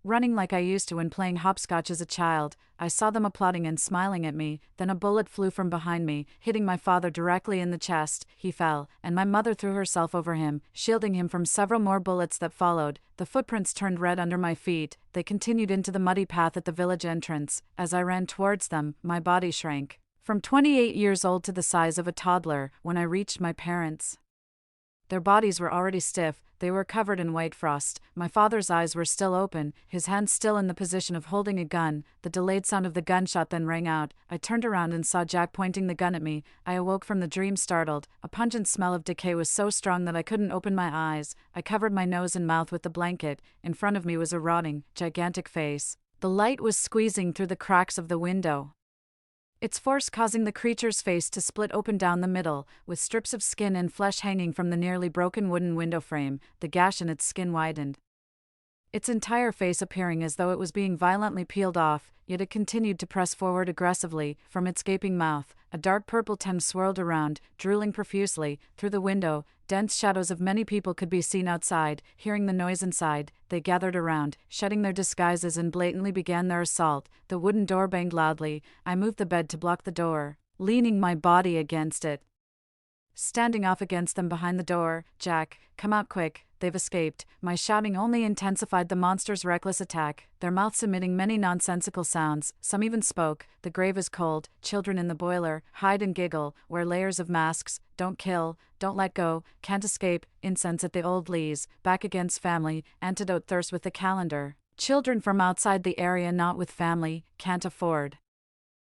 S1: running like I used to when playing hopscotch as a child. I saw them applauding and smiling at me. Then a bullet flew from behind me, hitting my father directly in the chest. He fell, and my mother threw herself over him, shielding him from several more bullets that followed. The footprints turned red under my feet. They continued into the muddy path at the village entrance. As I ran towards them, my body shrank from 28 years old to the size of a toddler. When I reached my parents, their bodies were already stiff. They were covered in white frost. My father's eyes were still open, his hands still in the position of holding a gun. The delayed sound of the gunshot then rang out. I turned around and saw Jack pointing the gun at me. I awoke from the dream startled. A pungent smell of decay was so strong that I couldn't open my eyes. I covered my nose and mouth with the blanket. In front of me was a rotting, gigantic face. The light was squeezing through the cracks of the window, its force causing the creature's face to split open down the middle, with strips of skin and flesh hanging from the nearly broken wooden window frame. The gash in its skin widened, its entire face appearing as though it was being violently peeled off, yet it continued to press forward aggressively. From its gaping mouth, a dark purple tongue swirled around, drooling profusely. Through the window, dense shadows of many people could be seen outside. Hearing the noise inside, they gathered around, shedding their disguises and blatantly began their assault. The wooden door banged loudly. I moved the bed to block the door, leaning my body against it. Standing off against them behind the door, "Jack, come out quick, they've escaped." My shouting only intensified the monster's reckless attack, their mouths emitting many nonsensical sounds. Some even spoke. "The grave is cold, children in the boiler, hide and giggle, wear layers of masks, don't kill, don't let go, can't escape, incense at the old lees, back against family, antidote thirst with the calendar, children from outside the area not with family, can't afford."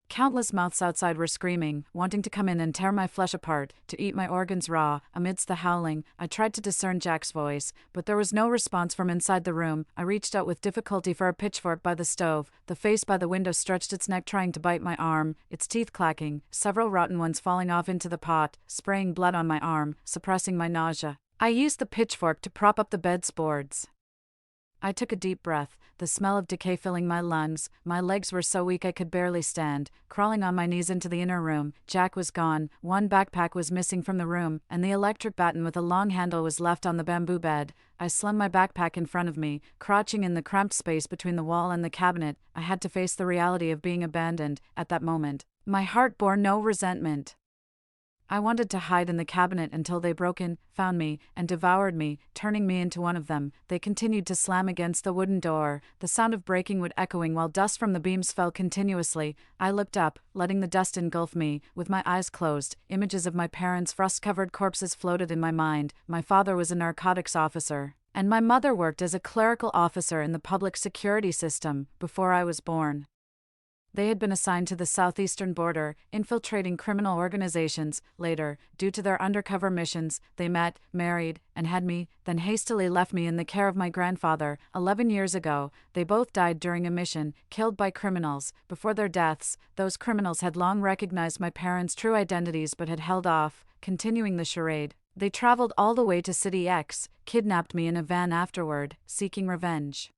S1: Countless mouths outside were screaming, wanting to come in and tear my flesh apart, to eat my organs raw. Amidst the howling, I tried to discern Jack's voice, but there was no response from inside the room. I reached out with difficulty for a pitchfork by the stove. The face by the window stretched its neck trying to bite my arm, its teeth clacking, several rotten ones falling off into the pot, spraying blood on my arm, suppressing my nausea. I used the pitchfork to prop up the bed's boards. I took a deep breath, the smell of decay filling my lungs. My legs were so weak I could barely stand. Crawling on my knees into the inner room, Jack was gone. One backpack was missing from the room, and the electric baton with a long handle was left on the bamboo bed. I slung my backpack in front of me, crouching in the cramped space between the wall and the cabinet. I had to face the reality of being abandoned. At that moment, my heart bore no resentment. I wanted to hide in the cabinet until they broke in, found me, and devoured me, turning me into one of them. They continued to slam against the wooden door. The sound of breaking would echoing while dust from the beams fell continuously. I looked up, letting the dust engulf me. With my eyes closed, images of my parents' frost-covered corpses floated in my mind. My father was a narcotics officer, and my mother worked as a clerical officer in the public security system before I was born. They had been assigned to the southeastern border, infiltrating criminal organizations. Later, due to their undercover missions, they met, married, and had me, then hastily left me in the care of my grandfather. 11 years ago, they both died during a mission, killed by criminals. Before their deaths, those criminals had long recognized my parents' true identities but had held off, continuing the charade. They traveled all the way to City X, kidnapped me in a van afterward, seeking revenge.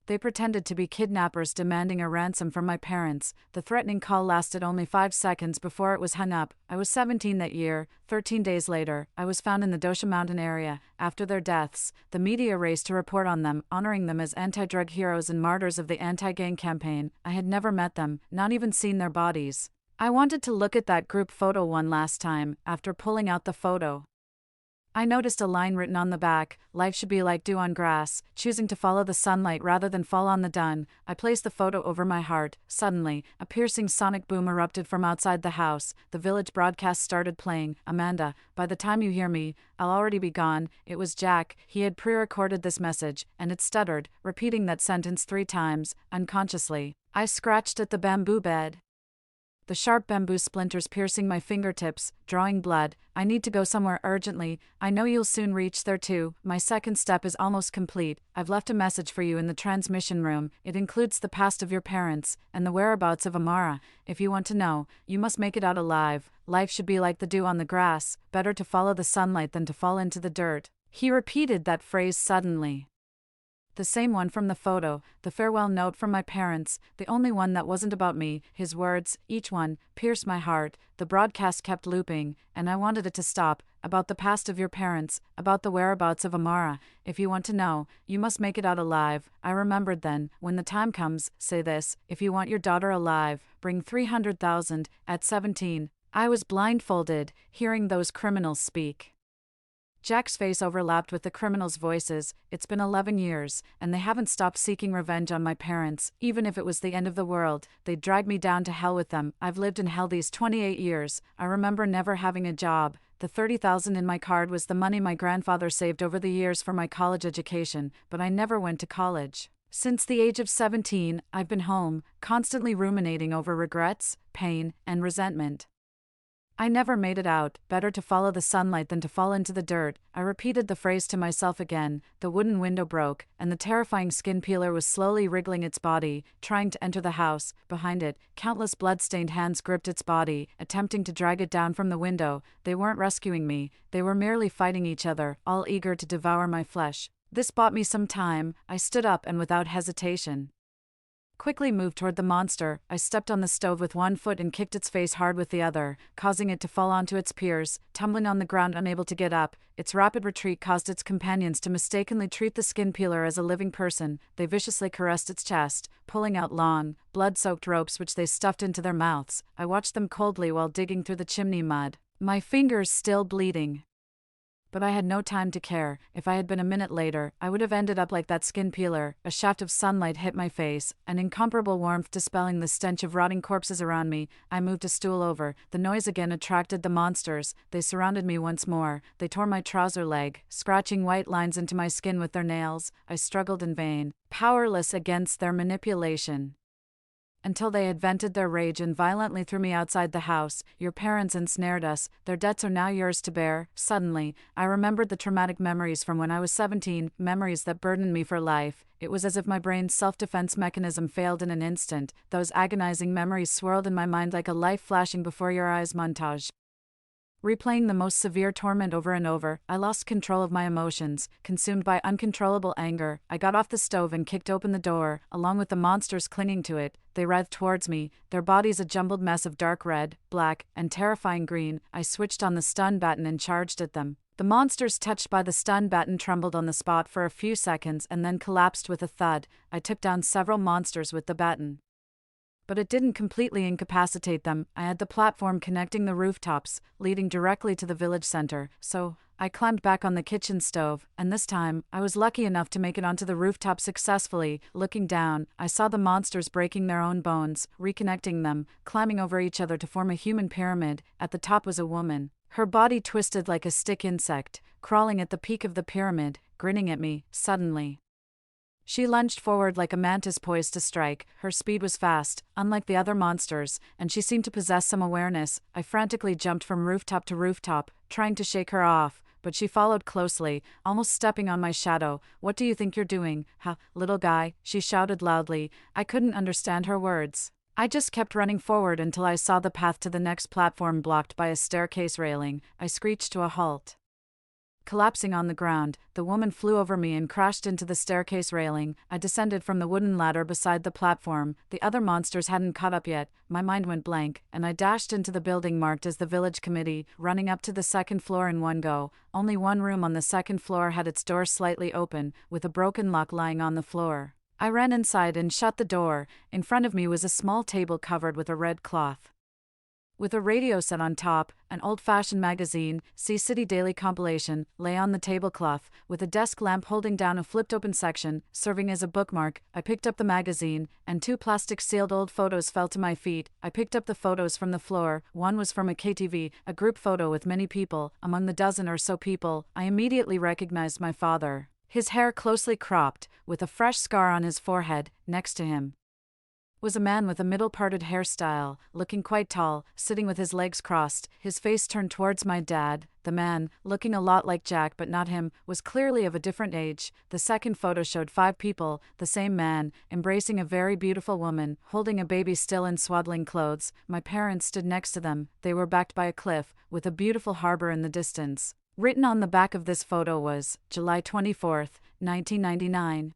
S1: They pretended to be kidnappers demanding a ransom from my parents. The threatening call lasted only 5 seconds before it was hung up. I was 17 that year. 13 days later, I was found in the Dosha Mountain area. After their deaths, the media raced to report on them, honoring them as anti-drug heroes and martyrs of the anti-gang campaign. I had never met them, not even seen their bodies. I wanted to look at that group photo one last time. After pulling out the photo, I noticed a line written on the back: "Life should be like dew on grass, choosing to follow the sunlight rather than fall on the dun." I placed the photo over my heart. Suddenly, a piercing sonic boom erupted from outside the house. The village broadcast started playing. "Amanda, by the time you hear me, I'll already be gone." It was Jack. He had pre-recorded this message, and it stuttered, repeating that sentence 3 times, unconsciously. I scratched at the bamboo bed. the sharp bamboo splinters piercing my fingertips, drawing blood. I need to go somewhere urgently. I know you'll soon reach there too. My second step is almost complete. I've left a message for you in the transmission room. It includes the past of your parents, and the whereabouts of Amara. If you want to know, you must make it out alive. Life should be like the dew on the grass, better to follow the sunlight than to fall into the dirt. He repeated that phrase suddenly. The same one from the photo, the farewell note from my parents, the only one that wasn't about me. His words, each one, pierced my heart. The broadcast kept looping, and I wanted it to stop. About the past of your parents, about the whereabouts of Amara. If you want to know, you must make it out alive. I remembered then, when the time comes, say this: if you want your daughter alive, bring 300,000. At 17, I was blindfolded, hearing those criminals speak. Jack's face overlapped with the criminals' voices. It's been 11 years, and they haven't stopped seeking revenge on my parents. Even if it was the end of the world, they'd drag me down to hell with them. I've lived in hell these 28 years. I remember never having a job. The 30,000 in my card was the money my grandfather saved over the years for my college education, but I never went to college. Since the age of 17, I've been home, constantly ruminating over regrets, pain, and resentment. I never made it out. Better to follow the sunlight than to fall into the dirt. I repeated the phrase to myself again. The wooden window broke, and the terrifying skin peeler was slowly wriggling its body, trying to enter the house. Behind it, countless blood-stained hands gripped its body, attempting to drag it down from the window. They weren't rescuing me. They were merely fighting each other, all eager to devour my flesh. This bought me some time. I stood up and without hesitation quickly moved toward the monster. I stepped on the stove with one foot and kicked its face hard with the other, causing it to fall onto its peers, tumbling on the ground unable to get up. Its rapid retreat caused its companions to mistakenly treat the skin peeler as a living person. They viciously caressed its chest, pulling out long, blood-soaked ropes which they stuffed into their mouths. I watched them coldly while digging through the chimney mud, my fingers still bleeding. But I had no time to care. If I had been a minute later, I would have ended up like that skin peeler. A shaft of sunlight hit my face, an incomparable warmth dispelling the stench of rotting corpses around me. I moved a stool over. The noise again attracted the monsters. They surrounded me once more. They tore my trouser leg, scratching white lines into my skin with their nails. I struggled in vain, powerless against their manipulation, until they had vented their rage and violently threw me outside the house. Your parents ensnared us. Their debts are now yours to bear. Suddenly, I remembered the traumatic memories from when I was 17, memories that burdened me for life. It was as if my brain's self-defense mechanism failed in an instant. Those agonizing memories swirled in my mind like a life flashing before your eyes montage. Replaying the most severe torment over and over, I lost control of my emotions. Consumed by uncontrollable anger, I got off the stove and kicked open the door, along with the monsters clinging to it. They writhed towards me, their bodies a jumbled mess of dark red, black, and terrifying green. I switched on the stun button and charged at them. The monsters touched by the stun button trembled on the spot for a few seconds and then collapsed with a thud. I took down several monsters with the baton, but it didn't completely incapacitate them. I had the platform connecting the rooftops, leading directly to the village center, so I climbed back on the kitchen stove, and this time, I was lucky enough to make it onto the rooftop successfully. Looking down, I saw the monsters breaking their own bones, reconnecting them, climbing over each other to form a human pyramid. At the top was a woman, her body twisted like a stick insect, crawling at the peak of the pyramid, grinning at me. Suddenly, she lunged forward like a mantis poised to strike. Her speed was fast, unlike the other monsters, and she seemed to possess some awareness. I frantically jumped from rooftop to rooftop, trying to shake her off, but she followed closely, almost stepping on my shadow. "What do you think you're doing, huh, little guy?" she shouted loudly. I couldn't understand her words. I just kept running forward until I saw the path to the next platform blocked by a staircase railing. I screeched to a halt. Collapsing on the ground, the woman flew over me and crashed into the staircase railing. I descended from the wooden ladder beside the platform. The other monsters hadn't caught up yet. My mind went blank, and I dashed into the building marked as the village committee, running up to the second floor in one go. Only one room on the second floor had its door slightly open, with a broken lock lying on the floor. I ran inside and shut the door. In front of me was a small table covered with a red cloth, with a radio set on top. An old-fashioned magazine, See City Daily compilation, lay on the tablecloth, with a desk lamp holding down a flipped-open section, serving as a bookmark. I picked up the magazine, and two plastic-sealed old photos fell to my feet. I picked up the photos from the floor. One was from a KTV, a group photo with many people. Among the dozen or so people, I immediately recognized my father, his hair closely cropped, with a fresh scar on his forehead. Next to him was a man with a middle-parted hairstyle, looking quite tall, sitting with his legs crossed, his face turned towards my dad. The man, looking a lot like Jack but not him, was clearly of a different age. The second photo showed 5 people, the same man, embracing a very beautiful woman, holding a baby still in swaddling clothes. My parents stood next to them. They were backed by a cliff, with a beautiful harbor in the distance. Written on the back of this photo was, July 24, 1999.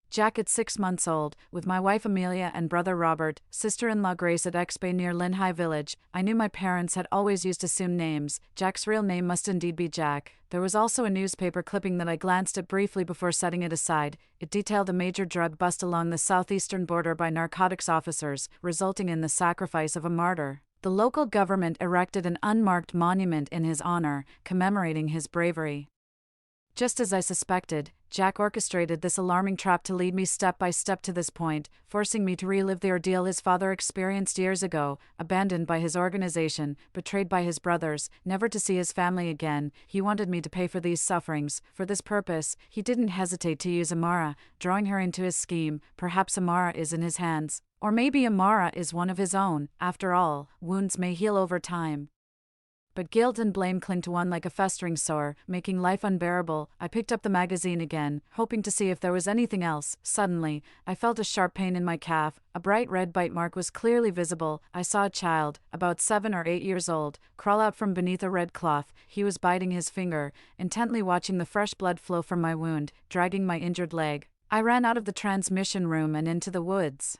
S1: Jack at 6 months old, with my wife Amelia and brother Robert, sister-in-law Grace at Exbay near Linhai Village. I knew my parents had always used assumed names. Jack's real name must indeed be Jack. There was also a newspaper clipping that I glanced at briefly before setting it aside. It detailed a major drug bust along the southeastern border by narcotics officers, resulting in the sacrifice of a martyr. The local government erected an unmarked monument in his honor, commemorating his bravery. Just as I suspected, Jack orchestrated this alarming trap to lead me step by step to this point, forcing me to relive the ordeal his father experienced years ago, abandoned by his organization, betrayed by his brothers, never to see his family again. He wanted me to pay for these sufferings. For this purpose, he didn't hesitate to use Amara, drawing her into his scheme. Perhaps Amara is in his hands. Or maybe Amara is one of his own. After all, wounds may heal over time. But guilt and blame cling to one like a festering sore, making life unbearable. I picked up the magazine again, hoping to see if there was anything else. Suddenly, I felt a sharp pain in my calf. A bright red bite mark was clearly visible. I saw a child, about 7 or 8 years old, crawl out from beneath a red cloth. He was biting his finger, intently watching the fresh blood flow from my wound, dragging my injured leg. I ran out of the transmission room and into the woods.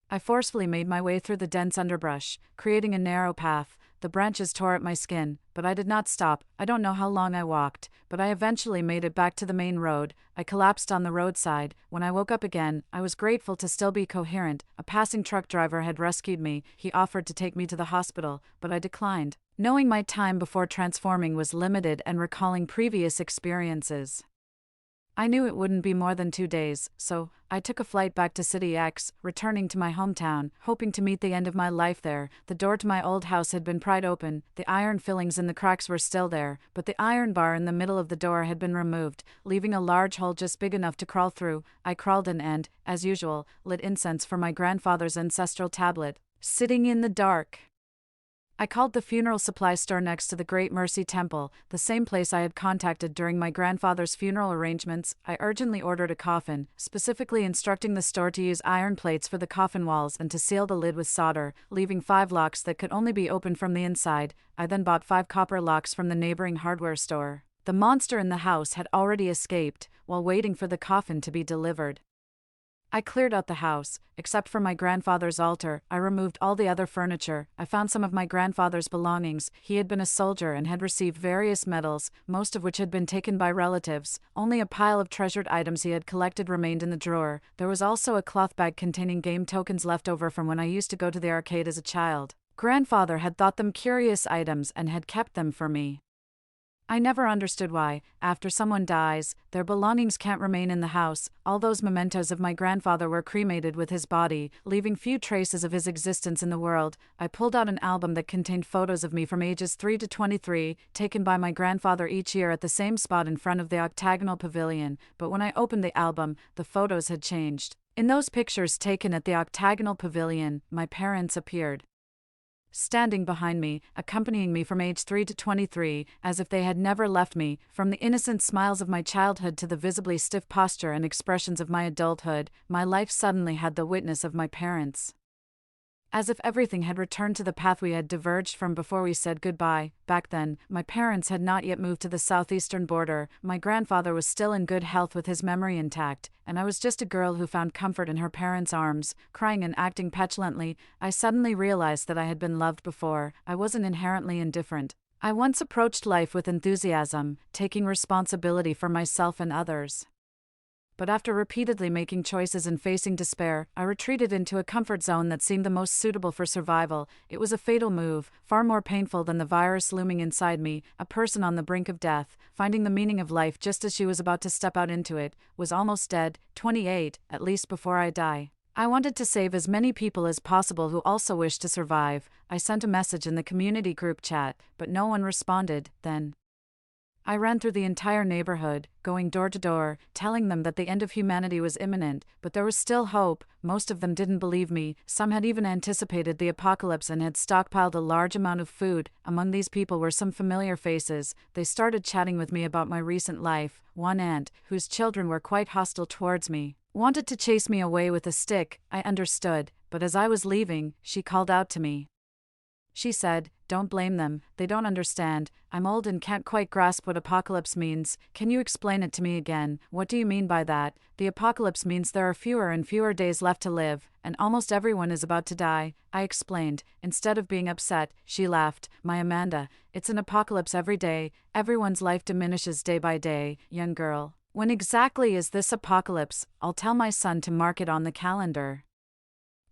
S1: I forcefully made my way through the dense underbrush, creating a narrow path. The branches tore at my skin, but I did not stop. I don't know how long I walked, but I eventually made it back to the main road. I collapsed on the roadside. When I woke up again, I was grateful to still be coherent. A passing truck driver had rescued me. He offered to take me to the hospital, but I declined, knowing my time before transforming was limited and recalling previous experiences. I knew it wouldn't be more than 2 days, so I took a flight back to City X, returning to my hometown, hoping to meet the end of my life there. The door to my old house had been pried open, the iron fillings in the cracks were still there, but the iron bar in the middle of the door had been removed, leaving a large hole just big enough to crawl through. I crawled in and, as usual, lit incense for my grandfather's ancestral tablet. Sitting in the dark, I called the funeral supply store next to the Great Mercy Temple, the same place I had contacted during my grandfather's funeral arrangements. I urgently ordered a coffin, specifically instructing the store to use iron plates for the coffin walls and to seal the lid with solder, leaving 5 locks that could only be opened from the inside. I then bought 5 copper locks from the neighboring hardware store. The monster in the house had already escaped, while waiting for the coffin to be delivered. I cleared out the house, except for my grandfather's altar. I removed all the other furniture. I found some of my grandfather's belongings. He had been a soldier and had received various medals, most of which had been taken by relatives. Only a pile of treasured items he had collected remained in the drawer. There was also a cloth bag containing game tokens left over from when I used to go to the arcade as a child. Grandfather had thought them curious items and had kept them for me. I never understood why, after someone dies, their belongings can't remain in the house. All those mementos of my grandfather were cremated with his body, leaving few traces of his existence in the world. I pulled out an album that contained photos of me from ages 3 to 23, taken by my grandfather each year at the same spot in front of the octagonal pavilion, but when I opened the album, the photos had changed. In those pictures taken at the octagonal pavilion, my parents appeared standing behind me, accompanying me from age 3 to 23, as if they had never left me. From the innocent smiles of my childhood to the visibly stiff posture and expressions of my adulthood, my life suddenly had the witness of my parents. As if everything had returned to the path we had diverged from before we said goodbye. Back then, my parents had not yet moved to the southeastern border. My grandfather was still in good health with his memory intact, and I was just a girl who found comfort in her parents' arms, crying and acting petulantly. I suddenly realized that I had been loved before. I wasn't inherently indifferent. I once approached life with enthusiasm, taking responsibility for myself and others. But after repeatedly making choices and facing despair, I retreated into a comfort zone that seemed the most suitable for survival. It was a fatal move, far more painful than the virus looming inside me. A person on the brink of death, finding the meaning of life just as she was about to step out into it, was almost dead, 28, at least before I die. I wanted to save as many people as possible who also wished to survive. I sent a message in the community group chat, but no one responded. Then I ran through the entire neighborhood, going door to door, telling them that the end of humanity was imminent, but there was still hope. Most of them didn't believe me. Some had even anticipated the apocalypse and had stockpiled a large amount of food. Among these people were some familiar faces. They started chatting with me about my recent life. One aunt, whose children were quite hostile towards me, wanted to chase me away with a stick. I understood, but as I was leaving, she called out to me. She said, "Don't blame them, they don't understand. I'm old and can't quite grasp what apocalypse means. Can you explain it to me again? What do you mean by that?" "The apocalypse means there are fewer and fewer days left to live, and almost everyone is about to die," I explained. Instead of being upset, she laughed. "My Amanda, it's an apocalypse every day. Everyone's life diminishes day by day, young girl. When exactly is this apocalypse? I'll tell my son to mark it on the calendar.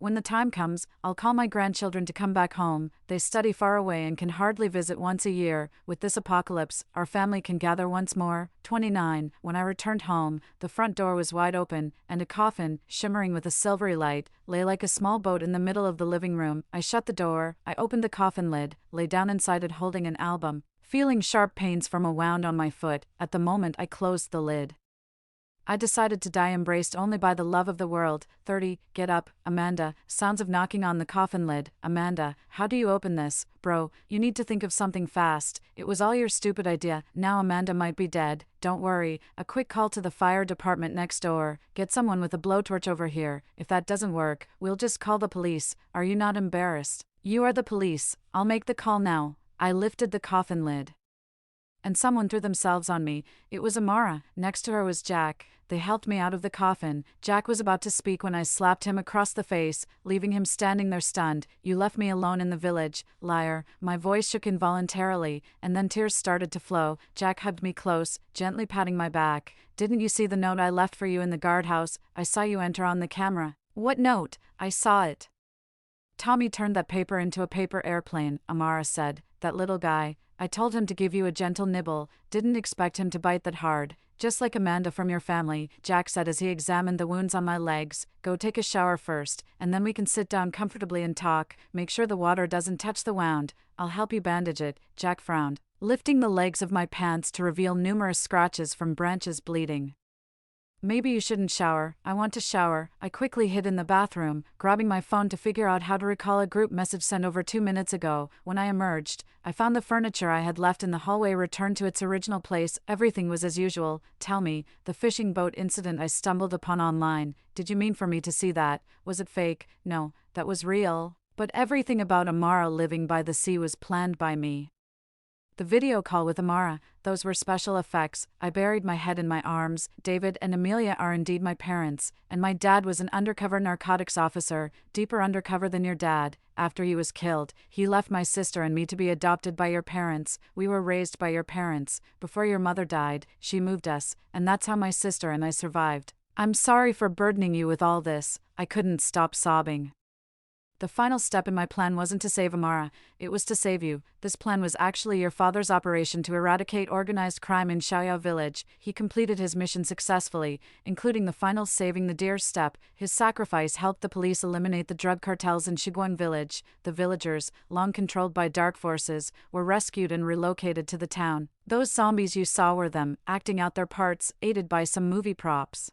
S1: When the time comes, I'll call my grandchildren to come back home. They study far away and can hardly visit once a year. With this apocalypse, our family can gather once more." 29. When I returned home, the front door was wide open, and a coffin, shimmering with a silvery light, lay like a small boat in the middle of the living room. I shut the door, I opened the coffin lid, lay down inside it holding an album, feeling sharp pains from a wound on my foot. At the moment I closed the lid, I decided to die embraced only by the love of the world. 30. Get up, Amanda. Sounds of knocking on the coffin lid. Amanda, how do you open this? Bro, you need to think of something fast. It was all your stupid idea. Now Amanda might be dead. Don't worry. A quick call to the fire department next door. Get someone with a blowtorch over here. If that doesn't work, we'll just call the police. Are you not embarrassed? You are the police. I'll make the call now. I lifted the coffin lid, and someone threw themselves on me. It was Amara. Next to her was Jack. They helped me out of the coffin. Jack was about to speak when I slapped him across the face, leaving him standing there stunned. "You left me alone in the village, liar." My voice shook involuntarily, and then tears started to flow. Jack hugged me close, gently patting my back. "Didn't you see the note I left for you in the guardhouse? I saw you enter on the camera." "What note?" "I saw it. Tommy turned that paper into a paper airplane," Amara said. "That little guy. I told him to give you a gentle nibble, didn't expect him to bite that hard. Just like Amanda from your family," Jack said as he examined the wounds on my legs. "Go take a shower first, and then we can sit down comfortably and talk. Make sure the water doesn't touch the wound. I'll help you bandage it." Jack frowned, lifting the legs of my pants to reveal numerous scratches from branches bleeding. "Maybe you shouldn't shower." "I want to shower." I quickly hid in the bathroom, grabbing my phone to figure out how to recall a group message sent over 2 minutes ago. When I emerged, I found the furniture I had left in the hallway returned to its original place. Everything was as usual. "Tell me, the fishing boat incident I stumbled upon online, did you mean for me to see that? Was it fake?" "No, that was real. But everything about Amara living by the sea was planned by me." The video call with Amara, those were special effects. I buried my head in my arms. David and Amelia are indeed my parents, and my dad was an undercover narcotics officer, deeper undercover than your dad. After he was killed, he left my sister and me to be adopted by your parents. We were raised by your parents. Before your mother died, she moved us, and that's how my sister and I survived. I'm sorry for burdening you with all this. I couldn't stop sobbing. The final step in my plan wasn't to save Amara, it was to save you. This plan was actually your father's operation to eradicate organized crime in Xiaoyao village. He completed his mission successfully, including the final saving the deer step. His sacrifice helped the police eliminate the drug cartels in Shiguang village. The villagers, long controlled by dark forces, were rescued and relocated to the town. Those zombies you saw were them, acting out their parts, aided by some movie props.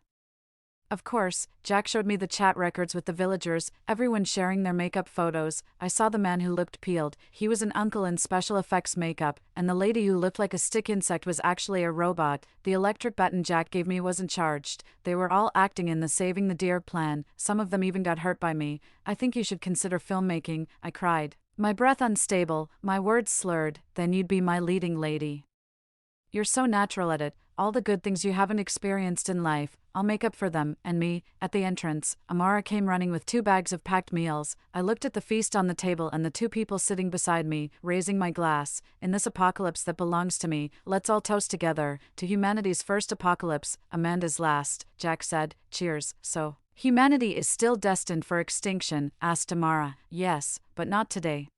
S1: Of course, Jack showed me the chat records with the villagers, everyone sharing their makeup photos. I saw the man who looked peeled. He was an uncle in special effects makeup, and the lady who looked like a stick insect was actually a robot. The electric button Jack gave me wasn't charged. They were all acting in the saving the deer plan. Some of them even got hurt by me. "I think you should consider filmmaking," I cried, my breath unstable, my words slurred. "Then you'd be my leading lady. You're so natural at it. All the good things you haven't experienced in life, I'll make up for them." And me. At the entrance, Amara came running with 2 bags of packed meals. I looked at the feast on the table and the 2 people sitting beside me, raising my glass. "In this apocalypse that belongs to me, let's all toast together, to humanity's first apocalypse, Amanda's last," Jack said. "Cheers." "So, humanity is still destined for extinction?" asked Amara. "Yes, but not today."